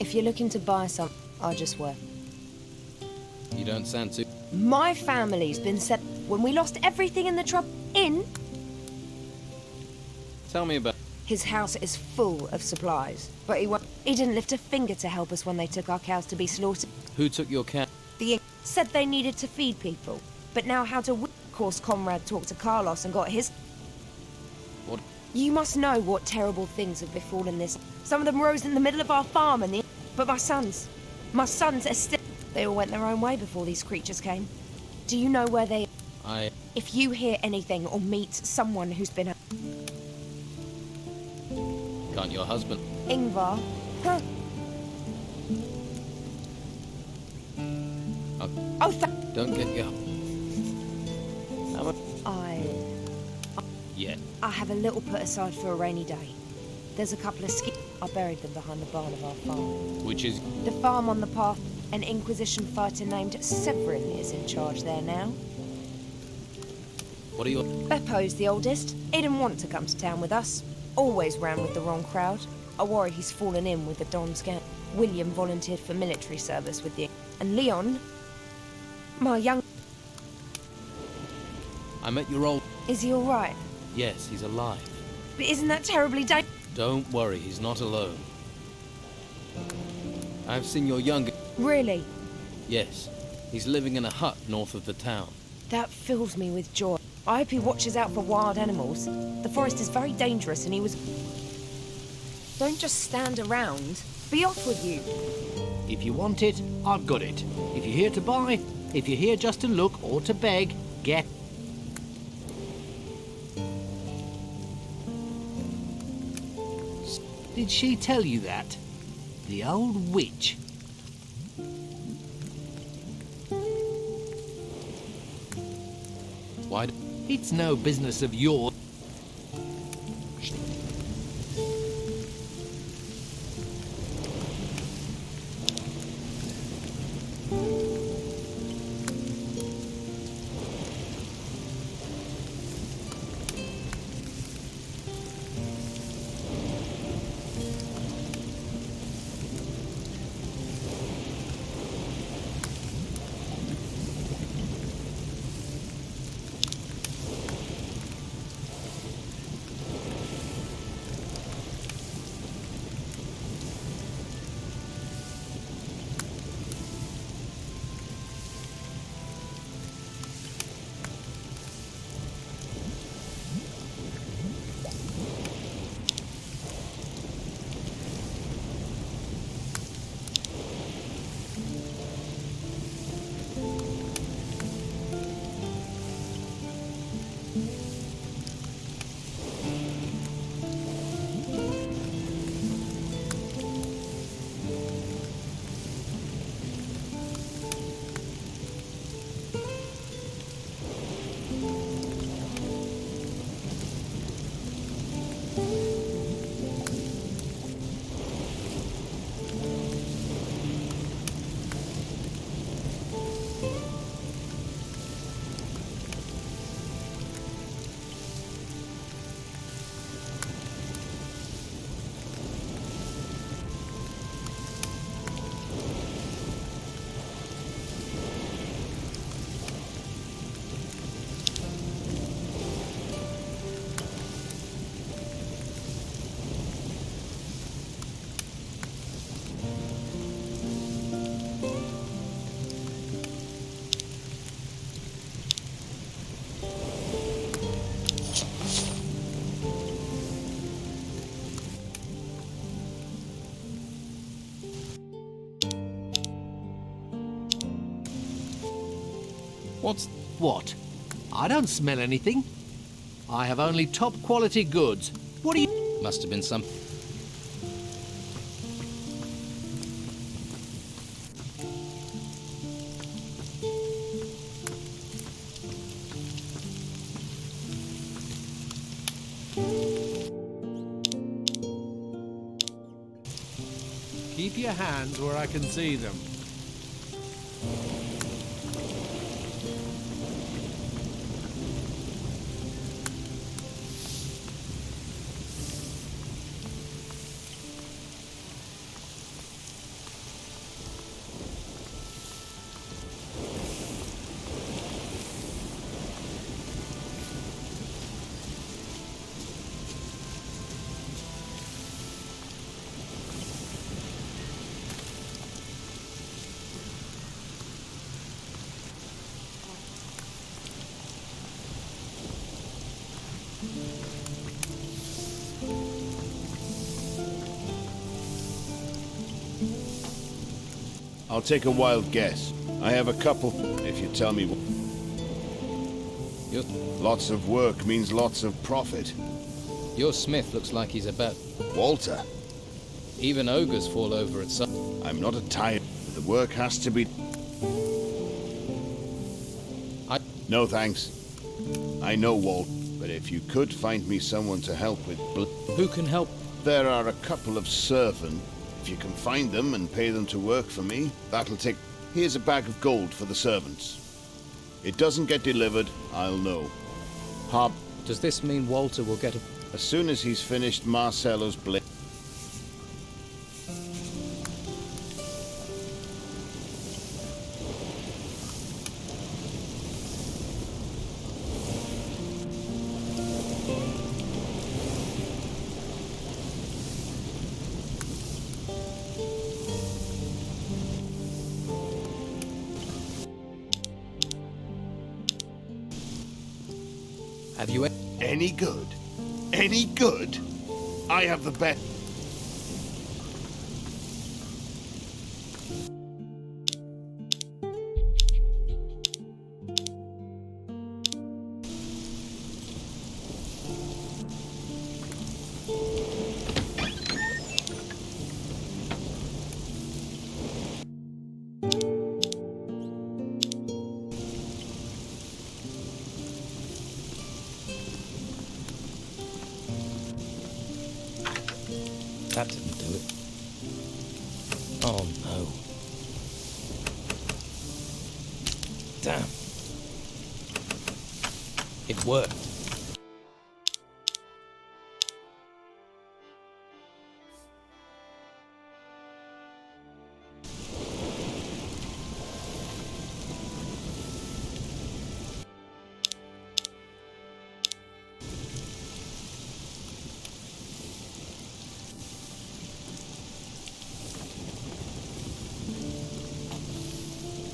If you're looking to buy some, I just were. You don't sound too... My family's been set when we lost everything in the trouble. Tell me about... His house is full of supplies, but he didn't lift a finger to help us when they took our cows to be slaughtered. Who took your cow? The said they needed to feed people, but now how to... Of course, Conrad talked to Carlos and got his... What? You must know what terrible things have befallen this. Some of them rose in the middle of our farm and But my sons are still... They all went their own way before these creatures came. Do you know where they... If you hear anything or meet someone who's been... Can't your husband... Ingvar? Huh? Don't get your... Yeah. I have a little put aside for a rainy day. There's a couple of I buried them behind the barn of our farm. Which is... The farm on the path. An Inquisition fighter named Severin is in charge there now. What are you... Beppo's the oldest. He didn't want to come to town with us. Always ran with the wrong crowd. I worry he's fallen in with the Don Scout. William volunteered for military service with the... And Leon... My young... I met your old... Is he alright? Yes, he's alive. But isn't that terribly Don't worry, he's not alone. I've seen your younger... Really? Yes. He's living in a hut north of the town. That fills me with joy. I hope he watches out for wild animals. The forest is very dangerous and he was... Don't just stand around. Be off with you. If you want it, I've got it. If you're here to buy, if you're here just to look or to beg, get... Did she tell you that? The old witch. Why? It's no business of yours. What? I don't smell anything. I have only top quality goods. What do you... Must have been some... Keep your hands where I can see them. I'll take a wild guess. I have a couple, if you tell me. Lots of work means lots of profit. Your smith looks like he's about... Walter. Even ogres fall over at some... I'm not a tyrant. The work has to be... No thanks. I know Walt, but if you could find me someone to help with... Who can help? There are a couple of servants. If you can find them and pay them to work for me, that'll take... Here's a bag of gold for the servants. It doesn't get delivered, I'll know. Does this mean Walter will get a... As soon as he's finished Marcello's blade... Have you... Any good? Any good? I have the best... That didn't do it. Oh no. Damn. It worked.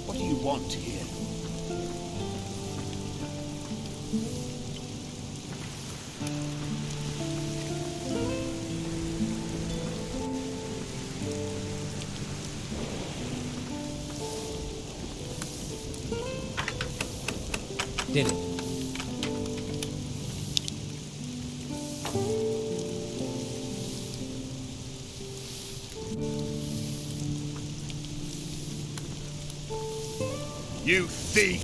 What do you want here? Did it? You thief!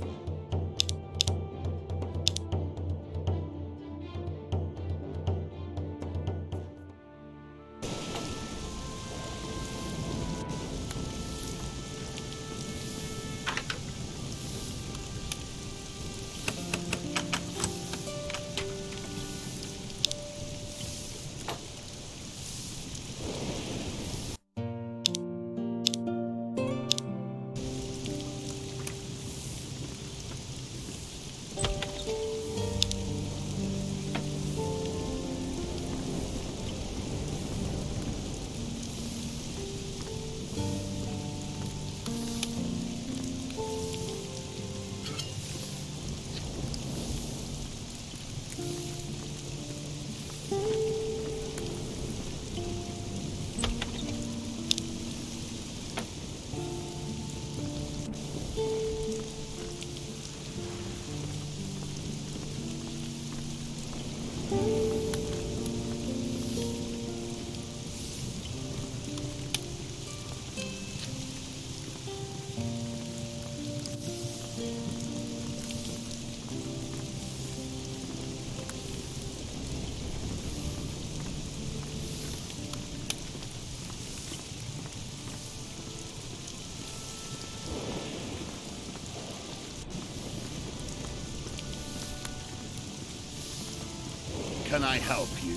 Can I help you?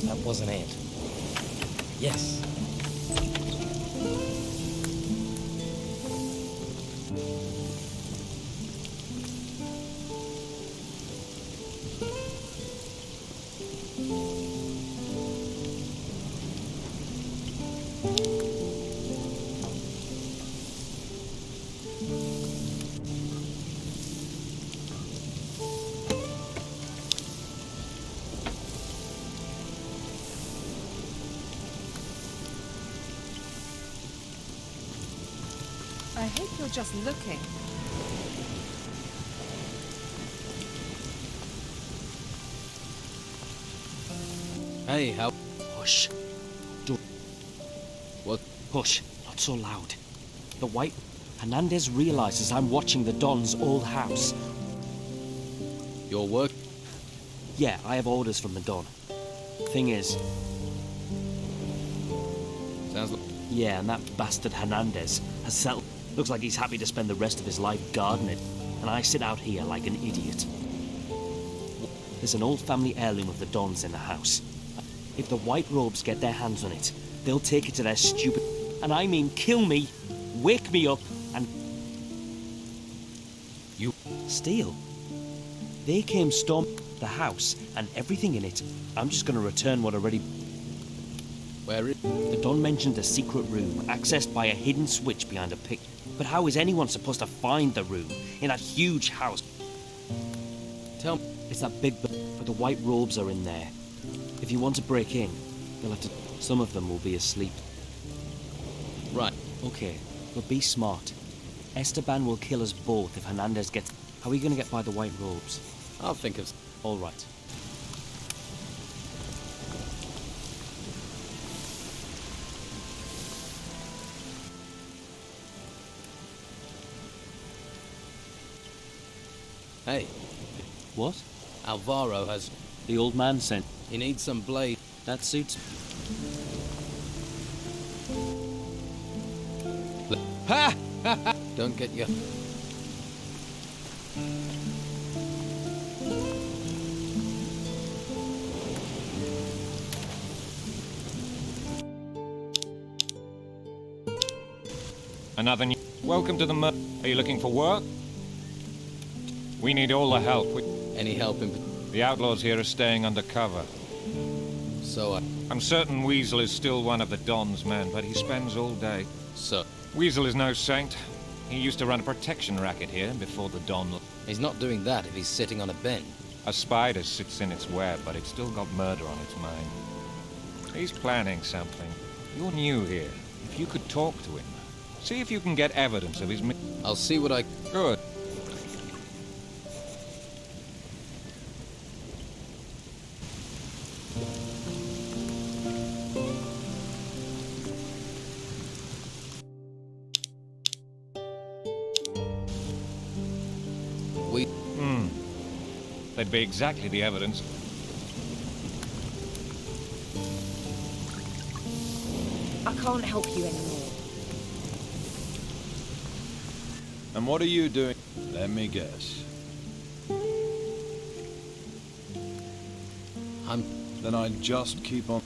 That wasn't it. Yes. I hope you're just looking. Hey, how... Hush. Don't... What? Hush. Not so loud. The white... Hernandez realizes I'm watching the Don's old house. Your work? Yeah, I have orders from the Don. Thing is... Sounds like... Yeah, and that bastard Hernandez has settled... Looks like he's happy to spend the rest of his life gardening. And I sit out here like an idiot. There's an old family heirloom of the Dons in the house. If the White Robes get their hands on it, they'll take it to their stupid... And I mean kill me, wake me up, and... You... Steal? They came storm the house and everything in it. I'm just gonna return what already... Where is... The Don mentioned a secret room, accessed by a hidden switch behind a pic. But how is anyone supposed to find the room in that huge house? Tell me... It's that big... But the White Robes are in there. If you want to break in, you'll have to... Some of them will be asleep. Right. Okay, but be smart. Esteban will kill us both if Hernandez gets... How are we gonna get by the White Robes? I'll think of... All right. Hey. What? Alvaro has... The old man sent... He needs some blade. That suits... Ha! Don't get your... Another new... Welcome to the Are you looking for work? We need all the help. Any help in... The outlaws here are staying under cover. So I'm certain Weasel is still one of the Don's men, but he spends all day. So? Weasel is no saint. He used to run a protection racket here before the Don... He's not doing that if he's sitting on a bench. A spider sits in its web, but it's still got murder on its mind. He's planning something. You're new here. If you could talk to him, see if you can get evidence of his... I'll see what I... Good. That'd be exactly the evidence. I can't help you anymore. And what are you doing? Let me guess. Then I just keep on...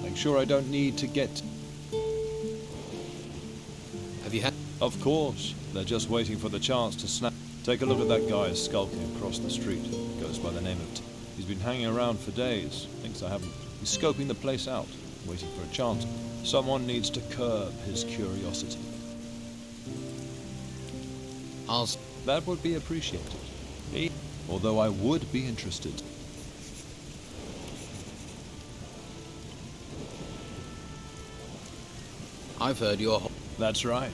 Make sure I don't need to get... Have you had... Of course. They're just waiting for the chance to snap. Take a look at that guy skulking across the street. Goes by the name of... He's been hanging around for days. Thinks I haven't... He's scoping the place out, waiting for a chance. Someone needs to curb his curiosity. That would be appreciated. Although I would be interested. I've heard you're... That's right.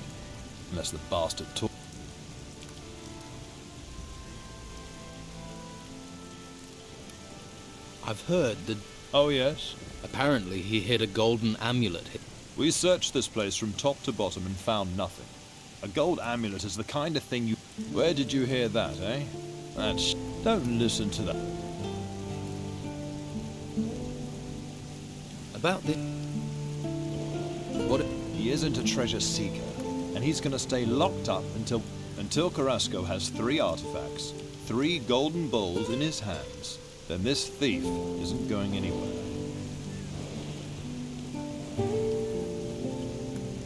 Unless the bastard talks. I've heard that... Oh, yes? Apparently he hid a golden amulet. We searched this place from top to bottom and found nothing. A gold amulet is the kind of thing you... Where did you hear that, eh? That's... Don't listen to that. About the... What... He isn't a treasure seeker, and he's gonna stay locked up until Carrasco has 3 artifacts, 3 golden bowls in his hands. Then this thief isn't going anywhere.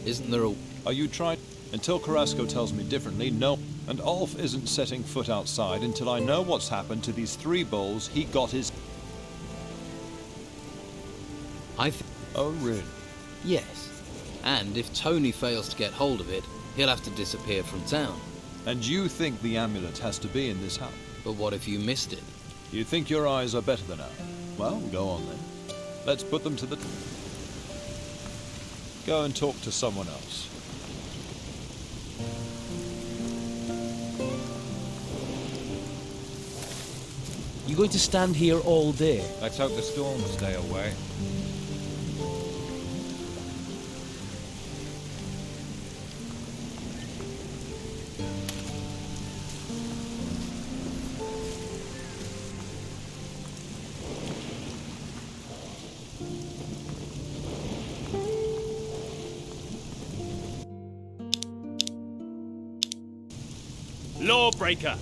Isn't there a... Are you trying... Until Carrasco tells me differently, no. And Ulf isn't setting foot outside until I know what's happened to these 3 bowls he got his... Oh, really? Yes. And if Tony fails to get hold of it, he'll have to disappear from town. And you think the amulet has to be in this house? But what if you missed it? You think your eyes are better than ours? Well, go on then. Let's put them to the... Go and talk to someone else. You going to stand here all day? Let's hope the storms stay away. Lawbreaker!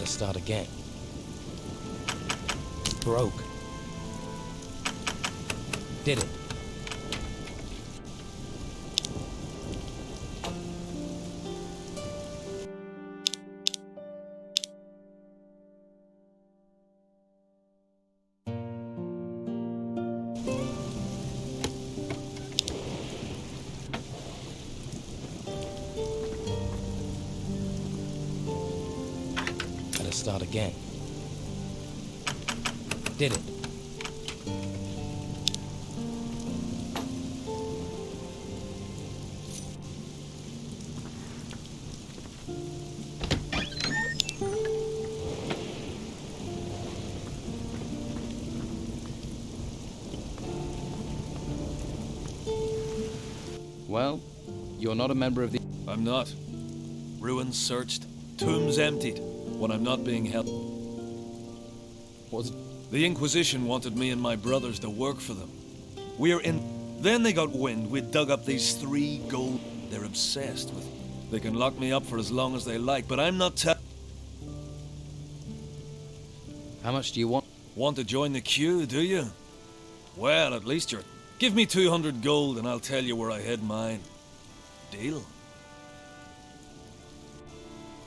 Start again. Broke. Did it. Start again. Did it. Well, you're not a member of the... I'm not. Ruins searched, tombs emptied, when I'm not being held. What's... The Inquisition wanted me and my brothers to work for them. We're in... Then they got wind we'd dug up these 3 gold... They're obsessed with... They can lock me up for as long as they like, but I'm not How much do you want? Want to join the queue, do you? Well, at least you're... Give me 200 gold and I'll tell you where I hid mine. Deal?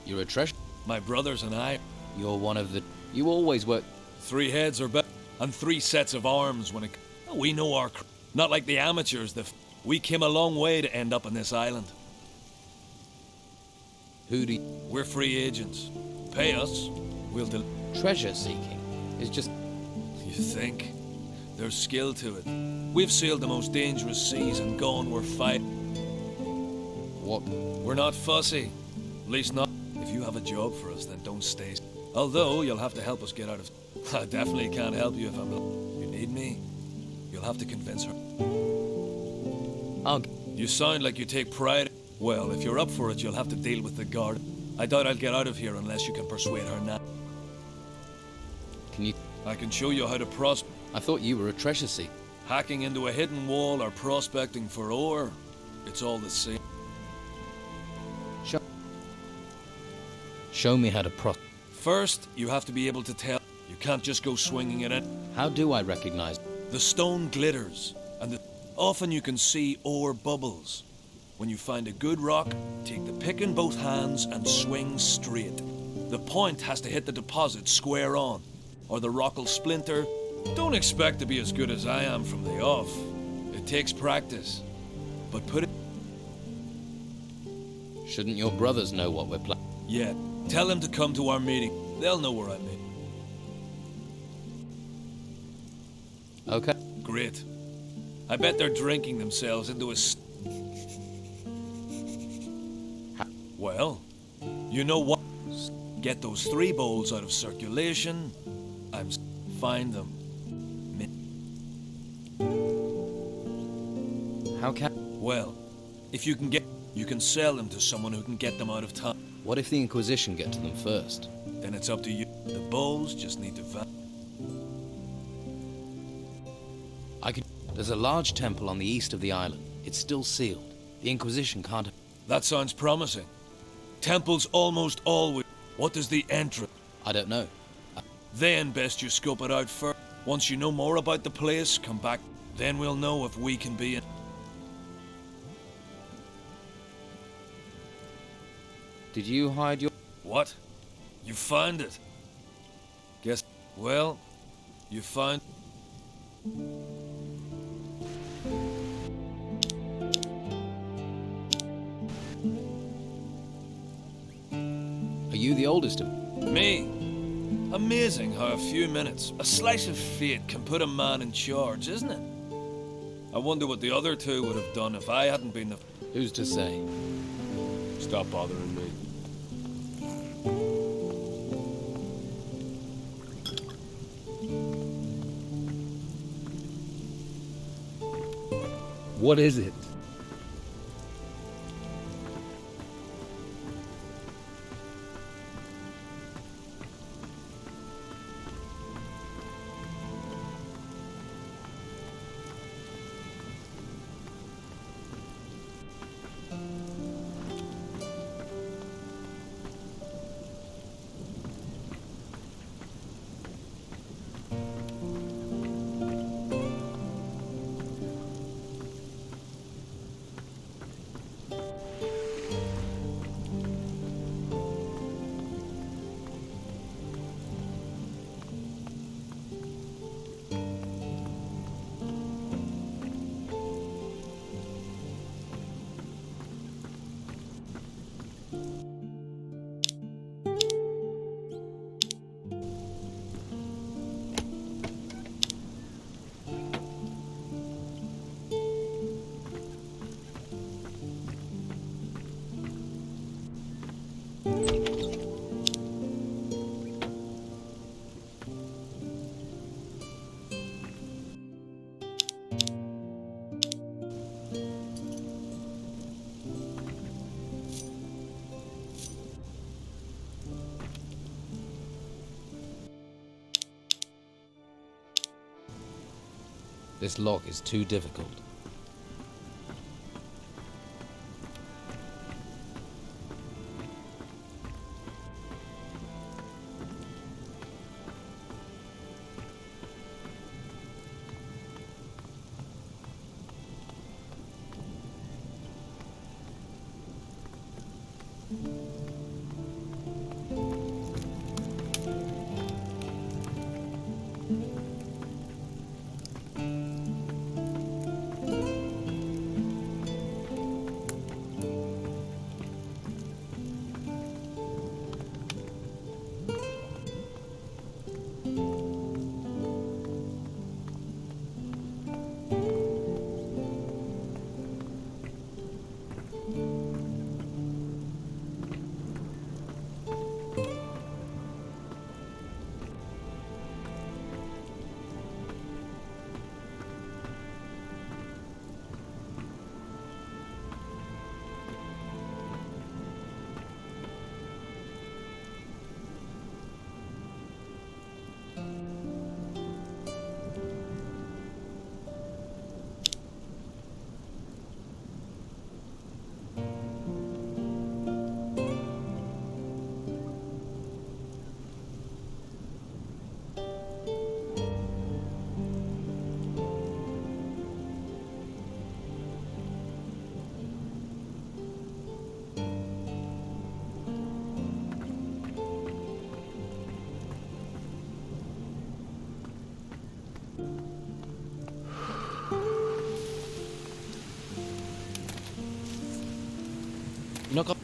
You're a treasure? My brothers and I... You're one of the... You always work... 3 heads or better, and 3 sets of arms when it... We know our... Not like the amateurs, we came a long way to end up on this island. Who do you... We're free agents. Pay us, we'll Treasure seeking is just... You think? There's skill to it. We've sailed the most dangerous seas and gone where fight... What? We're not fussy. At least not... If you have a job for us, then don't stay. Although, you'll have to help us get out of... I definitely can't help you if I'm... You need me? You'll have to convince her. You sound like you take pride... Well, if you're up for it, you'll have to deal with the guard. I doubt I'll get out of here unless you can persuade her now. Can you... I can show you how to prospect. I thought you were a treasure seeker. Hacking into a hidden wall or prospecting for ore. It's all the same. Show me how to First, you have to be able to tell. You can't just go swinging it in. How do I recognize? The stone glitters, and often you can see ore bubbles. When you find a good rock, take the pick in both hands and swing straight. The point has to hit the deposit square on, or the rock will splinter. Don't expect to be as good as I am from the off. It takes practice. But put it... Shouldn't your brothers know what we're planning? Yeah. Tell them to come to our meeting. They'll know where I'm in. Okay. Great. I bet they're drinking themselves into a... Well, you know what? Get those 3 bowls out of circulation. Find them. How can... Well, if you can you can sell them to someone who can get them out of town. What if the Inquisition get to them first? Then it's up to you. The bowls just need to There's a large temple on the east of the island. It's still sealed. The Inquisition can't... That sounds promising. Temples almost always... What does the entrance... I don't know. Then best you scope it out first. Once you know more about the place, come back. Then we'll know if we can be in... Did you hide your... What? You found it? Guess... Well, you found... Are you the oldest of... Me? Amazing how a few minutes, a slice of fate can put a man in charge, isn't it? I wonder what the other 2 would have done if I hadn't been the... Who's to say? Stop bothering me. What is it? This lock is too difficult.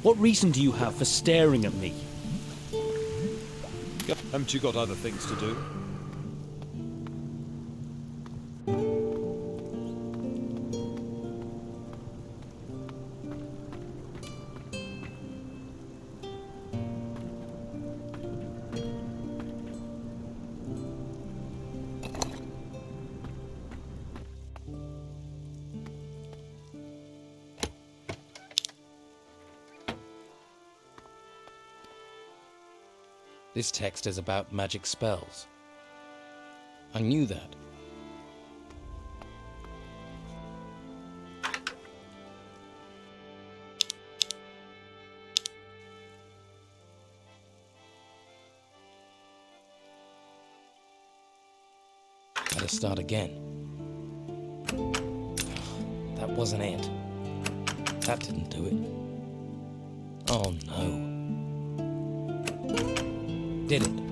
What reason do you have for staring at me? Haven't you got other things to do? This text is about magic spells. I knew that. Better start again. That wasn't it. That didn't do it. Oh no. Did it?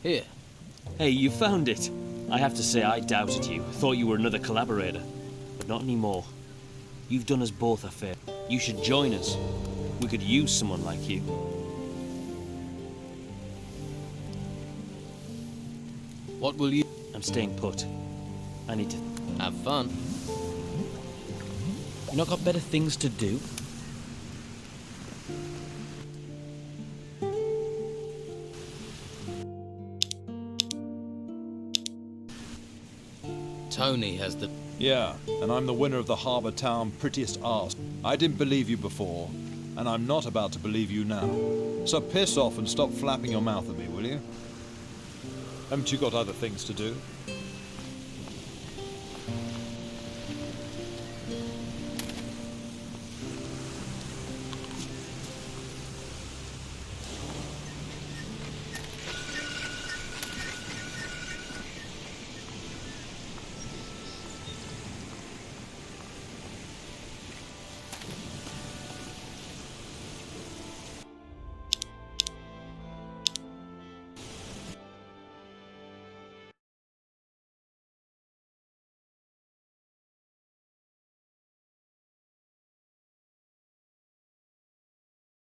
Here. Hey, you found it. I have to say I doubted you. Thought you were another collaborator. But not anymore. You've done us both a favor. You should join us. We could use someone like you. What will you... I'm staying put. I need to... Have fun. You not got better things to do? Tony has the... Yeah, and I'm the winner of the Harbour Town Prettiest Arse. I didn't believe you before, and I'm not about to believe you now. So piss off and stop flapping your mouth at me, will you? Haven't you got other things to do?